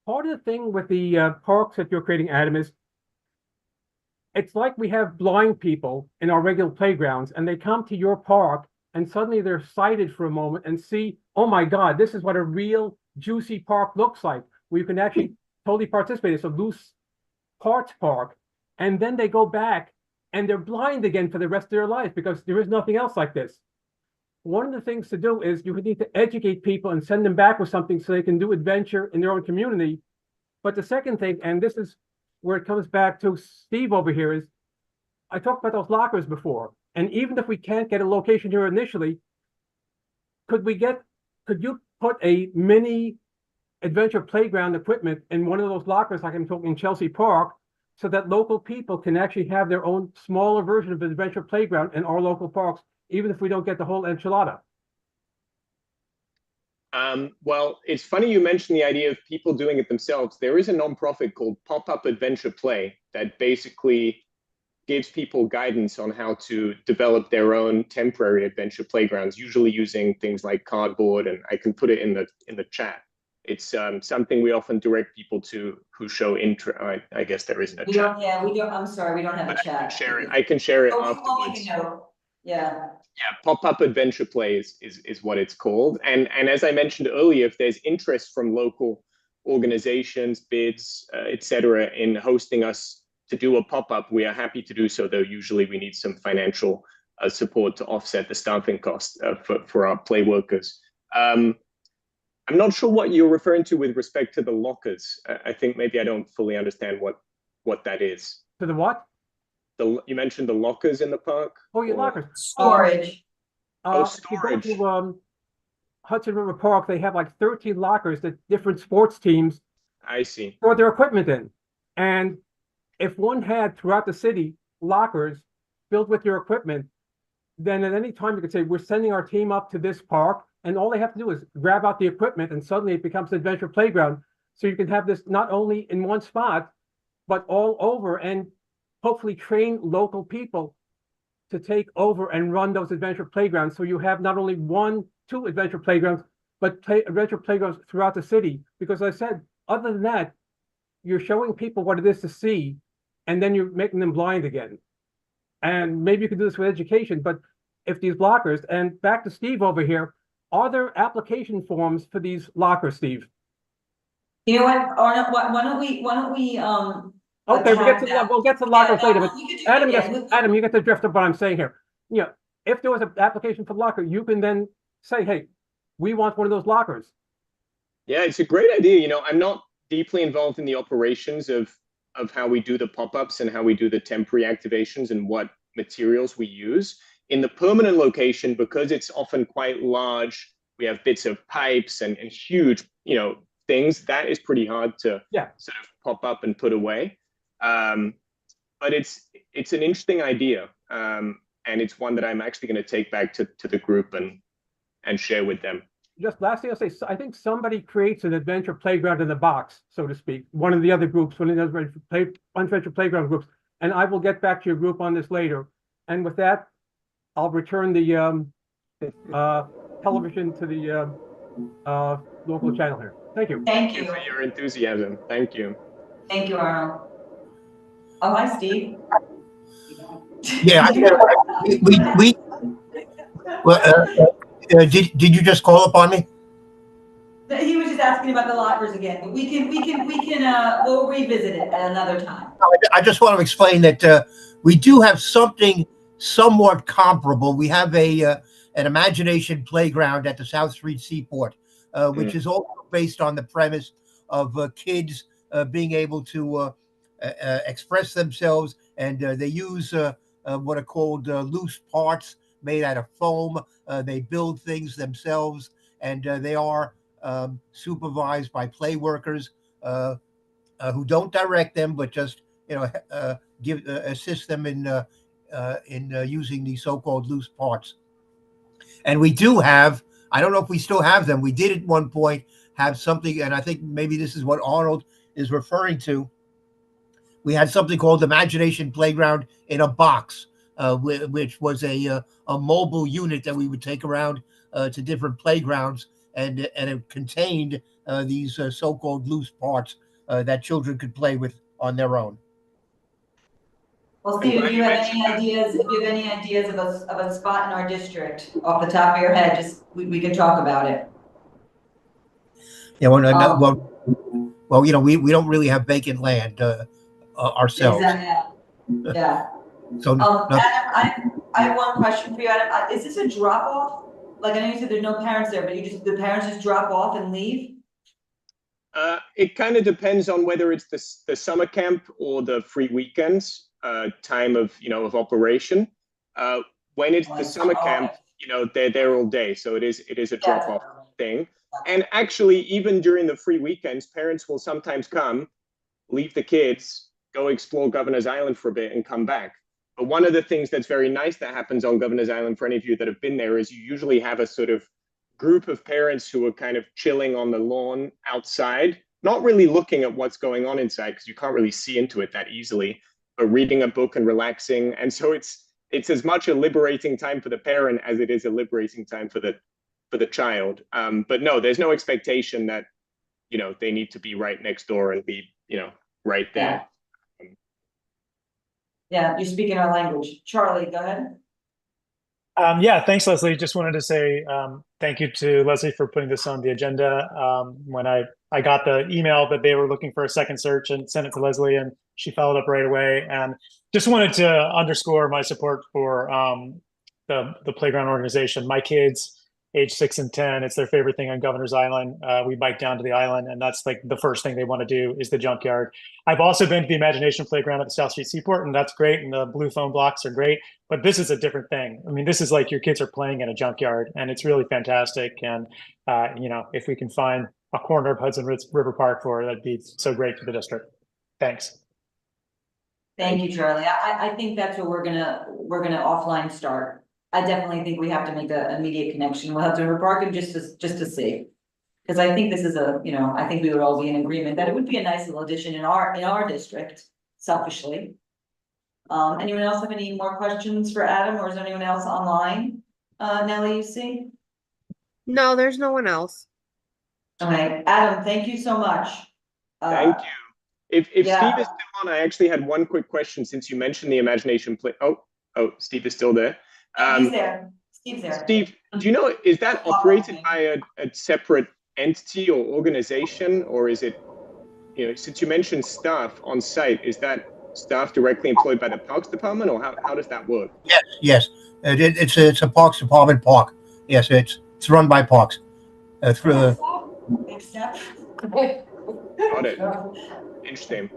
Speaker 16: Part of the thing with the parks that you're creating, Adam, is it's like we have blind people in our regular playgrounds and they come to your park and suddenly they're sighted for a moment and see, oh my God, this is what a real juicy park looks like, where you can actually totally participate. It's a loose parts park. And then they go back and they're blind again for the rest of their life because there is nothing else like this. One of the things to do is you need to educate people and send them back with something so they can do adventure in their own community. But the second thing, and this is where it comes back to Steve over here, is I talked about those lockers before. And even if we can't get a location here initially, could you put a mini adventure playground equipment in one of those lockers like I'm talking in Chelsea Park, so that local people can actually have their own smaller version of an adventure playground in our local parks, even if we don't get the whole enchilada?
Speaker 18: Well, it's funny you mentioned the idea of people doing it themselves. There is a nonprofit called Pop-Up Adventure Play that basically gives people guidance on how to develop their own temporary adventure playgrounds, usually using things like cardboard, and I can put it in the chat. It's something we often direct people to who show interest. I guess there isn't a chat.
Speaker 1: We don't, I'm sorry, we don't have a chat.
Speaker 18: I can share it
Speaker 1: Oh,
Speaker 18: afterwards.
Speaker 1: Yeah.
Speaker 18: Yeah, Pop-Up Adventure Play is what it's called. And as I mentioned earlier, if there's interest from local organizations, bids, etc., in hosting us to do a pop-up, we are happy to do so, though usually we need some financial support to offset the staffing costs for our play workers. I'm not sure what you're referring to with respect to the lockers. I think maybe I don't fully understand what that is.
Speaker 16: To the what?
Speaker 18: You mentioned the lockers in the park?
Speaker 16: Oh, your lockers.
Speaker 1: Storage.
Speaker 18: Storage.
Speaker 16: If you go to Hudson River Park, they have like 13 lockers that different sports teams
Speaker 18: I see.
Speaker 16: store their equipment in. And if one had throughout the city lockers filled with your equipment, then at any time you could say, we're sending our team up to this park, and all they have to do is grab out the equipment and suddenly it becomes an adventure playground. So you can have this not only in one spot, but all over, and hopefully train local people to take over and run those adventure playgrounds. So you have not only 1, 2 adventure playgrounds, but adventure playgrounds throughout the city. Because as I said, other than that, you're showing people what it is to see, and then you're making them blind again. And maybe you could do this with education, but if these lockers, and back to Steve over here, are there application forms for these lockers, Steve?
Speaker 1: You know what, Arnold, why don't we,
Speaker 16: Okay, we'll get to the lockers later, but Adam,
Speaker 1: Adam,
Speaker 16: you get the drift of what I'm saying here. You know, if there was an application for the locker, you can then say, hey, we want one of those lockers.
Speaker 18: Yeah, it's a great idea. You know, I'm not deeply involved in the operations of how we do the pop-ups and how we do the temporary activations and what materials we use. In the permanent location, because it's often quite large, we have bits of pipes and huge, you know, things that is pretty hard to sort of pop up and put away. But it's an interesting idea, and it's one that I'm actually going to take back to the group and share with them.
Speaker 16: Just last thing I'll say, I think somebody creates an adventure playground in the box, so to speak. One of the other groups, one of the other adventure playground groups, and I will get back to your group on this later. And with that, I'll return the television to the local channel here. Thank you.
Speaker 1: Thank you.
Speaker 18: For your enthusiasm. Thank you.
Speaker 1: Thank you, Arnold. Oh, hi, Steve.
Speaker 13: Yeah, did you just call upon me?
Speaker 1: He was just asking about the lockers again, but we'll revisit it at another time.
Speaker 13: I just want to explain that we do have something somewhat comparable. We have an imagination playground at the South Street Seaport, which is also based on the premise of kids being able to express themselves, and they use what are called loose parts made out of foam. They build things themselves, and they are supervised by play workers who don't direct them, but just assist them in using these so-called loose parts. And we do have, I don't know if we still have them. We did at one point have something, and I think maybe this is what Arnold is referring to. We had something called Imagination Playground in a Box, which was a mobile unit that we would take around to different playgrounds, and it contained these so-called loose parts that children could play with on their own.
Speaker 1: Well, Steve, if you have any ideas, of a spot in our district off the top of your head, just, we can talk about it.
Speaker 13: Yeah, well, you know, we don't really have vacant land ourselves.
Speaker 1: Exactly, yeah.
Speaker 13: So
Speaker 1: Adam, I have one question for you, Adam. Is this a drop off? Like, I know you said there's no parents there, but the parents just drop off and leave?
Speaker 18: It kind of depends on whether it's the summer camp or the free weekends time of operation. When it's the summer camp, they're there all day, so it is a drop off thing. And actually, even during the free weekends, parents will sometimes come, leave the kids, go explore Governor's Island for a bit, and come back. But one of the things that's very nice that happens on Governor's Island, for any of you that have been there, is you usually have a sort of group of parents who are kind of chilling on the lawn outside, not really looking at what's going on inside because you can't really see into it that easily, but reading a book and relaxing. And so it's as much a liberating time for the parent as it is a liberating time for the child. But no, there's no expectation that they need to be right next door and be right there.
Speaker 1: Yeah, you're speaking our language. Charlie, go ahead.
Speaker 19: Yeah, thanks, Leslie. Just wanted to say thank you to Leslie for putting this on the agenda. When I got the email that they were looking for a second search and sent it to Leslie, and she followed up right away. And just wanted to underscore my support for the playground organization. My kids, age 6 and 10, it's their favorite thing on Governor's Island. We bike down to the island, and that's like the first thing they want to do is the junkyard. I've also been to the Imagination Playground at the South Street Seaport, and that's great. And the blue foam blocks are great, but this is a different thing. I mean, this is like your kids are playing in a junkyard, and it's really fantastic. And if we can find a corner of Hudson River Park for it, that'd be so great for the district. Thanks.
Speaker 1: Thank you, Charlie. I think that's what we're gonna offline start. I definitely think we have to make an immediate connection with Hudson River Park, and just to see. Because I think this is I think we would all be in agreement that it would be a nice little addition in our district, selfishly. Anyone else have any more questions for Adam, or is there anyone else online? Nellie, you see?
Speaker 5: No, there's no one else.
Speaker 1: Okay, Adam, thank you so much.
Speaker 18: Thank you. If Steve is still on, I actually had one quick question since you mentioned the Imagination Play. Oh, Steve is still there.
Speaker 1: He's there. Steve's there.
Speaker 18: Steve, do you know, is that operated by a separate entity or organization, or is it, since you mentioned staff on site, is that staff directly employed by the Parks Department, or how does that work?
Speaker 13: Yes. It's a Parks Department park. Yes, it's run by Parks.
Speaker 1: Except.
Speaker 18: Got it. Interesting.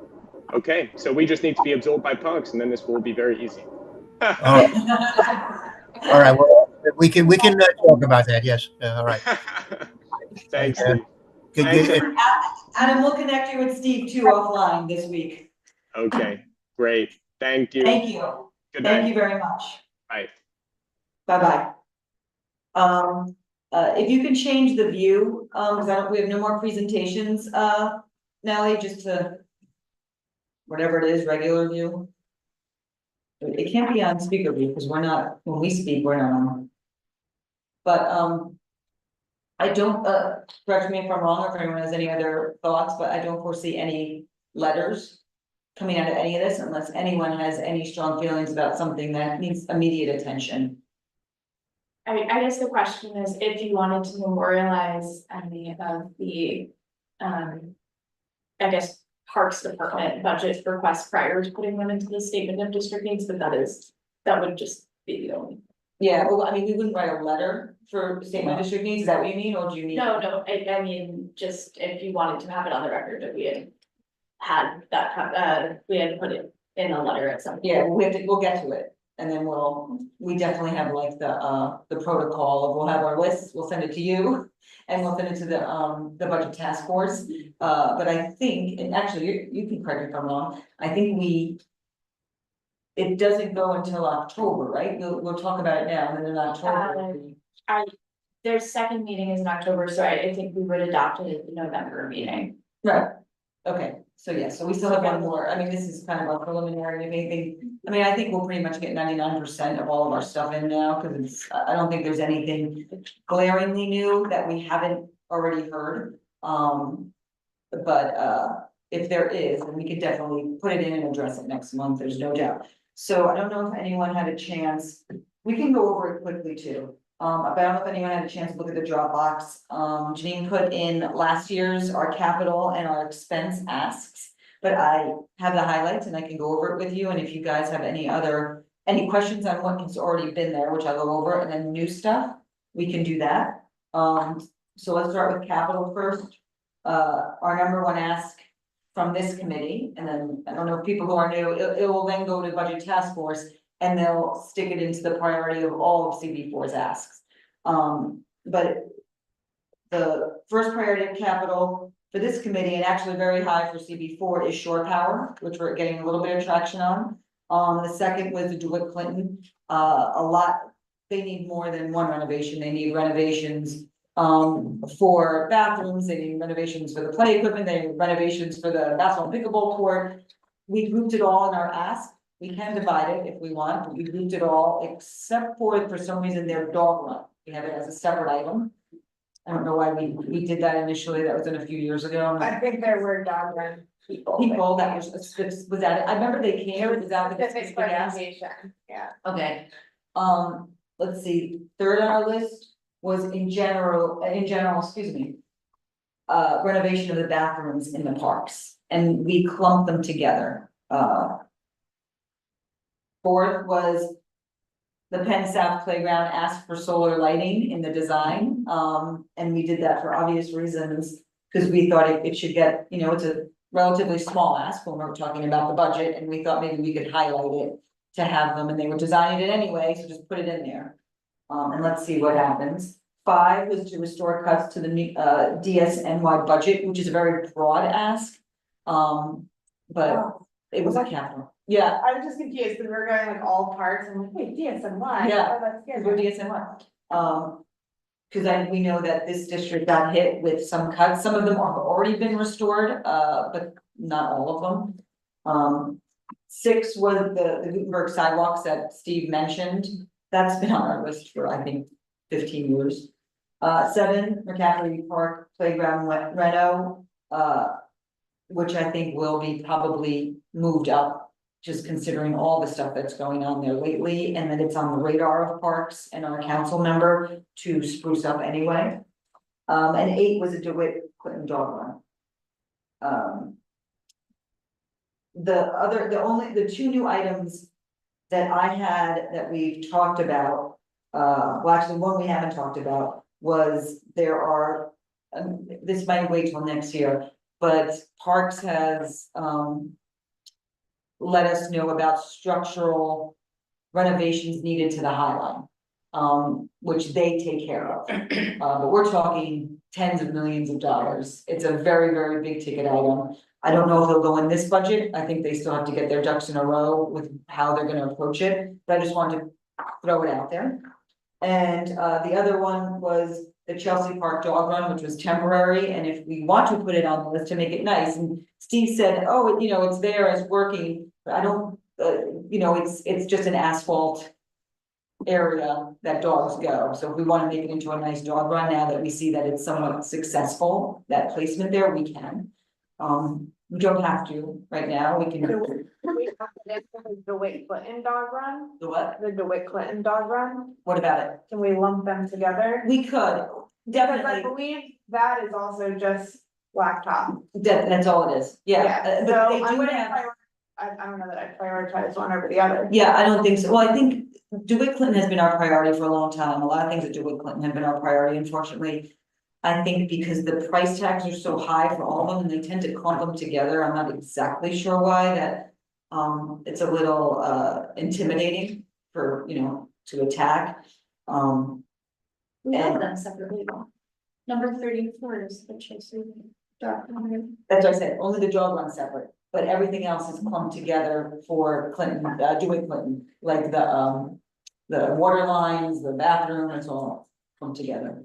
Speaker 18: Okay, so we just need to be absorbed by Parks, and then this will be very easy.
Speaker 13: All right. Well, we can talk about that. Yes. All right.
Speaker 18: Thanks.
Speaker 13: Good.
Speaker 1: Adam, we'll connect you with Steve too offline this week.
Speaker 18: Okay. Great. Thank you.
Speaker 1: Thank you.
Speaker 18: Good night.
Speaker 1: Thank you very much.
Speaker 18: Bye.
Speaker 1: Bye-bye. If you can change the view, because we have no more presentations, Nellie, just to whatever it is, regular view. It can't be on speaker view because when we speak, we're not on. But I don't, correct me if I'm wrong, or if anyone has any other thoughts, but I don't foresee any letters coming out of any of this unless anyone has any strong feelings about something that needs immediate attention.
Speaker 2: I guess the question is if you wanted to memorialize any of the, Parks Department budget requests prior to putting them into the statement of district needs, but that would just be the only.
Speaker 1: Yeah, well, I mean, we wouldn't write a letter for statement of district needs, is that what you mean, or do you mean?
Speaker 2: No, I mean, just if you wanted to have it on the record that we had that, we had to put it in a letter at some point.
Speaker 1: Yeah, we'll get to it, and then we definitely have like the protocol of, we'll have our lists, we'll send it to you. And we'll send it to the budget task force, but I think, and actually you can correct me if I'm wrong, I think it doesn't go until October, right? We'll talk about it now, and then in October.
Speaker 2: Their second meeting is in October, so I think we would adopt it at the November meeting.
Speaker 1: Right, okay, so we still have one more. I mean, this is kind of our preliminary, if anything. I mean, I think we'll pretty much get 99% of all of our stuff in now, because I don't think there's anything glaringly new that we haven't already heard. But if there is, then we could definitely put it in and address it next month, there's no doubt. So I don't know if anyone had a chance, we can go over it quickly too. But I don't know if anyone had a chance to look at the Dropbox. Janine put in last year's, our capital and our expense asks. But I have the highlights and I can go over it with you, and if you guys have any questions on what has already been there, which I'll go over, and then new stuff, we can do that. So let's start with capital first. Our number one ask from this committee, and then I don't know if people who are new, it will then go to budget task force and they'll stick it into the priority of all of CB4's asks. But the first priority of capital for this committee, and actually very high for CB4, is shore power, which we're getting a little bit of traction on. The second was the DeWitt Clinton, they need more than one renovation, they need renovations for bathrooms, they need renovations for the play equipment, they need renovations for the basketball and pickleball court. We grouped it all in our ask. We can divide it if we want, but we grouped it all except for some reason, their dog run. We have it as a separate item. I don't know why we did that initially. That was in a few years ago.
Speaker 8: I think there were dog run people.
Speaker 1: That was that, I remember they came, it was out the
Speaker 8: Specific presentation, yeah.
Speaker 1: Okay, let's see, third on our list was in general, excuse me. Renovation of the bathrooms in the parks, and we clumped them together. Fourth was the Penn South Playground asked for solar lighting in the design, and we did that for obvious reasons, because we thought it should get, it's a relatively small ask when we're talking about the budget, and we thought maybe we could highlight it to have them, and they were designing it anyway, so just put it in there. And let's see what happens. 5 was to restore cuts to the DSNY budget, which is a very broad ask. But it was a capital. Yeah.
Speaker 8: I was just confused because we're going like all parts and like, wait, DSNY.
Speaker 1: Yeah.
Speaker 8: Oh, that's good.
Speaker 1: We're DSNY. Because we know that this district got hit with some cuts. Some of them have already been restored, but not all of them. 6 was the Gutenberg sidewalks that Steve mentioned. That's been on our list for, I think, 15 years. 7, McCaffrey Park Playground Reno, which I think will be probably moved up, just considering all the stuff that's going on there lately, and then it's on the radar of parks and our council member to spruce up anyway. And 8 was a DeWitt Clinton dog run. The 2 new items that I had that we've talked about, well, actually, one we haven't talked about was there are, this might wait till next year, but Parks has, let us know about structural renovations needed to the High Line, which they take care of. But we're talking tens of millions of dollars. It's a very, very big ticket item. I don't know if they'll go in this budget. I think they still have to get their ducks in a row with how they're gonna approach it, but I just wanted to throw it out there. And the other one was the Chelsea Park dog run, which was temporary, and if we want to put it on the list to make it nice, and Steve said, oh, it's there, it's working, but I don't, it's just an asphalt area that dogs go, so if we want to make it into a nice dog run, now that we see that it's somewhat successful, that placement there, we can. We don't have to right now, we can.
Speaker 8: The DeWitt Clinton dog run,
Speaker 1: The what?
Speaker 8: the DeWitt Clinton dog run,
Speaker 1: What about it?
Speaker 8: can we lump them together?
Speaker 1: We could,
Speaker 8: Because I
Speaker 1: definitely,
Speaker 8: believe that is also just blacktop.
Speaker 1: that's all it is, yeah,
Speaker 8: So
Speaker 1: but they
Speaker 8: I'm
Speaker 1: do
Speaker 8: gonna
Speaker 1: have.
Speaker 8: I don't know that I prioritize one over the other.
Speaker 1: Yeah, I don't think so. Well, I think DeWitt Clinton has been our priority for a long time. A lot of things at DeWitt Clinton have been our priority, unfortunately. I think because the price tags are so high for all of them and they tend to clump them together. I'm not exactly sure why that. It's a little intimidating for, to attack.
Speaker 2: We have
Speaker 1: And-
Speaker 2: them separately. Number 34 is the Chelsea dog run.
Speaker 1: That's what I said, only the dog runs separate, but everything else is clumped together for Clinton, DeWitt Clinton, like the water lines, the bathroom, it's all clumped together.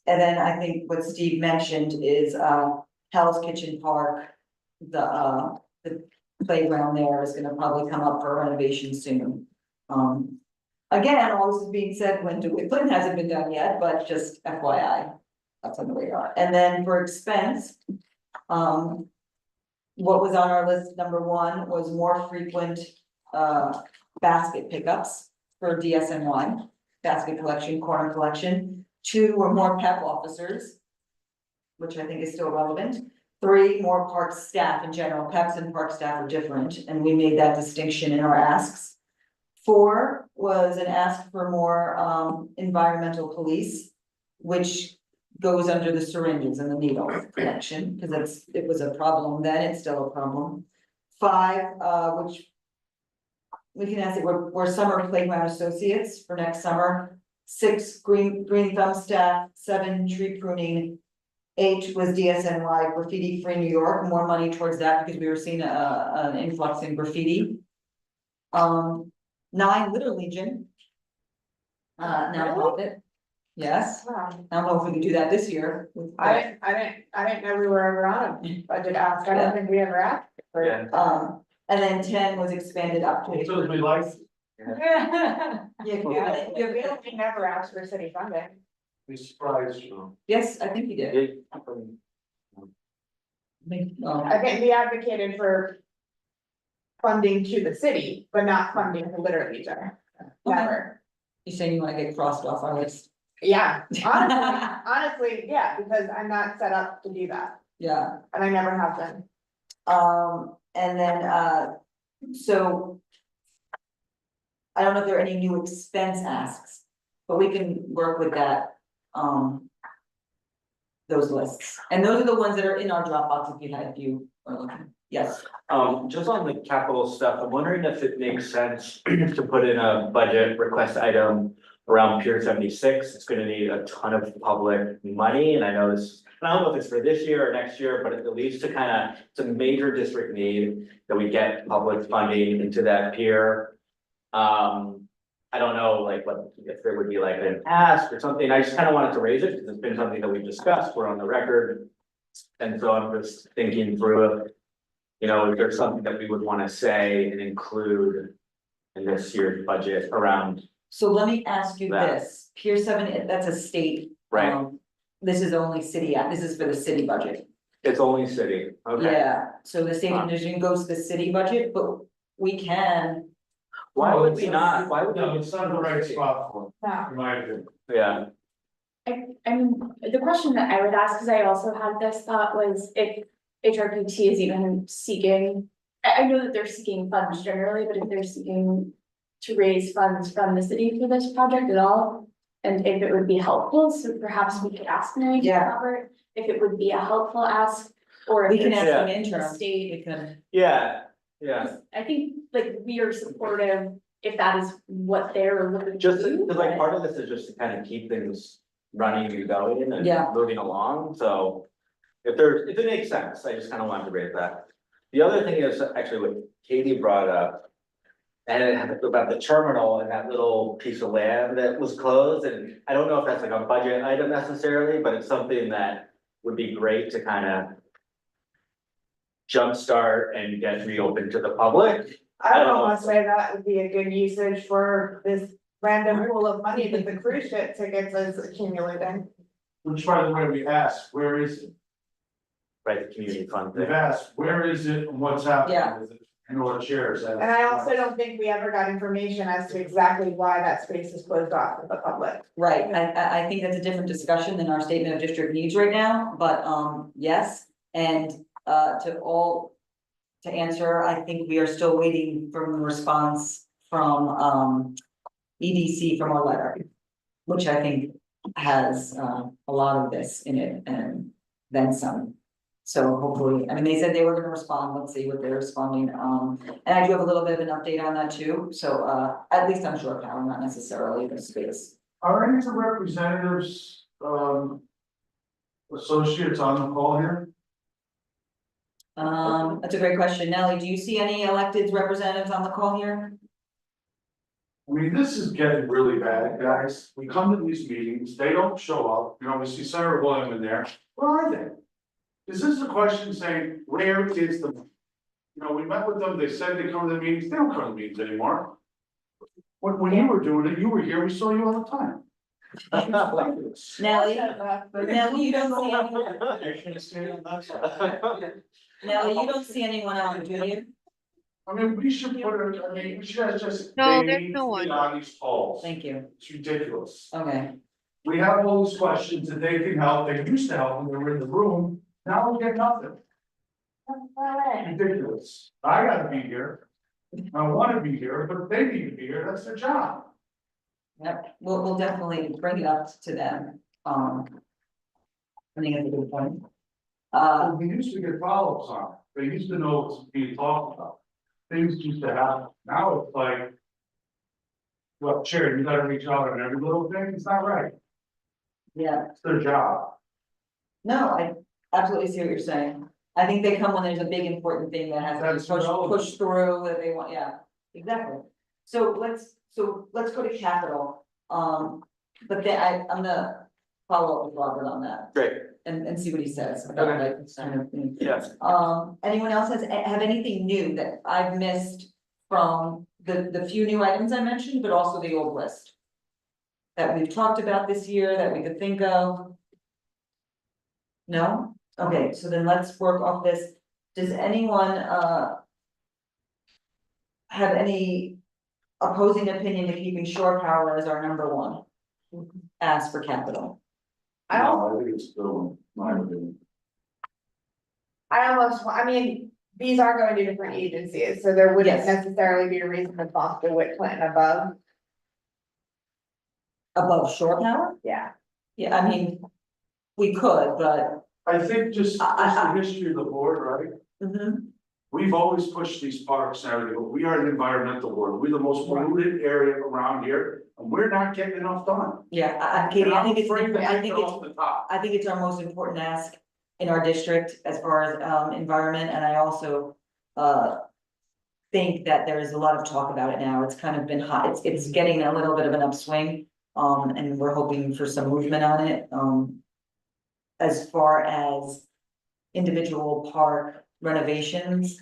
Speaker 1: And then I think what Steve mentioned is, Hell's Kitchen Park, the playground there is gonna probably come up for renovation soon. Again, all this is being said when DeWitt Clinton hasn't been done yet, but just FYI, that's on the radar. And then for expense, what was on our list, number one, was more frequent, basket pickups for DSNY, basket collection, corner collection. 2 were more PEP officers, which I think is still relevant. 3, more park staff in general. PEPs and park staff are different, and we made that distinction in our asks. 4 was an ask for more environmental police, which goes under the syringes and the needle collection, because it was a problem then, it's still a problem. 5, which we can ask it, we're summer playground associates for next summer. 6, green thumb staff. 7, tree pruning. 8 was DSNY, graffiti free New York, more money towards that because we were seeing an influx in graffiti. 9, Little Legion. Nonprofit. Yes,
Speaker 8: Wow.
Speaker 1: I don't know if we can do that this year.
Speaker 8: I didn't know we were ever on a budget ask. I don't think we ever asked. for it.
Speaker 1: And then 10 was expanded up to.
Speaker 14: So we like.
Speaker 1: Yeah,
Speaker 8: We never asked for city funding.
Speaker 14: Be surprised, you know.
Speaker 1: yes, I think you did. I think,
Speaker 8: I think we advocated for funding to the city, but not funding to Litter Legion. Never.
Speaker 1: you're saying you wanna get crossed off our list?
Speaker 8: Yeah, honestly, yeah, because I'm not set up to do that,
Speaker 1: Yeah.
Speaker 8: and I never have been.
Speaker 1: And then, so. I don't know if there are any new expense asks, but we can work with that, those lists. And those are the ones that are in our Dropbox if you are looking, yes.
Speaker 6: Just on the capital stuff, I'm wondering if it makes sense to put in a budget request item around Pier 76. It's gonna need a ton of public money, and I know this, I don't know if it's for this year or next year, but at least to it's a major district need that we get public funding into that pier. I don't know, like, what, if there would be like an ask or something, I just kind of wanted to raise it, because it's been something that we've discussed, we're on the record. And so I'm just thinking through, you know, if there's something that we would want to say and include in this year's budget around.
Speaker 1: So let me ask you
Speaker 6: That.
Speaker 1: this, Pier 7, that's a state.
Speaker 6: Right.
Speaker 1: This is only city, this is for the city budget.
Speaker 6: It's only city, okay.
Speaker 1: Yeah, so the state
Speaker 6: Huh.
Speaker 1: division goes to the city budget, but we can.
Speaker 6: Why would we not, why would
Speaker 14: No,
Speaker 6: we?
Speaker 14: it's not the right spot for
Speaker 8: Yeah.
Speaker 14: it, in my opinion.
Speaker 6: Yeah,
Speaker 2: I mean, the question that I would ask, because I also had this thought, was if HRPT is even seeking. I know that they're seeking funds generally, but if they're seeking to raise funds from the city for this project at all. And if it would be helpful, so perhaps we could ask Mary to
Speaker 1: Yeah.
Speaker 2: cover it, if it would be a helpful ask. Or
Speaker 1: We
Speaker 2: if
Speaker 1: can
Speaker 2: it's
Speaker 1: ask
Speaker 6: Yeah.
Speaker 1: an
Speaker 2: the
Speaker 1: interim,
Speaker 2: state.
Speaker 1: we can,
Speaker 6: yeah.
Speaker 2: I think like we are supportive if that is what they're looking to
Speaker 6: Just,
Speaker 2: do.
Speaker 6: because like
Speaker 2: but-
Speaker 6: part of this is just to kind of keep things running and going and
Speaker 1: Yeah.
Speaker 6: moving along, so. If it makes sense, I just kind of wanted to raise that. The other thing is actually what Katie brought up. And it had about the terminal and that little piece of land that was closed, and I don't know if that's like a budget item necessarily, but it's something that would be great to kind of. Jumpstart and get reopened to the public.
Speaker 8: I would almost say that would be a good usage for this random pool of money that the cruise ship tickets is accumulating.
Speaker 14: Which, by the way, we asked, where is it?
Speaker 6: Right, the community fund
Speaker 14: We've
Speaker 6: thing.
Speaker 14: asked, where is it and what's happening with it? And what chairs.
Speaker 8: And I also don't think we ever got information as to exactly why that space is closed off to the public.
Speaker 1: right, I think that's a different discussion than our statement of district needs right now, but, yes. And, to answer, I think we are still waiting for a response from, EDC from our letter. Which I think has, a lot of this in it and then some. So hopefully, I mean, they said they were gonna respond, let's see what they're responding, and I do have a little bit of an update on that too, so, at least I'm sure power, not necessarily the space.
Speaker 14: Are any of the representatives, associates on the call here?
Speaker 1: That's a great question. Nellie, do you see any elected representatives on the call here?
Speaker 14: I mean, this is getting really bad, guys. We come to these meetings, they don't show up, you know, we see Senator William in there, where are they? Is this a question saying, where is the? You know, we met with them, they said they come to the meetings, they don't come to the meetings anymore. When you were doing it, you were here, we saw you all the time.
Speaker 1: Nellie, but Nellie, you don't see any. Nelly, you don't see anyone on, do you?
Speaker 14: I mean, we should put it, I mean, we should just.
Speaker 5: No,
Speaker 14: they
Speaker 5: there's
Speaker 14: need
Speaker 5: no
Speaker 14: to be
Speaker 5: one.
Speaker 14: On these calls.
Speaker 1: Thank you.
Speaker 14: It's ridiculous.
Speaker 1: Okay.
Speaker 14: We have all these questions that they can help, they used to help when they were in the room, now we get nothing. Ridiculous. I gotta be here. I wanna be here, but they need to be here, that's their job.
Speaker 1: Yep, we'll definitely bring it up to them. I think that's a good point.
Speaker 14: We used to get follow-ups on it, they used to know what's being talked about. Things used to happen, now it's like. Well, Chair, you gotta reach out on every little thing, it's not right,
Speaker 1: Yeah,
Speaker 14: it's their job.
Speaker 1: no, I absolutely see what you're saying. I think they come when there's a big important thing that has
Speaker 14: That's
Speaker 1: to be
Speaker 14: relevant.
Speaker 1: pushed through that they want, yeah, exactly. So let's go to capital, but then I'm gonna follow up with Robert on that.
Speaker 6: Great.
Speaker 1: And see what he says about
Speaker 6: Okay.
Speaker 1: like this kind of thing.
Speaker 6: Yes.
Speaker 1: Anyone else have anything new that I've missed from the few new items I mentioned, but also the old list? That we've talked about this year that we could think of? No? Okay, so then let's work off this. Does anyone have any opposing opinion to keeping shore power as our number one? As for capital?
Speaker 14: I think it's still, my opinion.
Speaker 8: I mean, these are going to different agencies, so there wouldn't
Speaker 1: Yes.
Speaker 8: necessarily be a reason to bump the Whit Clinton above.
Speaker 1: Above shore power?
Speaker 8: Yeah.
Speaker 1: Yeah, I mean, we could, but.
Speaker 14: I think just the history of the board, right?
Speaker 1: Mhm.
Speaker 14: We've always pushed these parks and everything, but we are an environmental board, we're the most polluted area around here, and we're not getting enough done.
Speaker 1: Yeah, Katie, I think it's,
Speaker 14: And I'm afraid to
Speaker 1: I
Speaker 14: take
Speaker 1: think
Speaker 14: it
Speaker 1: it's,
Speaker 14: off the top.
Speaker 1: I think it's our most important ask in our district as far as environment, and I also think that there is a lot of talk about it now. It's kind of been hot, it's getting a little bit of an upswing, and we're hoping for some movement on it. As far as individual park renovations,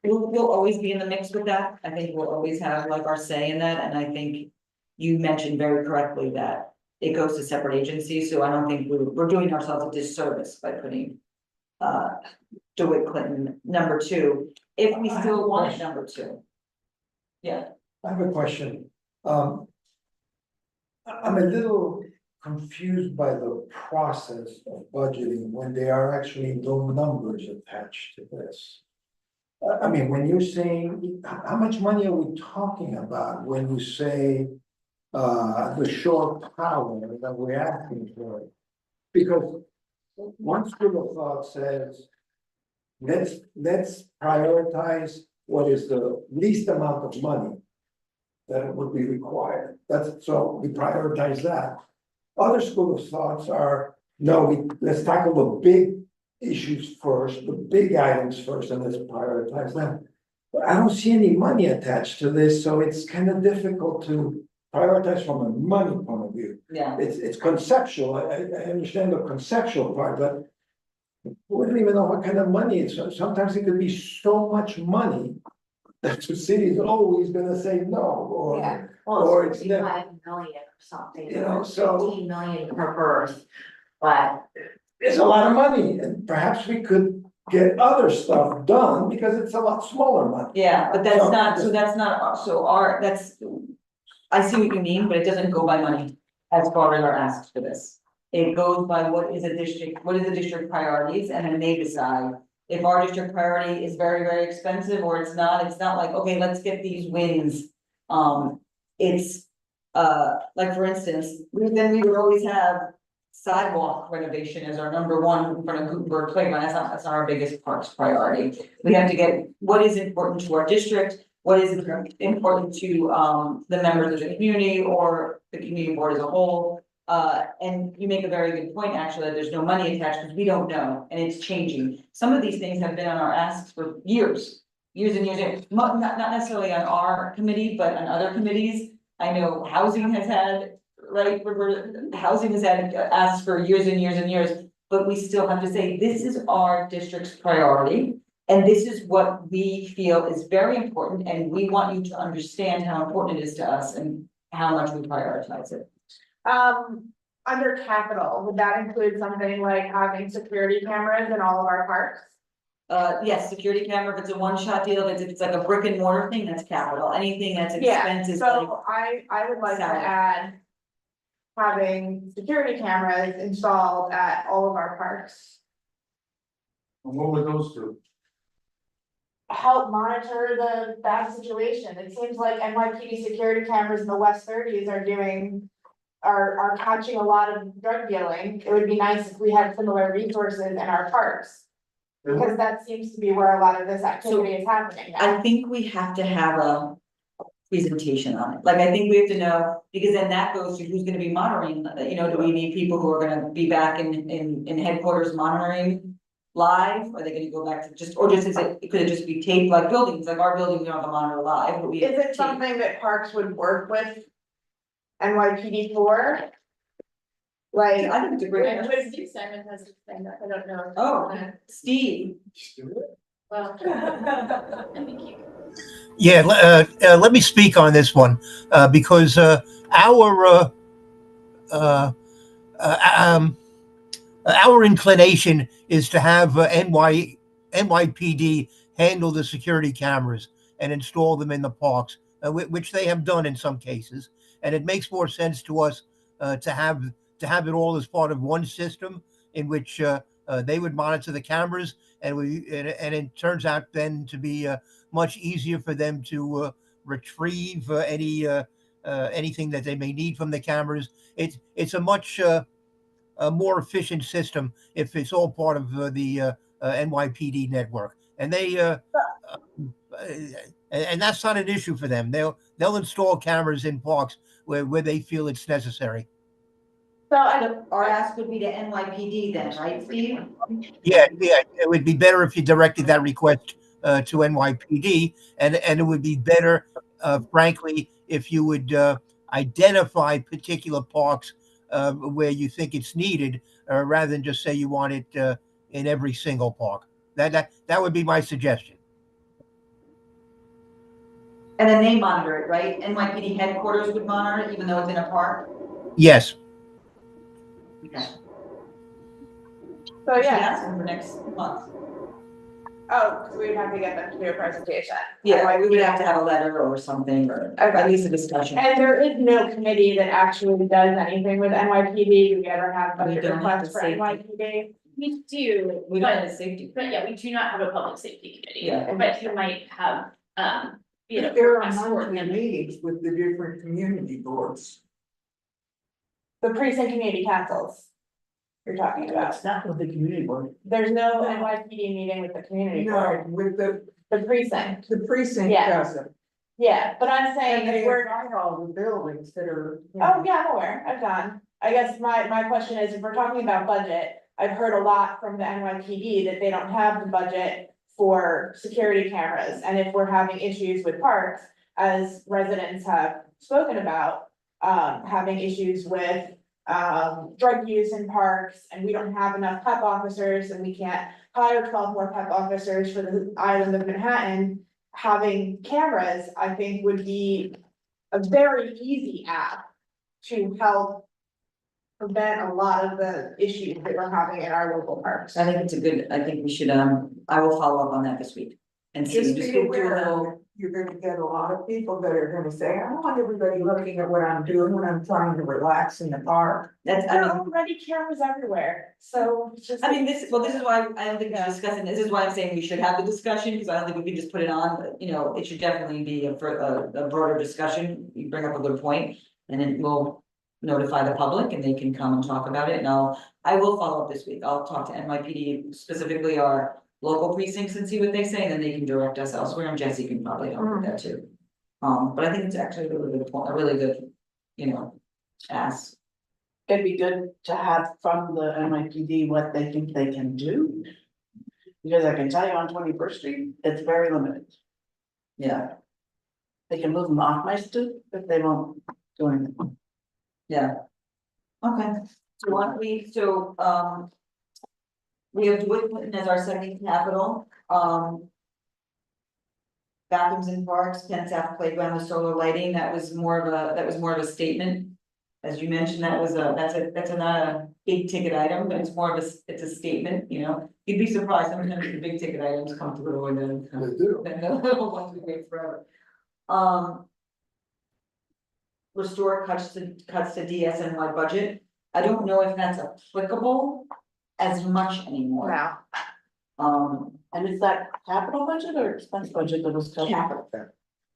Speaker 1: we'll always be in the mix with that. I think we'll always have like our say in that, and I think you mentioned very correctly that it goes to separate agencies, so I don't think we're doing ourselves a disservice by putting DeWitt Clinton number two, if we still want it number two. Yeah,
Speaker 3: I have a question. I'm a little confused by the process of budgeting when there are actually no numbers attached to this. I mean, when you're saying, how much money are we talking about when you say the shore power that we're asking for? Because one school of thought says, let's prioritize what is the least amount of money that would be required. So we prioritize that. Other school of thoughts are, no, let's tackle the big issues first, the big items first, and let's prioritize them. But I don't see any money attached to this, so it's kind of difficult to prioritize from a money point of view.
Speaker 1: yeah.
Speaker 3: It's conceptual, I understand the conceptual part, but we don't even know what kind of money it's, sometimes it could be so much money that the city is always gonna say no,
Speaker 9: Yeah,
Speaker 3: or
Speaker 9: well,
Speaker 3: it's
Speaker 9: it's
Speaker 3: never-
Speaker 9: 45 million or something.
Speaker 3: You know, so-
Speaker 9: 15 million per birth, but
Speaker 3: it's a lot of money, and perhaps we could get other stuff done because it's a lot smaller money.
Speaker 1: Yeah, but that's not, so that's not, so our, that's, I see what you mean, but it doesn't go by money as far as our asks for this. It goes by what is the district priorities, and then they decide if our district priority is very, very expensive or it's not like, okay, let's get these wins. It's, like for instance, we would always have sidewalk renovation as our number one in front of Gutenberg Playground. That's not our biggest parks priority. We have to get what is important to our district, what is important to the members of the community or the community board as a whole. And you make a very good point, actually, that there's no money attached because we don't know, and it's changing. Some of these things have been on our asks for years and years, not necessarily on our committee, but on other committees. I know housing has had, right, housing has had asks for years and years and years, but we still have to say, this is our district's priority. And this is what we feel is very important, and we want you to understand how important it is to us and how much we prioritize it.
Speaker 8: Under capital, would that include something like having security cameras in all of our parks?
Speaker 1: Yes, security camera, if it's a one-shot deal, if it's like a brick and mortar thing, that's capital, anything that's
Speaker 8: Yeah,
Speaker 1: expensive, like,
Speaker 8: so I would like to
Speaker 1: Salary.
Speaker 8: add. Having security cameras installed at all of our parks.
Speaker 14: And what would those do?
Speaker 8: Help monitor the bad situation. It seems like NYPD security cameras in the West 30s are doing. Are catching a lot of drug dealing. It would be nice if we had similar resources in our parks. Because that seems to be where a lot of this activity is happening now.
Speaker 1: I think we have to have a presentation on it, like, I think we have to know, because then that goes to who's gonna be monitoring, you know, do we need people who are gonna be back in headquarters monitoring live? Are they gonna go back to just, or just could it just be taped like buildings, like our building, we don't have a monitor live, but we.
Speaker 8: Is it
Speaker 1: tape.
Speaker 8: something that Parks would work with NYPD for? Like.
Speaker 1: I think it's a great.
Speaker 2: When Steve Simon has his thing, I don't know.
Speaker 1: Oh, Steve.
Speaker 2: Well. I think you.
Speaker 13: Yeah, let me speak on this one because our inclination is to have NYPD handle the security cameras and install them in the parks, which they have done in some cases, and it makes more sense to us to have it all as part of one system in which they would monitor the cameras, and it turns out then to be much easier for them to retrieve anything that they may need from the cameras. It's a much a more efficient system if it's all part of the NYPD network, and and that's not an issue for them. They'll install cameras in parks where they feel it's necessary.
Speaker 8: So
Speaker 1: Our ask would be to NYPD then, right, Steve?
Speaker 13: Yeah, it would be better if you directed that request to NYPD, and it would be better, frankly, if you would identify particular parks where you think it's needed, rather than just say you want it in every single park. That would be my suggestion.
Speaker 1: And then they monitor it, right? NYPD headquarters would monitor it, even though it's in a park?
Speaker 13: Yes.
Speaker 1: Okay.
Speaker 8: So
Speaker 1: We should
Speaker 8: yeah,
Speaker 1: ask them for next month.
Speaker 8: oh, because we'd have to get them to do a presentation.
Speaker 1: Yeah, we would have to have a letter or something, or at least a discussion.
Speaker 8: And there is no committee that actually does anything with NYPD. Do we ever have budget
Speaker 1: don't have
Speaker 8: requests
Speaker 1: the
Speaker 8: for
Speaker 1: safety.
Speaker 8: NYPD?
Speaker 2: We do,
Speaker 1: We don't have
Speaker 2: but,
Speaker 1: a safety.
Speaker 2: but yeah, we do not have a public safety committee.
Speaker 1: Yeah.
Speaker 2: But you might have, you know.
Speaker 20: There are
Speaker 2: requests for
Speaker 20: monthly
Speaker 2: them.
Speaker 20: meetings with the different community boards.
Speaker 8: The precinct community councils. You're talking about.
Speaker 20: That's not with the community board.
Speaker 8: There's no NYPD meeting with the community
Speaker 20: No,
Speaker 8: board,
Speaker 20: with
Speaker 8: the precinct.
Speaker 20: the precinct
Speaker 8: Yeah.
Speaker 20: doesn't.
Speaker 8: Yeah, but I'm saying
Speaker 20: And
Speaker 8: if
Speaker 20: they
Speaker 8: we're.
Speaker 20: are all the buildings that are.
Speaker 8: Oh, yeah, I'm aware, I've gone. I guess my question is, if we're talking about budget, I've heard a lot from the NYPD that they don't have the budget for security cameras, and if we're having issues with parks, as residents have spoken about, having issues with drug use in parks, and we don't have enough PEP officers, and we can't hire 12 more PEP officers for the island of Manhattan, having cameras, I think, would be a very easy app to help prevent a lot of the issues that we're having in our local parks.
Speaker 1: I think it's a good, I think we should, I will follow up on that this week. And see,
Speaker 20: Just
Speaker 1: just
Speaker 20: be
Speaker 1: do a
Speaker 20: aware,
Speaker 1: little,
Speaker 20: you're gonna get a lot of people that are gonna say, I don't want everybody looking at what I'm doing when I'm trying to relax in the park.
Speaker 1: that's,
Speaker 8: There are already cameras everywhere, so it's just.
Speaker 1: I mean, this is why I don't think we're discussing, this is why I'm saying we should have the discussion, because I don't think we can just put it on, but, you know, it should definitely be a broader discussion. You bring up a good point, and then we'll notify the public and they can come and talk about it, and I will follow up this week. I'll talk to NYPD, specifically our local precincts, and see what they say, and then they can direct us elsewhere, and Jesse can probably help with that too. But I think it's actually a really good point, a really good, you know, ask.
Speaker 7: It'd be good to have from the NYPD what they think they can do. Because I can tell you on 21st Street, it's very limited.
Speaker 1: Yeah,
Speaker 7: They can move them off my stoop, but they won't do anything.
Speaker 1: yeah. Okay, so why don't we, we have Dwight Clinton as our second capital, bathrooms in parks, Penn South Playground with solar lighting, that was more of a statement. as you mentioned, that's not a big ticket item, but it's more of it's a statement, you know? You'd be surprised, sometimes the big ticket items come through and then.
Speaker 3: They do.
Speaker 1: Then the little ones we wait forever. Restore cuts to DSNY budget. I don't know if that's applicable as much anymore.
Speaker 8: Now,
Speaker 7: And is that capital budget or expense budget that was cut?
Speaker 1: Capital.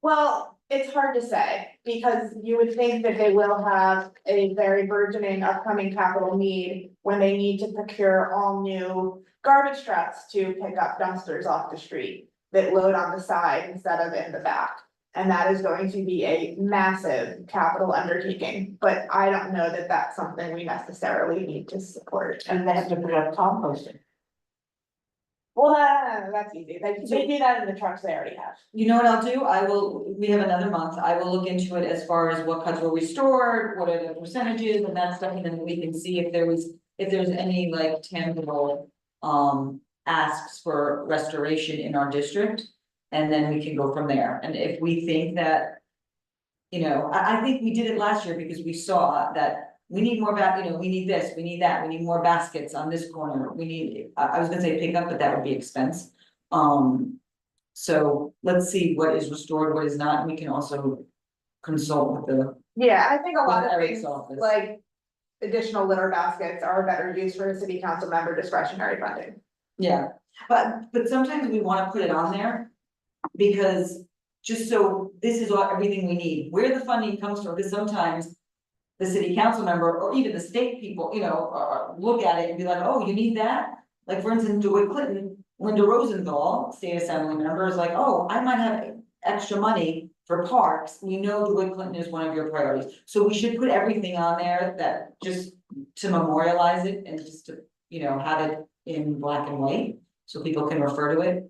Speaker 8: well, it's hard to say, because you would think that they will have a very burgeoning upcoming capital need when they need to procure all new garbage trucks to pick up dumpsters off the street that load on the side instead of in the back. And that is going to be a massive capital undertaking, but I don't know that that's something we necessarily need to support.
Speaker 7: And they have to put up composting.
Speaker 8: Well, that's easy, they do that in the trucks they already have.
Speaker 1: You know what I'll do? We have another month. I will look into it as far as what cuts were restored, what are the percentages and that stuff, and then we can see if there's any like tangible asks for restoration in our district. And then we can go from there. And if we think that, you know, I think we did it last year because we saw that we need more we need this, we need that, we need more baskets on this corner. We need, I was gonna say pick up, but that would be expense. So let's see what is restored, what is not, and we can also consult with the.
Speaker 8: Yeah, I think a lot
Speaker 1: With
Speaker 8: of
Speaker 1: Eric's
Speaker 8: things,
Speaker 1: office.
Speaker 8: like additional litter baskets are better used for city council member discretionary funding.
Speaker 1: Yeah, but sometimes we wanna put it on there. Because just so this is everything we need, where the funding comes from, because sometimes. The city council member or even the state people, you know, look at it and be like, oh, you need that? Like, for instance, DeWitt Clinton, Linda Rosenthal, state assembly member, is like, oh, I might have extra money for parks. We know DeWitt Clinton is one of your priorities. So we should put everything on there that just to memorialize it and just to, you know, have it in black and white so people can refer to it.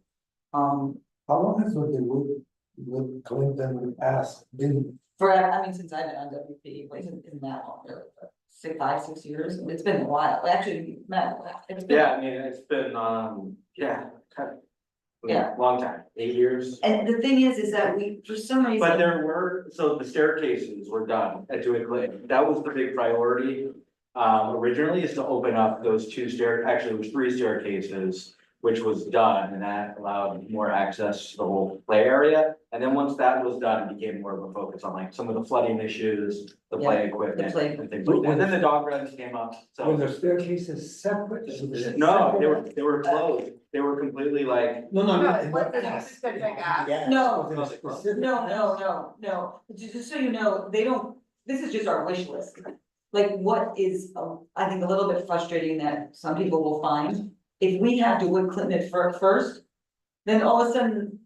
Speaker 3: How long has the Clinton asked been?
Speaker 1: Forever, I mean, since I've been on WP, like, isn't that long, really, but 5-6 years, it's been a while, actually, Matt, it's been.
Speaker 6: Yeah, I mean, it's been, yeah, kind of.
Speaker 1: Yeah.
Speaker 6: Long time, 8 years.
Speaker 1: And the thing is that we, for some reason.
Speaker 6: But there were, so the staircases were done at DeWitt Clinton. That was the big priority. Originally is to open up those actually it was 3 staircases, which was done, and that allowed more access to the whole play area. And then once that was done, it became more of a focus on like some of the flooding issues, the play equipment and things like that. And then the dog runs came up, so.
Speaker 3: Were the staircases separate?
Speaker 6: No, they were closed. They were completely like.
Speaker 3: No.
Speaker 1: No, just so you know, this is just our wish list. Like, what is, I think a little bit frustrating that some people will find, if we have DeWitt Clinton at first, then all of a sudden,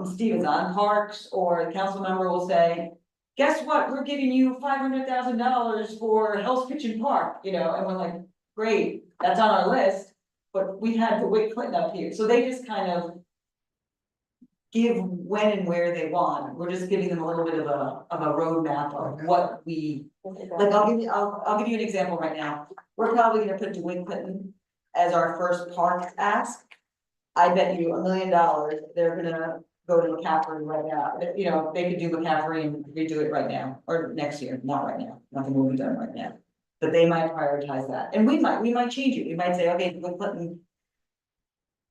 Speaker 1: Steve is on Parks, or the council member will say, guess what, we're giving you $500,000 for Hell's Kitchen Park, you know, and we're like, great, that's on our list, but we had DeWitt Clinton up here, so they just kind of give when and where they want. We're just giving them a little bit of a roadmap of what we, like, I'll give you an example right now. We're probably gonna put DeWitt Clinton as our first park ask. I bet you $1 million, they're gonna go to McCaffrey right now. You know, they could do McCaffrey and redo it right now, or next year, not right now, nothing will be done right now. But they might prioritize that, and we might change it, we might say, okay, DeWitt Clinton.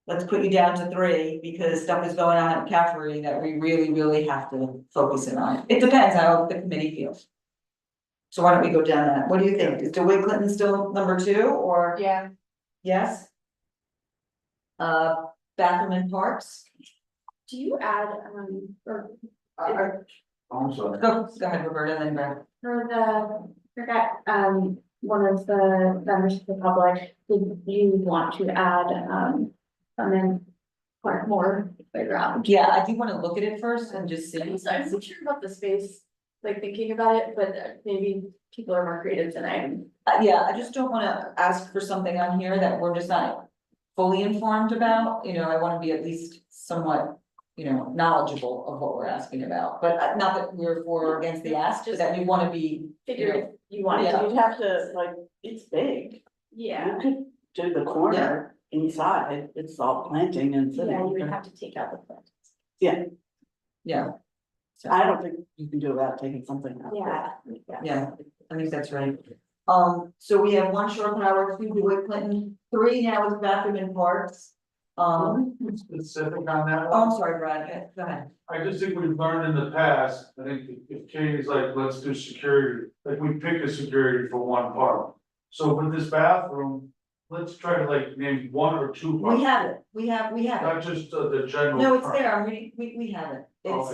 Speaker 1: Let's put you down to 3 because stuff is going on at McCaffrey that we really have to focus in on. It depends how the committee feels. So why don't we go down that? What do you think? Is DeWitt Clinton still number 2 or?
Speaker 8: Yeah.
Speaker 1: Yes? Bathroom and Parks?
Speaker 8: Do you add,
Speaker 3: I'm sorry.
Speaker 1: Go ahead, Roberta, then Brad.
Speaker 2: One of the members of the public, did you want to add, more playground?
Speaker 1: Yeah, I do wanna look at it first and just see.
Speaker 2: I'm not sure about the space, like thinking about it, but maybe people are more creative than I am.
Speaker 1: Yeah, I just don't wanna ask for something on here that we're just not fully informed about, you know, I wanna be at least somewhat, you know, knowledgeable of what we're asking about, but not that we're for or against the ask, but that we wanna be.
Speaker 2: Figure if you want
Speaker 1: Yeah.
Speaker 2: to.
Speaker 7: You'd have to, like, it's big.
Speaker 2: Yeah,
Speaker 7: You could do the corner inside, it's all planting and.
Speaker 2: yeah, you would have to take out the plants.
Speaker 1: Yeah.
Speaker 7: I don't think you can do without taking something out.
Speaker 1: Yeah, I think that's right. So we have one shore power, 2 DeWitt Clinton, 3 now is bathroom and parks.
Speaker 14: Specific on that
Speaker 1: Oh, I'm
Speaker 14: one.
Speaker 1: sorry, Brad, go ahead.
Speaker 14: I just think we've learned in the past, I think if Katie's like, let's do security, like we pick a security for one park. So with this bathroom, let's try to like name 1 or 2 parks.
Speaker 1: We have it, we have it.
Speaker 14: Not just the general.
Speaker 1: No, it's
Speaker 14: park.
Speaker 1: there, I'm reading, we have it. It's,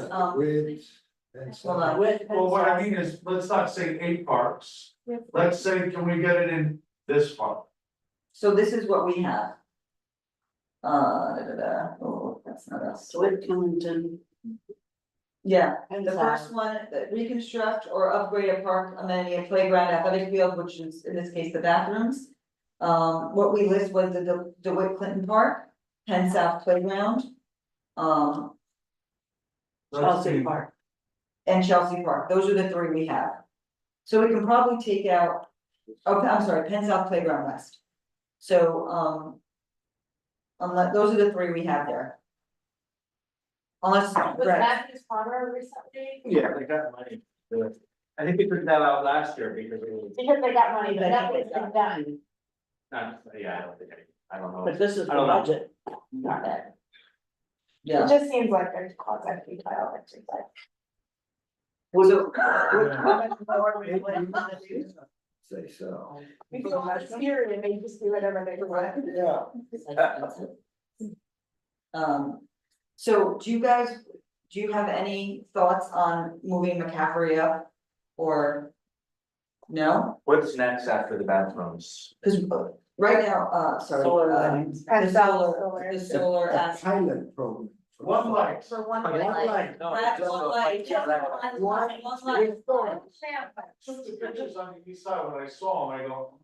Speaker 14: Okay.
Speaker 1: hold on.
Speaker 14: Well, what I mean is, let's not say 8 parks. Let's say, can we get it in this park?
Speaker 1: So this is what we have. Oh, that's not us.
Speaker 7: Dwight Clinton.
Speaker 1: Yeah,
Speaker 7: And
Speaker 1: the first one, reconstruct or upgrade a park amenity, a playground, athletic field, which is in this case the bathrooms. What we list was the DeWitt Clinton Park, Penn South Playground.
Speaker 7: Chelsea Park.
Speaker 1: And Chelsea Park, those are the 3 we have. So we can probably take out, oh, I'm sorry, Penn South Playground West. So, unless, those are the 3 we have there. Unless,
Speaker 8: Was
Speaker 1: right,
Speaker 8: Matthew's Farmer recently?
Speaker 6: Yeah, they got money. I think we took that out last year because it was
Speaker 8: Because they got money, but nothing's been done.
Speaker 6: not, yeah, I don't think, I don't know.
Speaker 7: But this is the
Speaker 6: I don't know.
Speaker 7: budget.
Speaker 8: Not it.
Speaker 1: yeah.
Speaker 8: It just seems like a concept we tile exercise.
Speaker 1: So,
Speaker 3: Say so.
Speaker 8: We go on the spirit and they just do whatever they want.
Speaker 3: Yeah.
Speaker 1: So do you have any thoughts on moving McCaffrey up? Or no?
Speaker 6: What's next after the bathrooms?
Speaker 1: Cause right now, sorry.
Speaker 7: Solar lines.
Speaker 1: The solar
Speaker 3: A
Speaker 1: aspect.
Speaker 3: pilot program.
Speaker 14: One light.
Speaker 8: For one
Speaker 3: One
Speaker 8: light.
Speaker 3: light.
Speaker 1: That's one light. One light.
Speaker 14: Took the pictures on the east side, when I saw them, I go,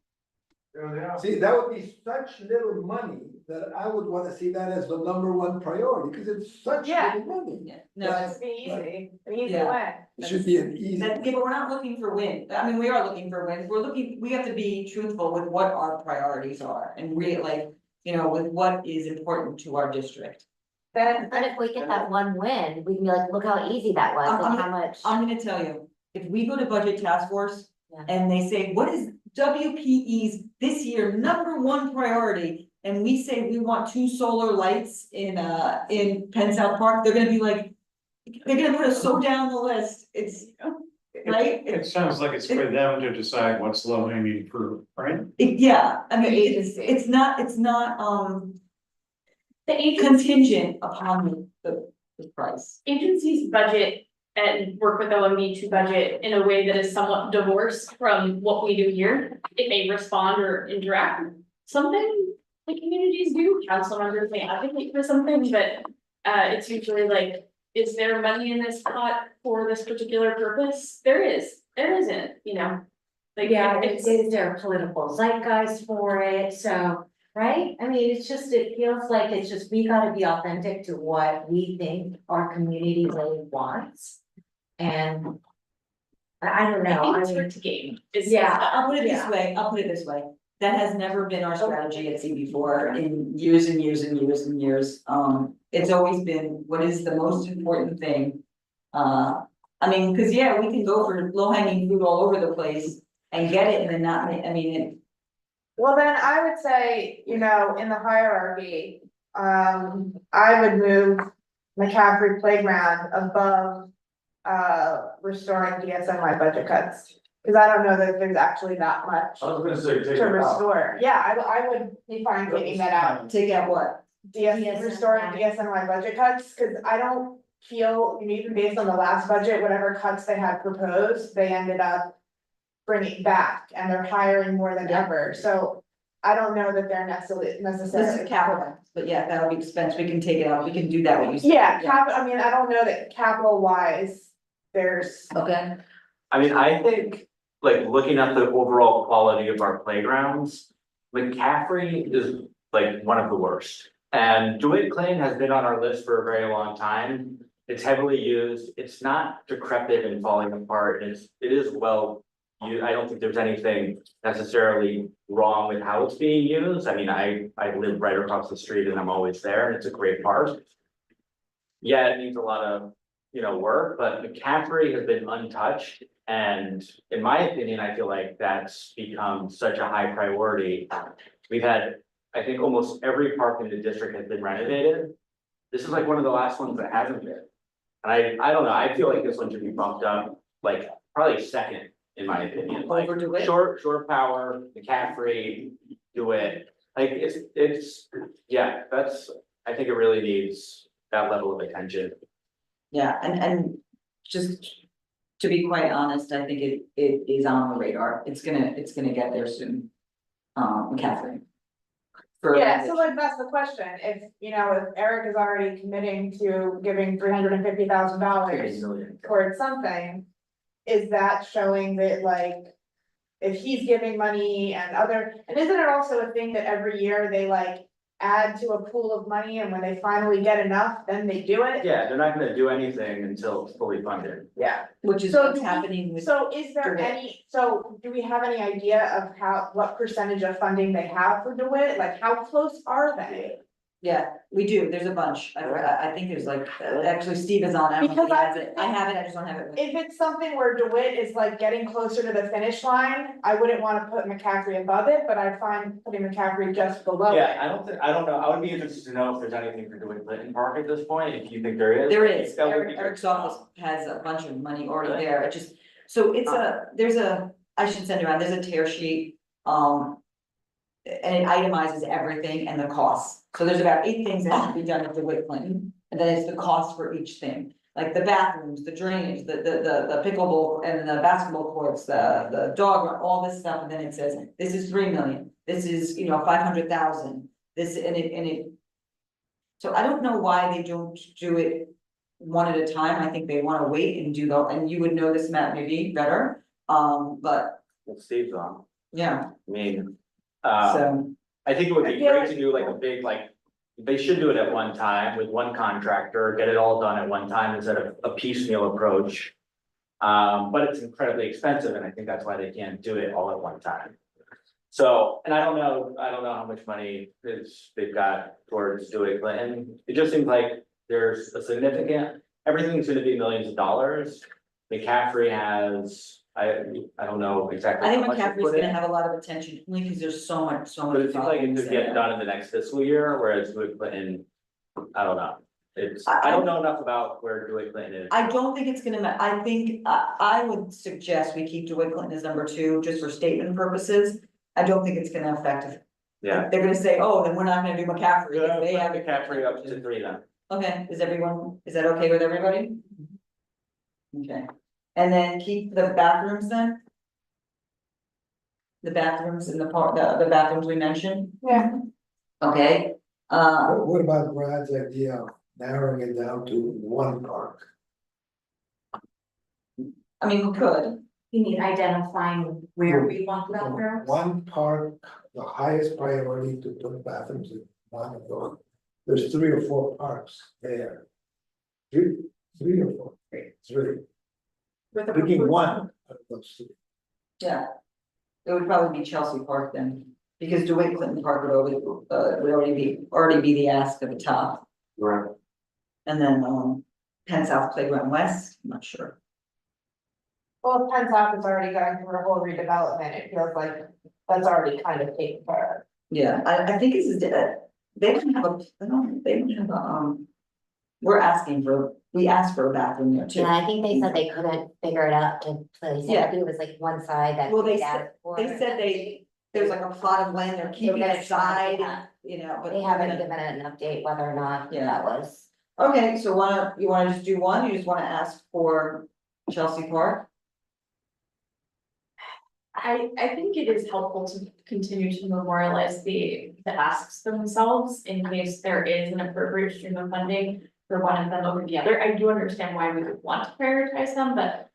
Speaker 14: there they are.
Speaker 3: See, that would be such little money that I would wanna see that as the #1 priority, because it's such
Speaker 8: Yeah.
Speaker 3: little money.
Speaker 1: No,
Speaker 8: Just be easy, an easy
Speaker 1: Yeah.
Speaker 8: way.
Speaker 3: It should be an easy.
Speaker 1: yeah, but we're not looking for wins. I mean, we are looking for wins. We have to be truthful with what our priorities are and really like, with what is important to our district.
Speaker 8: Then,
Speaker 9: But if we get that one win, we can be like, look how easy that was and how much.
Speaker 1: I'm gonna tell you, if we go to budget task force
Speaker 9: Yeah.
Speaker 1: and they say, what is WPE's this year #1 priority? And we say we want 2 solar lights in Penn South Park, they're gonna be like, they're gonna put us so down the list, it's, right?
Speaker 14: It sounds like it's for them to decide what's low hanging fruit, right?
Speaker 1: Yeah, I mean,
Speaker 8: The agency.
Speaker 1: it's not,
Speaker 8: the agency,
Speaker 1: contingent upon the price.
Speaker 2: Agencies budget and work with OMB to budget in a way that is somewhat divorced from what we do here. It may respond or interact with something like communities do, council members may advocate for something, but it's usually like, is there money in this pot for this particular purpose? There isn't, like.
Speaker 9: Yeah,
Speaker 2: it's.
Speaker 9: is there a political zeitgeist for it? So, right? I mean, it feels like it's just, we gotta be authentic to what we think our community really wants. And I don't know,
Speaker 2: I
Speaker 9: I
Speaker 2: think it's
Speaker 9: mean,
Speaker 2: hard to game. It's-
Speaker 9: Yeah.
Speaker 1: I'll put it this
Speaker 9: Yeah.
Speaker 1: way, that has never been our strategy at CB4 in years and years and years and years. It's always been, what is the most important thing? I mean, cause yeah, we can go for low hanging fruit all over the place and get it and then not,
Speaker 8: well, then I would say, in the hierarchy, I would move McCaffrey Playground above. Restoring DSNY budget cuts, cause I don't know that there's actually that much
Speaker 14: I was gonna say, take it
Speaker 8: to
Speaker 14: out.
Speaker 8: restore. Yeah, I would be fine taking that out.
Speaker 1: take out what?
Speaker 8: Restoring DSNY budget cuts, cause I don't feel, even based on the last budget, whatever cuts they had proposed, they ended up bringing back and they're hiring more than ever, so I don't know that they're necessarily.
Speaker 1: This is capital, but yeah, that'll be expense, we can take it out, we can do that what you said.
Speaker 8: Yeah, I mean, I don't know that capital wise, there's.
Speaker 1: Okay,
Speaker 6: I mean, I think, like, looking at the overall quality of our playgrounds, McCaffrey is like one of the worst. And DeWitt Clinton has been on our list for a very long time. It's heavily used, it's not decrepit and falling apart, it is well. I don't think there's anything necessarily wrong with how it's being used. I mean, I live right across the street and I'm always there and it's a great park. Yeah, it needs a lot of, work, but McCaffrey has been untouched. And in my opinion, I feel like that's become such a high priority. We've had, I think almost every park in the district has been renovated. This is like one of the last ones that hasn't been. And I don't know, I feel like this one should be bumped up, like probably second, in my opinion, like
Speaker 1: Over DeWitt?
Speaker 6: short power, McCaffrey, DeWitt. Like it's, yeah, I think it really needs that level of attention.
Speaker 1: Yeah, and just to be quite honest, I think it is on the radar. It's gonna get there soon. Catherine.
Speaker 8: Yeah, so like, that's the question, if Eric is already committing to giving $350,000 towards something. Is that showing that like, if he's giving money and isn't it also a thing that every year they like add to a pool of money and when they finally get enough, then they do it?
Speaker 6: Yeah, they're not gonna do anything until it's fully funded.
Speaker 8: Yeah.
Speaker 1: Which is
Speaker 8: So
Speaker 1: what's happening with.
Speaker 8: So is there do we have any idea of what percentage of funding they have for DeWitt? Like, how close are they?
Speaker 1: Yeah, we do, there's a bunch, I think there's like, actually Steve is on, I don't know if he has it, I have it, I just don't have it.
Speaker 8: If it's something where DeWitt is like getting closer to the finish line, I wouldn't wanna put McCaffrey above it, but I'd find putting McCaffrey just below it.
Speaker 6: Yeah, I don't know, I would be interested to know if there's anything for DeWitt Clinton Park at this point, if you think there is.
Speaker 1: There is,
Speaker 6: That would be
Speaker 1: Eric's
Speaker 6: good.
Speaker 1: office has a bunch of money already there, it just, so it's I should send around, there's a tear sheet, and it itemizes everything and the costs. So there's about 8 things that have to be done at DeWitt Clinton, and then it's the cost for each thing. Like the bathrooms, the drainage, the pickleball and the basketball courts, the dog run, all this stuff, and then it says, this is 3 million, this is, 500,000, this, and it. So I don't know why they don't do it one at a time, I think they wanna wait and do and you would know this, Matt, maybe better, but.
Speaker 6: Well, Steve's on,
Speaker 1: Yeah,
Speaker 6: I mean,
Speaker 1: so,
Speaker 6: I think it would be
Speaker 8: I feel
Speaker 6: great
Speaker 8: like-
Speaker 6: to do like a big, they should do it at one time with one contractor, get it all done at one time instead of a piecemeal approach. But it's incredibly expensive and I think that's why they can't do it all at one time. So, and I don't know how much money they've got towards DeWitt Clinton. It just seems like there's a significant, everything's gonna be millions of dollars. McCaffrey has, I don't know exactly.
Speaker 1: I think
Speaker 6: how much they
Speaker 1: McCaffrey's
Speaker 6: put
Speaker 1: gonna
Speaker 6: in.
Speaker 1: have a lot of attention, only because there's so much.
Speaker 6: But it seems like it
Speaker 1: problems
Speaker 6: could get
Speaker 1: there.
Speaker 6: done in the next fiscal year, whereas DeWitt Clinton, I don't know.
Speaker 1: I-
Speaker 6: I don't know enough about where DeWitt Clinton is.
Speaker 1: I don't think it's gonna, I think, I would suggest we keep DeWitt Clinton as number 2, just for statement purposes. I don't think it's gonna affect it.
Speaker 6: Yeah.
Speaker 1: They're gonna say, oh, then we're not gonna do McCaffrey, if they have.
Speaker 6: McCaffrey up to 3 then.
Speaker 1: Okay, is that okay with everybody? Okay, and then keep the bathrooms then? The bathrooms in the park, the bathrooms we mentioned,
Speaker 8: Yeah.
Speaker 1: okay?
Speaker 3: What about Brad's idea of narrowing it down to one park?
Speaker 1: I mean, we could,
Speaker 9: You mean identifying where we want the bathrooms?
Speaker 3: One park, the highest priority to put bathrooms in one of those. There's 3 or 4 parks there. Three or four, three.
Speaker 8: With a
Speaker 3: Picking
Speaker 8: proposal.
Speaker 3: one of those 3.
Speaker 1: yeah. It would probably be Chelsea Park then, because DeWitt Clinton Park would already be the ask at the top.
Speaker 6: Right.
Speaker 1: And then, Penn South Playground West, I'm not sure.
Speaker 8: Well, if Penn South is already going through a whole redevelopment, it feels like that's already kind of taken care of.
Speaker 1: Yeah, I think this is, they don't have we asked for a bathroom there too.
Speaker 9: Yeah, I think they said they couldn't figure it out to place it.
Speaker 1: Yeah.
Speaker 9: I think it was like one side that.
Speaker 1: Well, they
Speaker 9: got
Speaker 1: said,
Speaker 9: it for.
Speaker 1: they said there's like a plot of land, they're keeping
Speaker 9: gonna
Speaker 1: it
Speaker 9: try to
Speaker 1: aside,
Speaker 9: do that.
Speaker 1: but.
Speaker 9: They haven't given it an update whether or not
Speaker 1: Yeah.
Speaker 9: that was.
Speaker 1: Okay, so you wanna just do one, you just wanna ask for Chelsea Park?
Speaker 2: I think it is helpful to continue to memorialize the asks themselves in case there is an appropriate stream of funding for one of them over the other. I do understand why we would want to prioritize them, but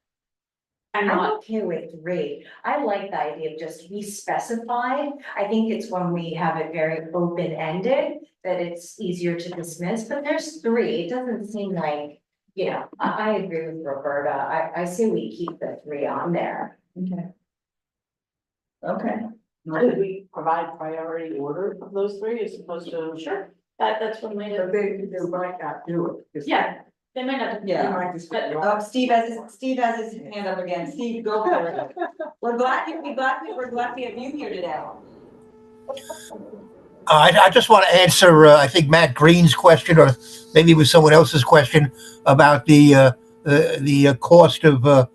Speaker 2: I'm not.
Speaker 9: Okay with 3. I like the idea of just we specified. I think it's when we have it very open-ended that it's easier to dismiss, but there's 3. It doesn't seem like, I agree with Roberta. I say we keep the 3 on there.
Speaker 1: Okay.
Speaker 7: Could we provide priority order of those 3 as opposed to?
Speaker 2: Sure, that's one way to.
Speaker 20: But they might not do it.
Speaker 2: Yeah, They might not.
Speaker 1: Yeah. Steve has his hand up again. Steve, go for it. We're glad we have you here today.
Speaker 13: I just want to answer, I think Matt Green's question, or maybe it was someone else's question about the cost of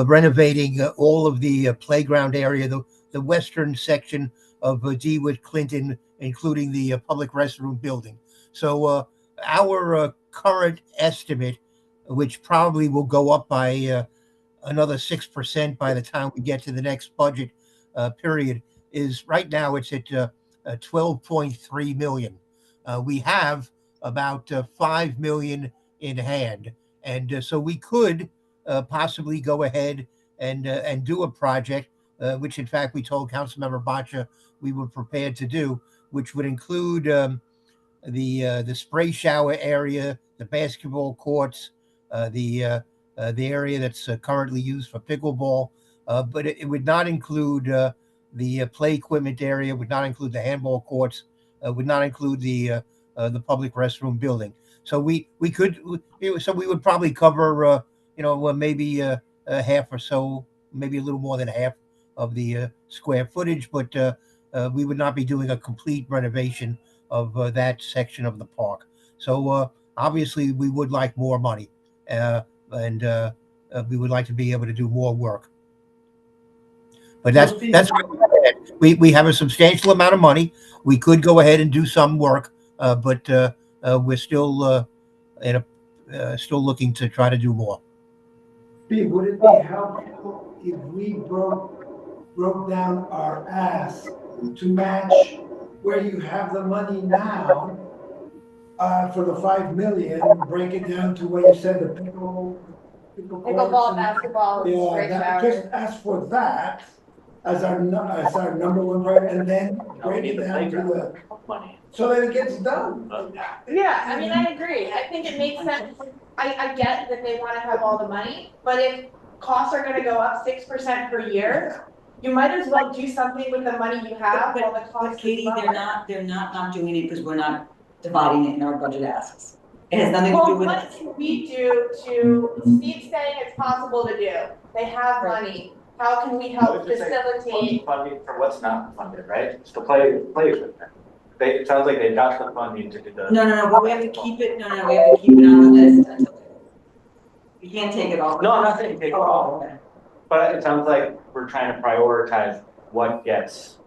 Speaker 13: renovating all of the playground area, the western section of DeWitt Clinton, including the public restroom building. So our current estimate, which probably will go up by another 6% by the time we get to the next budget period, is right now it's at 12.3 million. We have about 5 million in hand, and so we could possibly go ahead and do a project, which in fact we told Councilmember Bacha we were prepared to do, which would include the spray shower area, the basketball courts, the area that's currently used for pickleball, but it would not include the play equipment area, would not include the handball courts, would not include the public restroom building. So we would probably cover maybe half or so, maybe a little more than half of the square footage, but we would not be doing a complete renovation of that section of the park. So obviously we would like more money, and we would like to be able to do more work. But that's we have a substantial amount of money. We could go ahead and do some work, but we're still still looking to try to do more.
Speaker 3: Steve, would it be helpful if we broke down our ask to match where you have the money now for the 5 million, break it down to where you said the pickleball,
Speaker 8: basketball,
Speaker 3: yeah, just ask for that as our number one priority, and then break it down to the so that it gets done.
Speaker 8: Yeah, I mean, I agree. I think it makes sense. I get that they want to have all the money, but if costs are gonna go up 6% per year, you might as well do something with the money you have while the cost.
Speaker 1: But Katie, they're not doing it because we're not dividing it in our budget asks. It has nothing to do with.
Speaker 8: What can we do to, Steve's saying it's possible to do, they have money, how can we help facilitate?
Speaker 6: Funding for what's not funded, right? It's the play equipment. It sounds like they've got the funding to do the.
Speaker 1: No, but we have to keep it, we have to keep it on the list until. You can't take it off.
Speaker 6: No, I'm not saying take it off.
Speaker 1: Okay.
Speaker 6: But it sounds like we're trying to prioritize what gets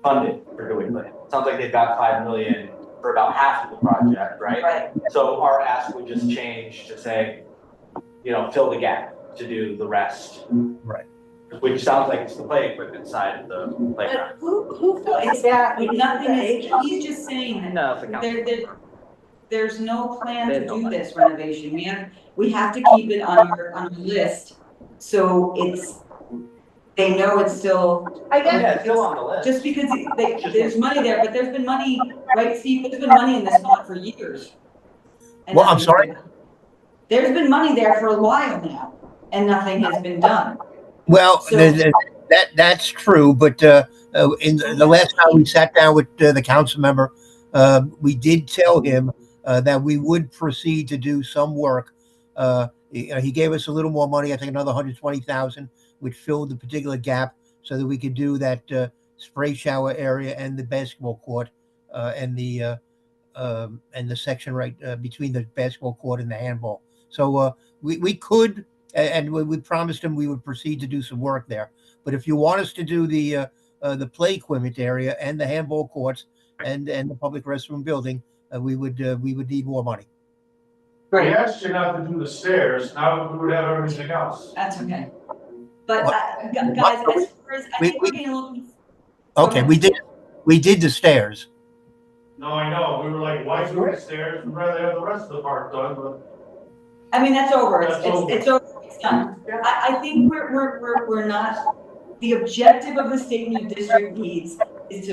Speaker 6: funded for doing it. It sounds like they've got 5 million for about half of the project, right?
Speaker 1: Right.
Speaker 6: So our ask would just change to say, fill the gap to do the rest.
Speaker 13: Right.
Speaker 6: Which sounds like it's the play equipment side of the playground.
Speaker 1: Who is that? Nothing is, he's just saying that.
Speaker 6: No, it's the council.
Speaker 1: There's no plan to do this renovation. We have to keep it on our list. So they know it's still.
Speaker 8: I guess.
Speaker 6: Yeah, it's still on the list.
Speaker 1: Just because there's money there, but there's been money, right, Steve? There's been money in this spot for years.
Speaker 13: Well, I'm sorry?
Speaker 1: There's been money there for a while now, and nothing has been done.
Speaker 13: Well,
Speaker 1: So-
Speaker 13: that's true, but in the last time we sat down with the council member, we did tell him that we would proceed to do some work. He gave us a little more money, I think another 120,000, which filled the particular gap so that we could do that spray shower area and the basketball court and the section right between the basketball court and the handball. So we could, and we promised him we would proceed to do some work there. But if you want us to do the play equipment area and the handball courts and the public restroom building, we would need more money.
Speaker 14: We asked you not to do the stairs, now we would have everything else.
Speaker 1: That's okay. But guys, as far as, I think we're getting a little.
Speaker 13: Okay, we did the stairs.
Speaker 14: No, I know, we were like, why do the stairs, we'd rather have the rest of the park done, but.
Speaker 1: I mean, that's over.
Speaker 14: That's over.
Speaker 1: It's over. It's done. I think we're not, the objective of the statement of district needs is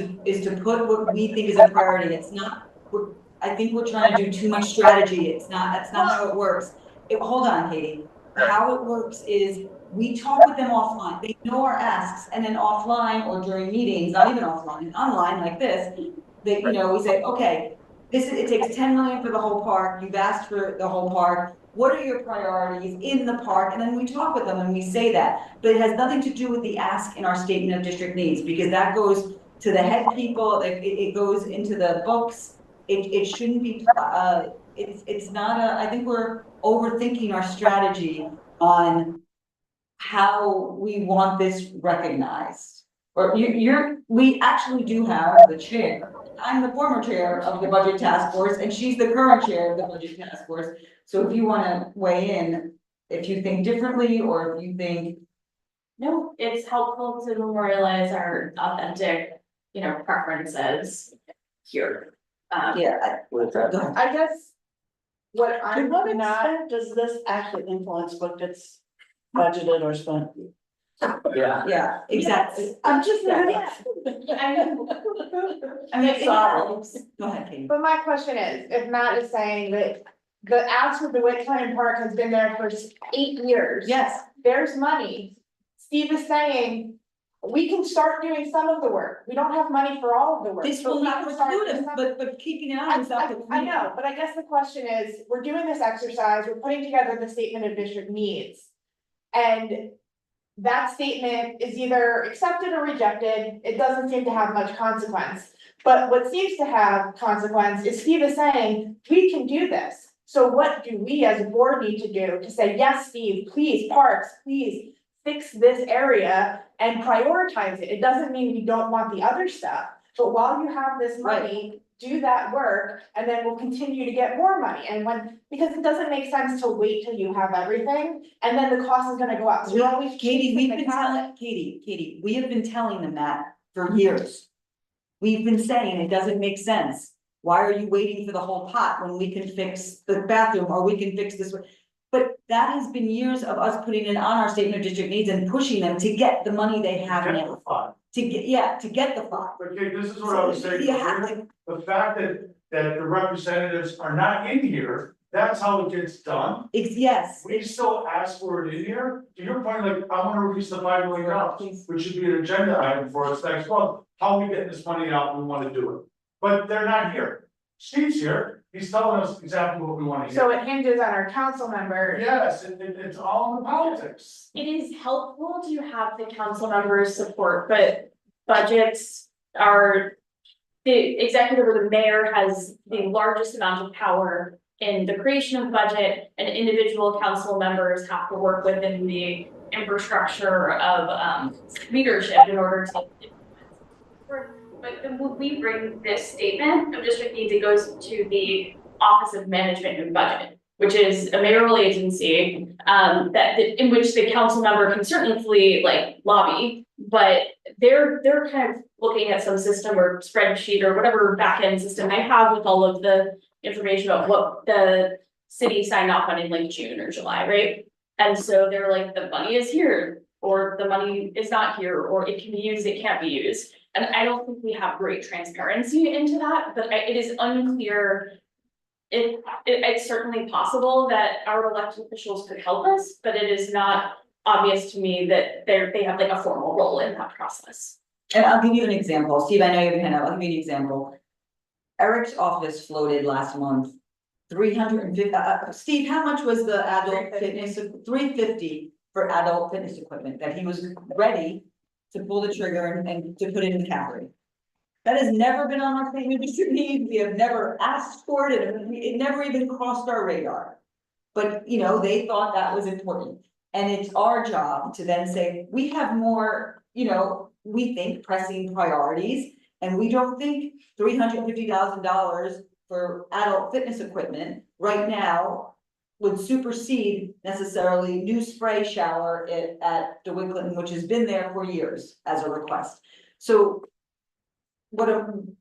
Speaker 1: to put what we think is a priority. It's not, I think we're trying to do too much strategy. That's not how it works. Hold on, Katie. How it works is we talk with them offline. They know our asks, and then offline or during meetings, not even offline, online like this, we say, okay, it takes 10 million for the whole park, you've asked for the whole park. What are your priorities in the park? And then we talk with them and we say that, but it has nothing to do with the ask in our statement of district needs, because that goes to the head people, it goes into the books. It shouldn't be, it's not I think we're overthinking our strategy on how we want this recognized. Or we actually do have the chair. I'm the former chair of the budget task force and she's the current chair of the budget task force. So if you want to weigh in, if you think differently or if you think.
Speaker 2: No, it's helpful to memorialize our authentic, preferences here.
Speaker 1: Yeah. Go ahead.
Speaker 8: I guess what
Speaker 7: To
Speaker 8: I'm
Speaker 7: what
Speaker 8: not,
Speaker 7: extent does this actually influence what gets budgeted or spent?
Speaker 1: Yeah, exactly.
Speaker 7: I'm just.
Speaker 8: I mean, it helps.
Speaker 1: Go ahead, Katie.
Speaker 8: But my question is, if Matt is saying that the ask for DeWitt County Park has been there for 8 years.
Speaker 1: Yes.
Speaker 8: There's money. Steve is saying, we can start doing some of the work. We don't have money for all of the work.
Speaker 1: This
Speaker 8: but
Speaker 1: will
Speaker 8: we
Speaker 1: not
Speaker 8: can start
Speaker 1: preclude
Speaker 8: doing
Speaker 1: us,
Speaker 8: some-
Speaker 1: but keeping it on is up to.
Speaker 8: I know, but I guess the question is, we're doing this exercise, we're putting together the statement of district needs. And that statement is either accepted or rejected, it doesn't seem to have much consequence. But what seems to have consequence is Steve is saying, we can do this. So what do we as a board need to do to say, yes, Steve, please, Parks, please fix this area and prioritize it. It doesn't mean we don't want the other stuff, but while you have this money, do that work, and then we'll continue to get more money. And because it doesn't make sense to wait till you have everything, and then the cost is gonna go up. So you're always
Speaker 1: Katie,
Speaker 8: chasing the carrot.
Speaker 1: Katie, we have been telling them that for years. We've been saying it doesn't make sense. Why are you waiting for the whole pot when we can fix the bathroom or we can fix this? But that has been years of us putting it on our statement of district needs and pushing them to get the money they have now. To get the fund.
Speaker 14: But Kate, this is what I was saying,
Speaker 1: You have to-
Speaker 14: the fact that the representatives are not in here, that's how it gets done.
Speaker 1: Yes.
Speaker 14: We still ask for it in here, to your point, like, I wanna release the $5 million, which should be an agenda item for us next month. How are we getting this money out, we wanna do it, but they're not here. Steve's here, he's telling us exactly what we wanna hear.
Speaker 8: So it hinges on our council members.
Speaker 14: Yes, it's all in the politics.
Speaker 2: It is helpful to have the council members support, but budgets are. The executive or the mayor has the largest amount of power in the creation of budget, and individual council members have to work within the infrastructure of leadership in order to. But when we bring this statement of district needs, it goes to the Office of Management and Budget, which is a mayoral agency, in which the council member can certainly lobby, but they're kind of looking at some system or spreadsheet or whatever back-end system they have with all of the information about what the city signed off on in June or July, right? And so they're like, the money is here, or the money is not here, or it can be used, it can't be used. And I don't think we have great transparency into that, but it is unclear. It's certainly possible that our elected officials could help us, but it is not obvious to me that they have a formal role in that process.
Speaker 1: And I'll give you an example. Steve, I know you have a hand up. I'll give you an example. Eric's office floated last month. 350, Steve, how much was the adult fitness, 350 for adult fitness equipment that he was ready to pull the trigger and to put in the category? That has never been on our statement of district needs. We have never asked for it. It never even crossed our radar. But, they thought that was important. And it's our job to then say, we have more, we think pressing priorities, and we don't think $350,000 for adult fitness equipment right now would supersede necessarily new spray shower at DeWitt Clinton, which has been there for years as a request. So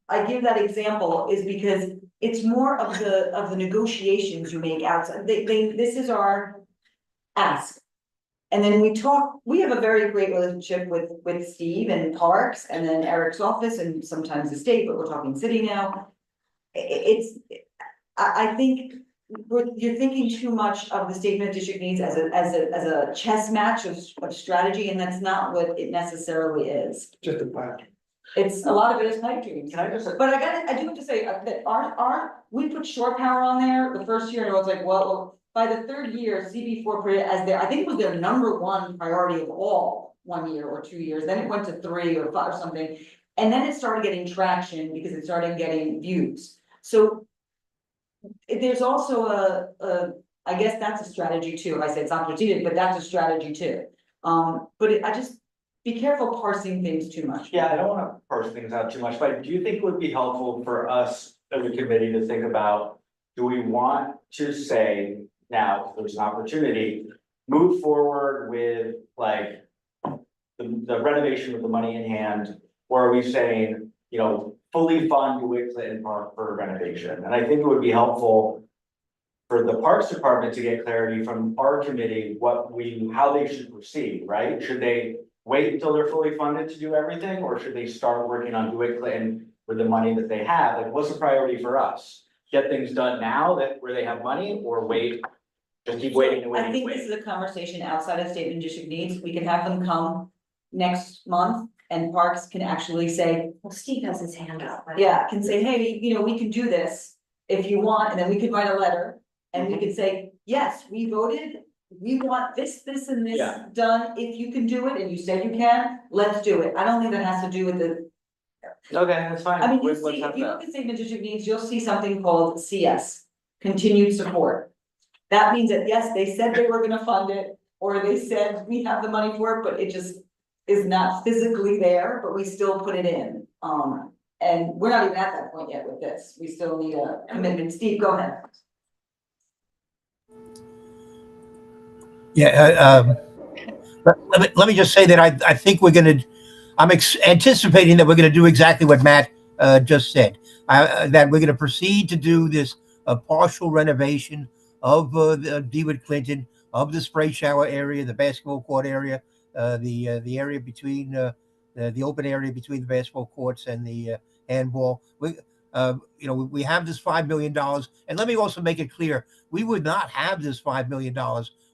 Speaker 1: I give that example is because it's more of the negotiations you make outside. This is our ask. And then we have a very great relationship with Steve and Parks and then Eric's office and sometimes the state, but we're talking city now. I think you're thinking too much of the statement of district needs as a chess match of strategy, and that's not what it necessarily is.
Speaker 3: Just a fact.
Speaker 1: It's, a lot of it is pipe dreams.
Speaker 6: Can I just,
Speaker 1: But I do have to say that we put shore power on there the first year and it was like, well, by the third year, CB4 put it as their, I think it was their #1 priority of all, 1 year or 2 years, then it went to 3 or 5 or something. And then it started getting traction because it started getting views. So there's also I guess that's a strategy too. I say it's not strategic, but that's a strategy too. But I just, be careful parsing things too much.
Speaker 6: yeah, I don't wanna parse things out too much, but do you think it would be helpful for us as a committee to think about, do we want to say now, if there's an opportunity, move forward with like the renovation with the money in hand, or are we saying, fully fund DeWitt Clinton Park for renovation? And I think it would be helpful for the Parks Department to get clarity from our committee, how they should proceed, right? Should they wait until they're fully funded to do everything, or should they start working on DeWitt Clinton with the money that they have? Like, what's the priority for us? Get things done now where they have money, or wait, just keep waiting and waiting
Speaker 1: I
Speaker 6: and
Speaker 1: think
Speaker 6: waiting?
Speaker 1: this is a conversation outside of statement district needs. We can have them come next month and Parks can actually say,
Speaker 9: Well, Steve has his hand up.
Speaker 1: yeah, can say, hey, we can do this if you want, and then we could write a letter. And we could say, yes, we voted, we want this, and this
Speaker 6: Yeah.
Speaker 1: done, if you can do it, and you said you can, let's do it. I don't think that has to do with the.
Speaker 6: Okay, that's fine.
Speaker 1: I mean, you
Speaker 6: Let's
Speaker 1: see,
Speaker 6: have
Speaker 1: if you
Speaker 6: that.
Speaker 1: look at statement district needs, you'll see something called CS, continued support. That means that, yes, they said they were gonna fund it, or they said we have the money for it, but it just is not physically there, but we still put it in. And we're not even at that point yet with this. We still need a commitment. Steve, go ahead.
Speaker 13: Yeah, let me just say that I think I'm anticipating that we're gonna do exactly what Matt just said. That we're gonna proceed to do this partial renovation of the DeWitt Clinton, of the spray shower area, the basketball court area, the area between the open area between the basketball courts and the handball. We have this $5 million, and let me also make it clear, we would not have this $5 million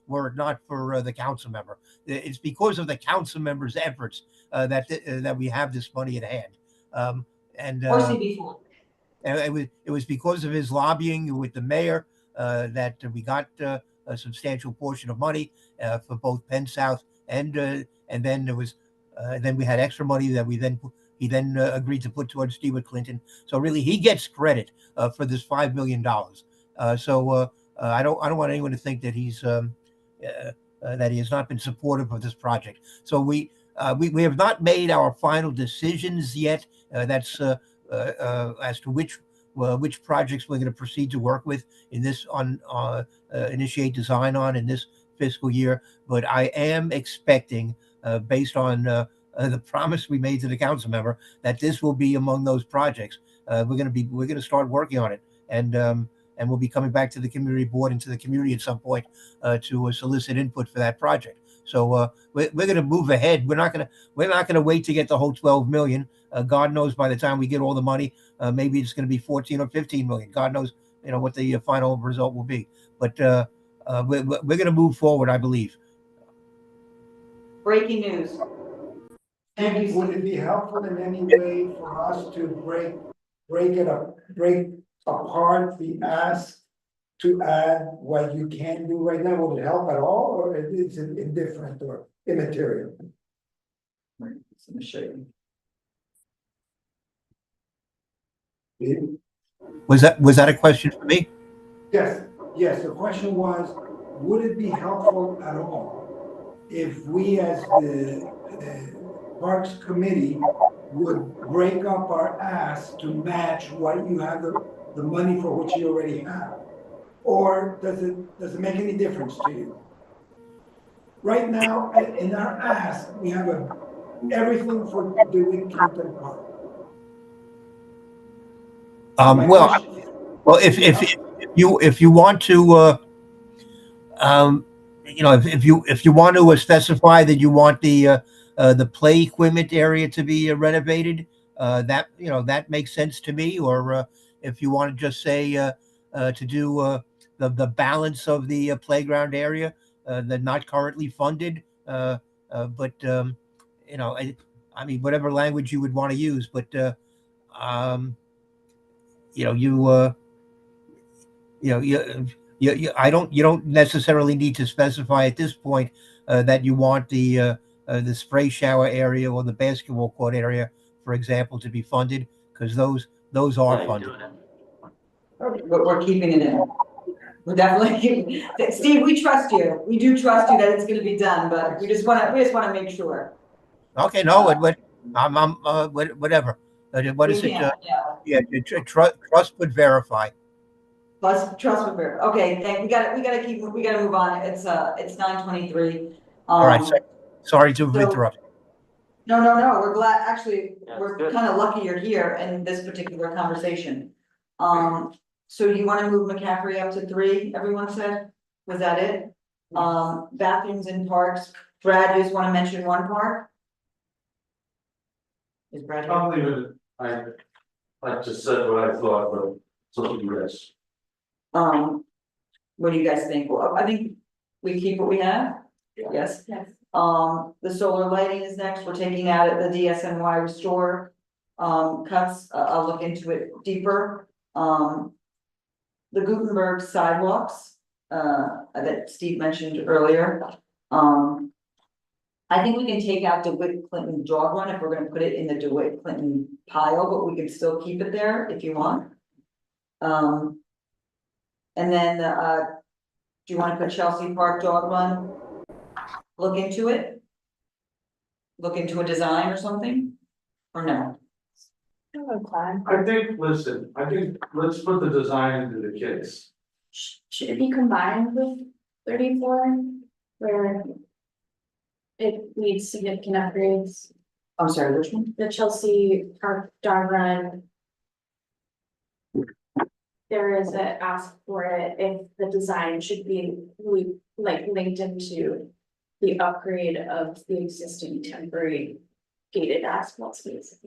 Speaker 13: were it not for the council member. It's because of the council member's efforts that we have this money at hand.
Speaker 1: Or CB4.
Speaker 13: And it was because of his lobbying with the mayor that we got a substantial portion of money for both Penn South and then then we had extra money that he then agreed to put towards DeWitt Clinton. So really, he gets credit for this $5 million. So I don't want anyone to think that that he has not been supportive of this project. So we have not made our final decisions yet. That's as to which projects we're going to proceed to work with in this initiate design on in this fiscal year. But I am expecting, based on the promise we made to the council member, that this will be among those projects. We're going to start working on it, and we'll be coming back to the community board and to the community at some point to solicit input for that project. So we're going to move ahead. We're not going to wait to get the whole 12 million. God knows by the time we get all the money, maybe it's going to be 14 or 15 million. God knows, what the final result will be. But we're going to move forward, I believe.
Speaker 1: Breaking news.
Speaker 3: Would it be helpful in any way for us to break apart the ask to add what you can do right now? Would it help at all, or is it indifferent or immaterial?
Speaker 13: Was that a question for me?
Speaker 3: Yes, the question was, would it be helpful at all if we as the Parks Committee would break up our ask to match what you have the money for which you already have? Or does it make any difference to you? Right now, in our ask, we have everything for DeWitt Clinton Park.
Speaker 13: Well, if you want to, if you want to specify that you want the play equipment area to be renovated, that makes sense to me. Or if you want to just say to do the balance of the playground area, that not currently funded, but I mean, whatever language you would want to use, but, you know, you don't necessarily need to specify at this point that you want the spray shower area or the basketball court area, for example, to be funded, because those are funded.
Speaker 1: But we're keeping it in. We're definitely keeping, Steve, we trust you. We do trust you that it's gonna be done, but we just wanna make sure.
Speaker 13: Okay, no, whatever. What is
Speaker 1: We
Speaker 13: it?
Speaker 1: can, yeah.
Speaker 13: Yeah, trust but verify.
Speaker 1: Plus, trust me, okay, we gotta move on. It's 9:23.
Speaker 13: All right, sorry to
Speaker 1: so-
Speaker 13: interrupt.
Speaker 1: No, we're glad, actually,
Speaker 6: Yeah,
Speaker 1: we're
Speaker 6: good.
Speaker 1: kind of lucky you're here in this particular conversation. So you want to move McCaffrey up to 3, everyone said? Was that it? Bathrooms in parks, Brad, you just want to mention one park? Is Brad here?
Speaker 14: I'll leave it, I just said what I thought, but it's up to you guys.
Speaker 1: What do you guys think? Well, I think we keep what we have, yes?
Speaker 2: Yes.
Speaker 1: The solar lighting is next, we're taking out at the DSNY restore, cuts, I'll look into it deeper. The Gutenberg sidewalks, that Steve mentioned earlier, I think we can take out DeWitt Clinton dog run if we're gonna put it in the DeWitt Clinton pile, but we can still keep it there if you want. And then, do you wanna put Chelsea Park dog run? Look into it? Look into a design or something? Or no?
Speaker 14: I think, listen, let's put the design into the kids.
Speaker 2: Should it be combined with 34, where it needs significant upgrades?
Speaker 1: I'm sorry, which one?
Speaker 2: The Chelsea Park dog run. There is a ask for it if the design should be linked into the upgrade of the existing temporary gated asphalt space.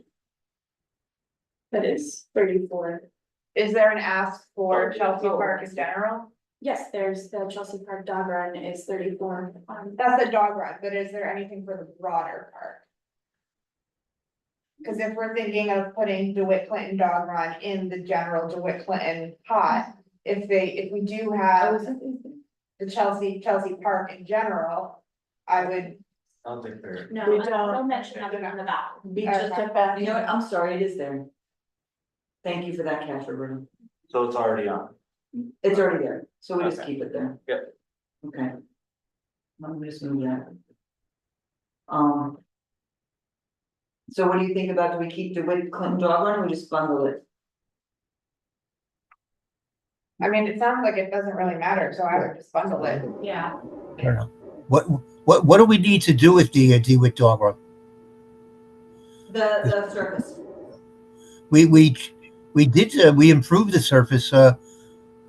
Speaker 2: That is 34.
Speaker 8: Is there an ask for Chelsea Park in general?
Speaker 2: Yes, there's the Chelsea Park dog run is 34.
Speaker 8: That's the dog run, but is there anything for the broader park? Cause if we're thinking of putting DeWitt Clinton dog run in the general DeWitt Clinton pot, if we do have the Chelsea Park in general, I would.
Speaker 6: I don't think they're.
Speaker 2: No,
Speaker 7: We
Speaker 2: I
Speaker 7: don't.
Speaker 2: don't mention that on the back.
Speaker 7: Beach just took back.
Speaker 1: You know what, I'm sorry, it is there. Thank you for that, Catherine.
Speaker 6: So it's already on.
Speaker 1: It's already there, so we just
Speaker 6: Okay.
Speaker 1: keep it there.
Speaker 6: Yep.
Speaker 1: Okay. Let me just move that. So what do you think about, do we keep the DeWitt Clinton dog run or we just bundle it?
Speaker 8: I mean, it sounds like it doesn't really matter, so I would just bundle it.
Speaker 2: Yeah.
Speaker 13: I don't know. What do we need to do with the DeWitt dog run?
Speaker 1: The surface.
Speaker 13: We improved the surface a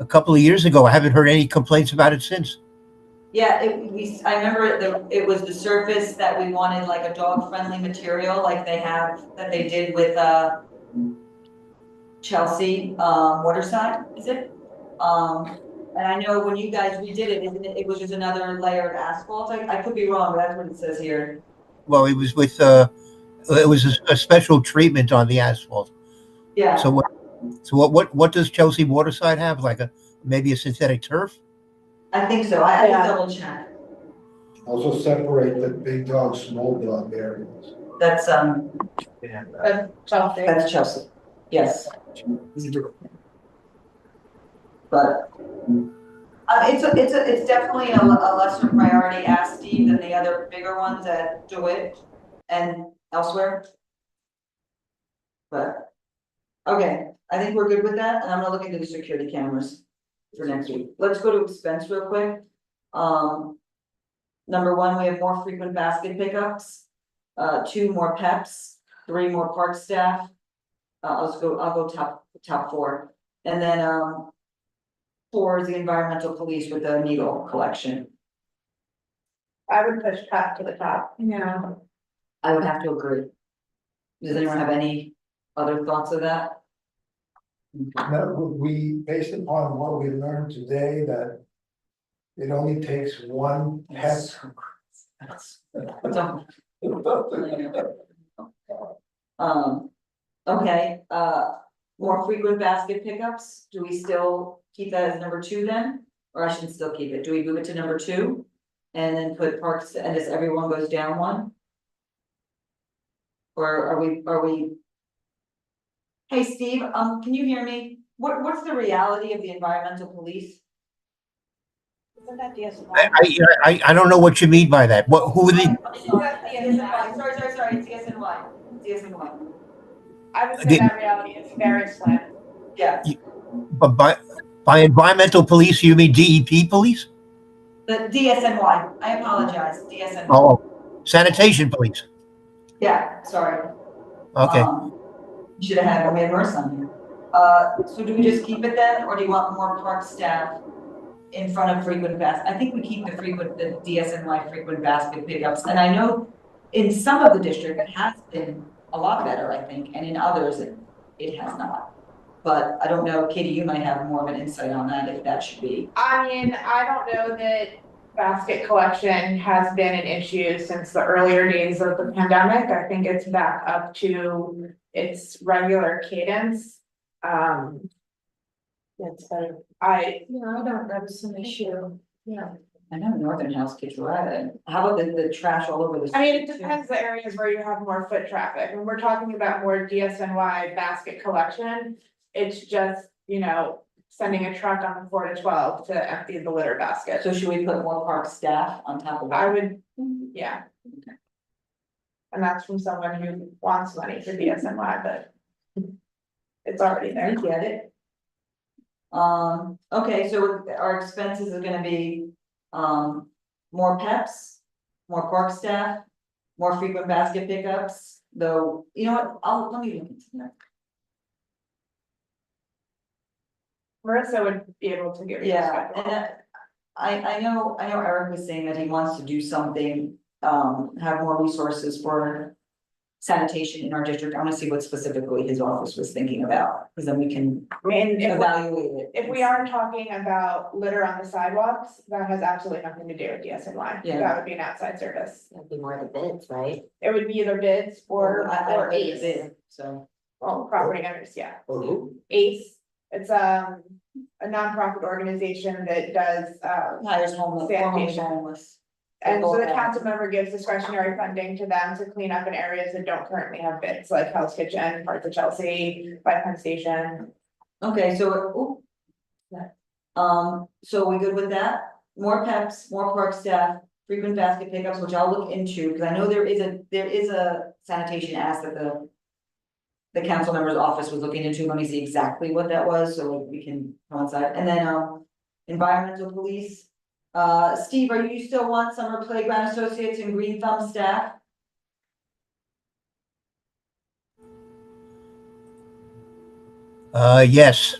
Speaker 13: couple of years ago. I haven't heard any complaints about it since.
Speaker 1: Yeah, I remember it was the surface that we wanted, like a dog-friendly material, like that they did with, Chelsea, Waterside, is it? And I know when you guys redid it, it was just another layer of asphalt, I could be wrong, but that's what it says here.
Speaker 13: Well, it was with it was a special treatment on the asphalt.
Speaker 1: Yeah.
Speaker 13: So what does Chelsea Waterside have? Like maybe a synthetic turf?
Speaker 1: I think so, I have to double check.
Speaker 3: Also separate the big dog, small dog areas.
Speaker 1: That's,
Speaker 8: Chelsea.
Speaker 1: that's Chelsea, yes. But. It's definitely a lesser priority ask, Steve, than the other bigger ones at DeWitt and elsewhere. But, okay, I think we're good with that, and I'm gonna look into the security cameras for next week. Let's go to expense real quick. Number 1, we have more frequent basket pickups, 2 more PEPs, 3 more park staff. I'll go top 4. And then, 4 is the environmental police with the needle collection.
Speaker 8: I would push top to the top.
Speaker 2: Yeah.
Speaker 1: I would have to agree. Does anyone have any other thoughts of that?
Speaker 3: Now, we, based upon what we learned today, that it only takes one pet.
Speaker 1: Okay, more frequent basket pickups, do we still keep that as number 2 then? Or I should still keep it, do we move it to number 2? And then put parks, and just everyone goes down 1? Or are we? Hey, Steve, can you hear me? What's the reality of the environmental police?
Speaker 7: Isn't that DSNY?
Speaker 13: I don't know what you mean by that. Who are the,
Speaker 1: DSNY, sorry, it's DSNY, DSNY.
Speaker 8: I would say that reality is very slim.
Speaker 1: Yeah,
Speaker 13: but by environmental police, you mean DEP police?
Speaker 1: the DSNY, I apologize, DSNY.
Speaker 13: Oh, sanitation police.
Speaker 1: Yeah, sorry.
Speaker 13: Okay.
Speaker 1: You should have had a way worse on here. So do we just keep it then, or do you want more park staff in front of frequent I think we keep the DSNY frequent basket pickups, and I know in some of the district it has been a lot better, I think, and in others it has not. But I don't know, Katie, you might have more of an insight on that, if that should be.
Speaker 8: I mean, I don't know that basket collection has been an issue since the earlier days of the pandemic. I think it's back up to its regular cadence. It's better. I don't notice an issue. Yeah.
Speaker 1: I know Northern House gets right. How about the trash all over the?
Speaker 8: I mean, it
Speaker 1: street, too?
Speaker 8: depends the areas where you have more foot traffic. When we're talking about more DSNY basket collection, it's just, sending a truck on the 4 to 12 to empty the litter basket.
Speaker 1: So should we put more park staff on top of that?
Speaker 8: I would, yeah. And that's from someone who wants money for DSNY, but it's already there.
Speaker 1: I get it. Okay, so our expenses are gonna be, more PEPs, more park staff, more frequent basket pickups, though, you know what, let me look into that.
Speaker 8: Marissa would be able to give you.
Speaker 1: Yeah, and I know Eric was saying that he wants to do something, have more resources for sanitation in our district. I want to see what specifically his office was thinking about, because then we can evaluate it.
Speaker 8: If we are talking about litter on the sidewalks, that has absolutely nothing to do with DSNY.
Speaker 1: Yeah.
Speaker 8: That would be an outside service.
Speaker 9: That'd be more the bids, right?
Speaker 8: It would be either bids or
Speaker 1: I
Speaker 8: ACE.
Speaker 1: did, so.
Speaker 8: Well, property owners, yeah.
Speaker 1: Oh.
Speaker 8: ACE, it's a nonprofit organization that does
Speaker 1: Hires homeless, formerly
Speaker 8: sanitation.
Speaker 1: homeless.
Speaker 8: And so the council member gives discretionary funding to them to clean up in areas that don't currently have bids, like Hell's Kitchen, parts of Chelsea, by Penn Station.
Speaker 1: Okay, so, so we good with that? More PEPs, more park staff, frequent basket pickups, which I'll look into, because I know there is a sanitation ask that the council member's office was looking into. Let me see exactly what that was, so we can coincide. And then, environmental police. Steve, are you still want summer playground associates and green thumb staff?
Speaker 13: Yes.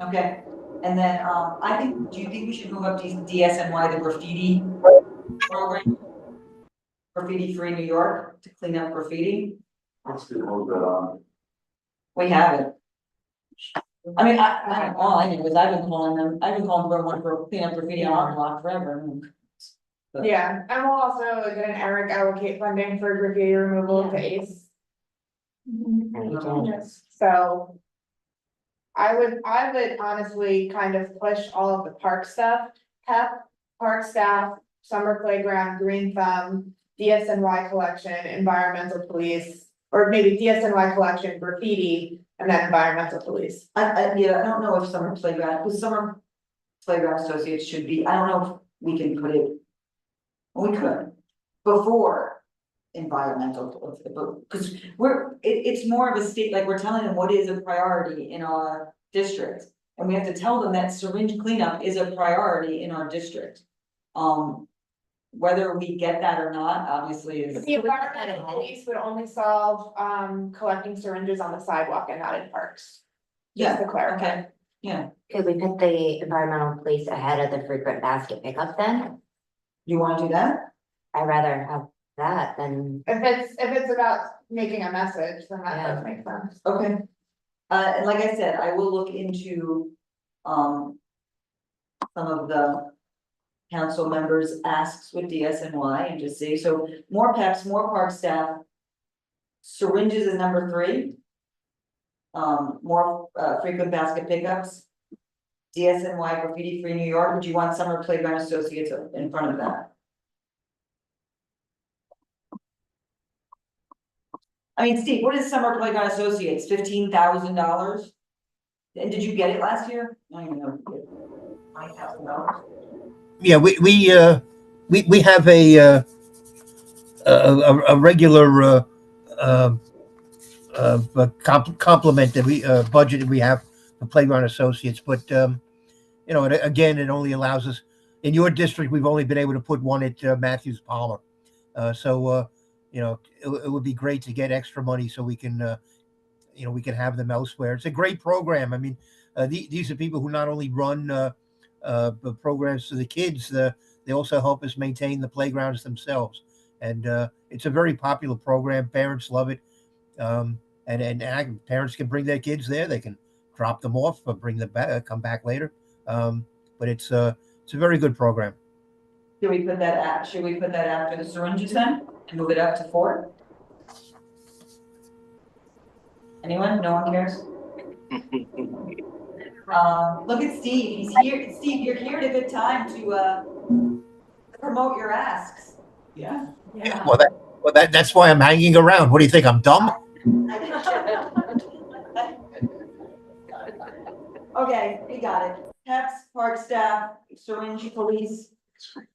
Speaker 1: Okay, and then, do you think we should move up to DSNY, the graffiti program? Graffiti Free New York, to clean up graffiti?
Speaker 14: Let's do a little bit on.
Speaker 1: We have it. I mean, all I knew was I've been calling everyone for clean up graffiti on our block forever. But-
Speaker 8: Yeah, and we'll also, didn't Eric allocate funding for graffiti removal to ACE? Yes, so. I would honestly kind of push all of the park stuff, PEP, park staff, summer playground, green thumb, DSNY collection, environmental police, or maybe DSNY collection, graffiti, and then environmental police.
Speaker 1: I don't know if summer playground, because summer playground associates should be, I don't know if we can put it. We could, before environmental, because it's more of a state, like we're telling them what is a priority in our district. And we have to tell them that syringe cleanup is a priority in our district. Whether we get that or not, obviously is.
Speaker 8: The environmental police would only solve, collecting syringes on the sidewalk and not in parks. Just to clarify.
Speaker 1: Okay, yeah,
Speaker 9: Could we put the environmental police ahead of the frequent basket pickup then?
Speaker 1: you wanna do that?
Speaker 9: I'd rather have that than,
Speaker 8: If it's about making a message, then that does make sense.
Speaker 1: Okay. And like I said, I will look into, some of the council members' asks with DSNY and just see, so more PEPs, more park staff, Syringes is number 3. More frequent basket pickups. DSNY graffiti free New York, would you want summer playground associates in front of that? I mean, Steve, what is summer playground associates, $15,000? And did you get it last year? I don't even know. $9,000.
Speaker 13: Yeah, we have a regular complement that we budget that we have for playground associates, but you know, again, it only allows us. In your district, we've only been able to put one at Matthews Palmer, so you know, it would be great to get extra money so we can you know, we can have them elsewhere. It's a great program. I mean, these are people who not only run the programs for the kids, they also help us maintain the playgrounds themselves. And it's a very popular program. Parents love it. And parents can bring their kids there. They can drop them off or bring them back, come back later. But it's a very good program.
Speaker 1: Should we put that after the syringes then and move it up to 4? Anyone? No one cares? Look at Steve. He's here. Steve, you're here at a good time to promote your asks.
Speaker 7: Yeah.
Speaker 1: Yeah.
Speaker 13: Well, that's why I'm hanging around. What do you think? I'm dumb?
Speaker 1: Okay, we got it. Peps, park staff, syringe police,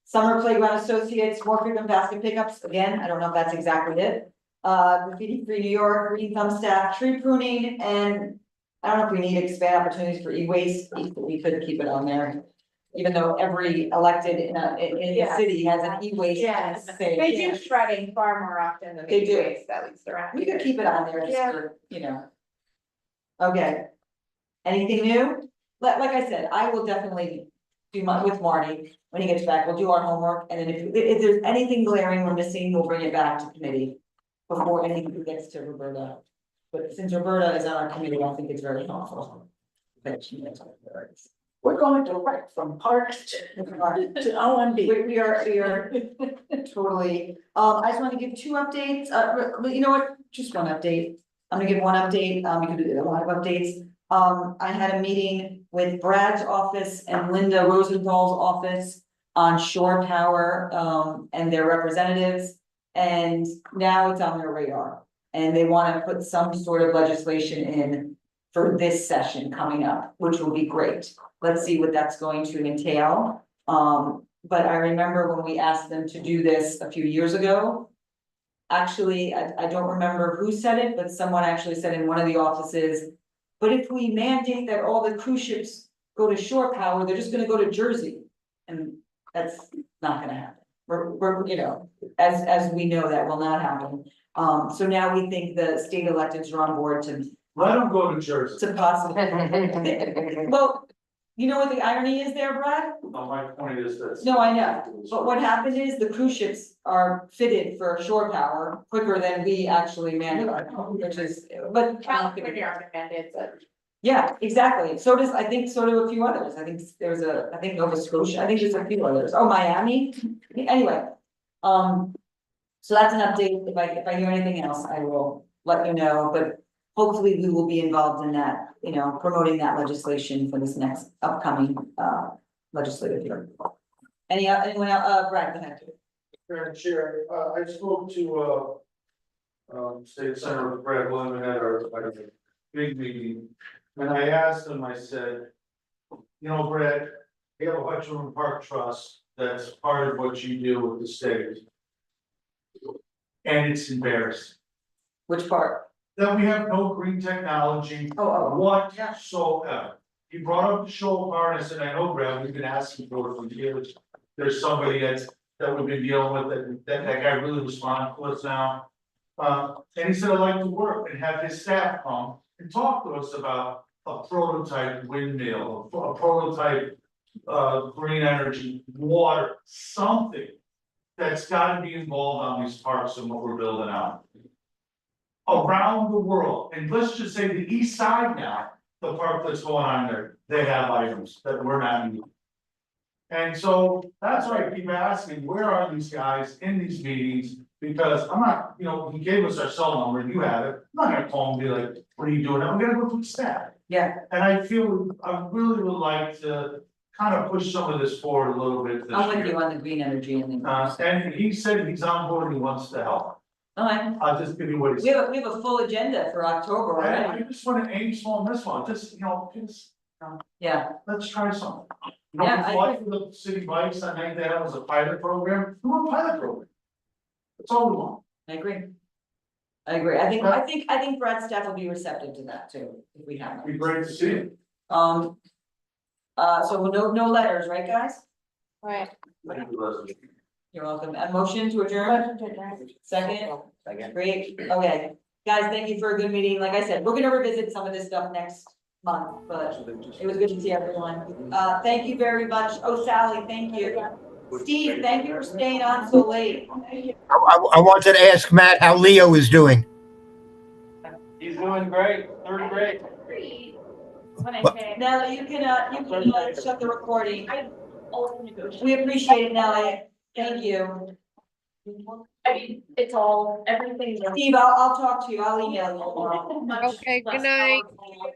Speaker 1: summer playground associates, more frequent basket pickups. Again, I don't know if that's exactly it. Graffiti free New York, green thumb staff, tree pruning, and I don't know if we need to expand opportunities for e-waste. We could keep it on there. Even though every elected in the city has an e-waste.
Speaker 8: Yes,
Speaker 1: thing.
Speaker 8: they do shredding far more often than
Speaker 1: They do.
Speaker 8: waste, at least around.
Speaker 1: We could keep it on there just for, you know. Okay. Anything new? Like I said, I will definitely do with Marty when he gets back. We'll do our homework, and then if there's anything glaring we're missing, we'll bring it back to committee before anything gets to Roberta. But since Roberta is on our committee, I think it's very helpful.
Speaker 7: We're going direct from parks to OMB.
Speaker 1: We are totally, I just want to give 2 updates, you know what, just one update. I'm gonna give one update, we could do a lot of updates. I had a meeting with Brad's office and Linda Rosenthal's office on shore power, and their representatives. And now it's on their radar, and they want to put some sort of legislation in for this session coming up, which will be great. Let's see what that's going to entail. But I remember when we asked them to do this a few years ago. Actually, I don't remember who said it, but someone actually said in one of the offices, but if we mandate that all the cruise ships go to shore power, they're just gonna go to Jersey. And that's not gonna happen. We're you know, as we know, that will not happen. So now we think the state electeds are on board to.
Speaker 14: Let them go to Jersey.
Speaker 1: To possibly. Well, you know what the irony is there, Brad?
Speaker 14: No, my point is this.
Speaker 1: No, I know, but what happened is the cruise ships are fitted for shore power quicker than we actually manage, which is, but.
Speaker 8: California already mandates it.
Speaker 1: Yeah, exactly, so does, I think, so do a few others, I think there's I think Nova Scotia, I think there's a few others, oh, Miami, anyway. So that's an update, if I hear anything else, I will let you know, but hopefully we will be involved in that, you know, promoting that legislation for this next upcoming legislative year. Anyone else, Brad, go ahead.
Speaker 14: Madam Chair, I spoke to State Senator Brad Williams at our big meeting, and I asked him, I said, you know, Brad, we have a Waterfront Park Trust that's part of what you do with the state. And it's embarrassing.
Speaker 1: Which part?
Speaker 14: That we have no green technology whatsoever. He brought up the shoal part, I said, I know, Brad, we've been asking for it for years. There's somebody that we've been dealing with, that guy really responds to us now. And he said, I'd like to work and have his staff come and talk to us about a prototype windmill, a prototype green energy, water, something that's gotta be involved on these parks and what we're building out. Around the world, and let's just say the east side now, the park that's going on there, they have items that we're not using. And so that's why I keep asking, where are these guys in these meetings? Because I'm not, you know, he gave us our cell number, and you have it, I'm not gonna call and be like, what are you doing? I'm gonna go to the staff.
Speaker 1: Yeah,
Speaker 14: And I feel, I really would like to kind of push some of this forward a little bit this
Speaker 1: I'm with you
Speaker 14: year.
Speaker 1: on the green energy and the.
Speaker 14: And he said he's on board and he wants to help.
Speaker 1: Alright,
Speaker 14: I'll just give you what he
Speaker 1: we
Speaker 14: said.
Speaker 1: have a full agenda for October
Speaker 14: I
Speaker 1: already.
Speaker 14: just wanna aim small, miss small, just, you know, just,
Speaker 1: Yeah,
Speaker 14: let's try something. You know,
Speaker 1: Yeah, I
Speaker 14: we fought for the city bikes, I think that was a pilot program, we want a pilot program. That's all we want.
Speaker 1: I agree. I think Brad's staff will be receptive to that too, if we have.
Speaker 14: It'd be great to see it.
Speaker 1: So no letters, right, guys?
Speaker 2: Right.
Speaker 1: You're welcome. A motion to adjourn? Second? Great, okay. Guys, thank you for a good meeting. Like I said, we're gonna revisit some of this stuff next month, but it was good to see everyone. Thank you very much. Oh, Sally, thank you. Steve, thank you for staying on so late.
Speaker 13: I wanted to ask Matt how Leo is doing.
Speaker 6: He's doing great, third grade.
Speaker 2: When I
Speaker 13: What?
Speaker 2: say.
Speaker 1: Nellie, you can shut the recording. We appreciate it, Nellie. Thank you.
Speaker 2: I mean, it's all, everything.
Speaker 1: Steve, I'll talk to you. I'll email you.
Speaker 2: Much
Speaker 11: Okay, good
Speaker 2: less
Speaker 11: night.
Speaker 2: powerful.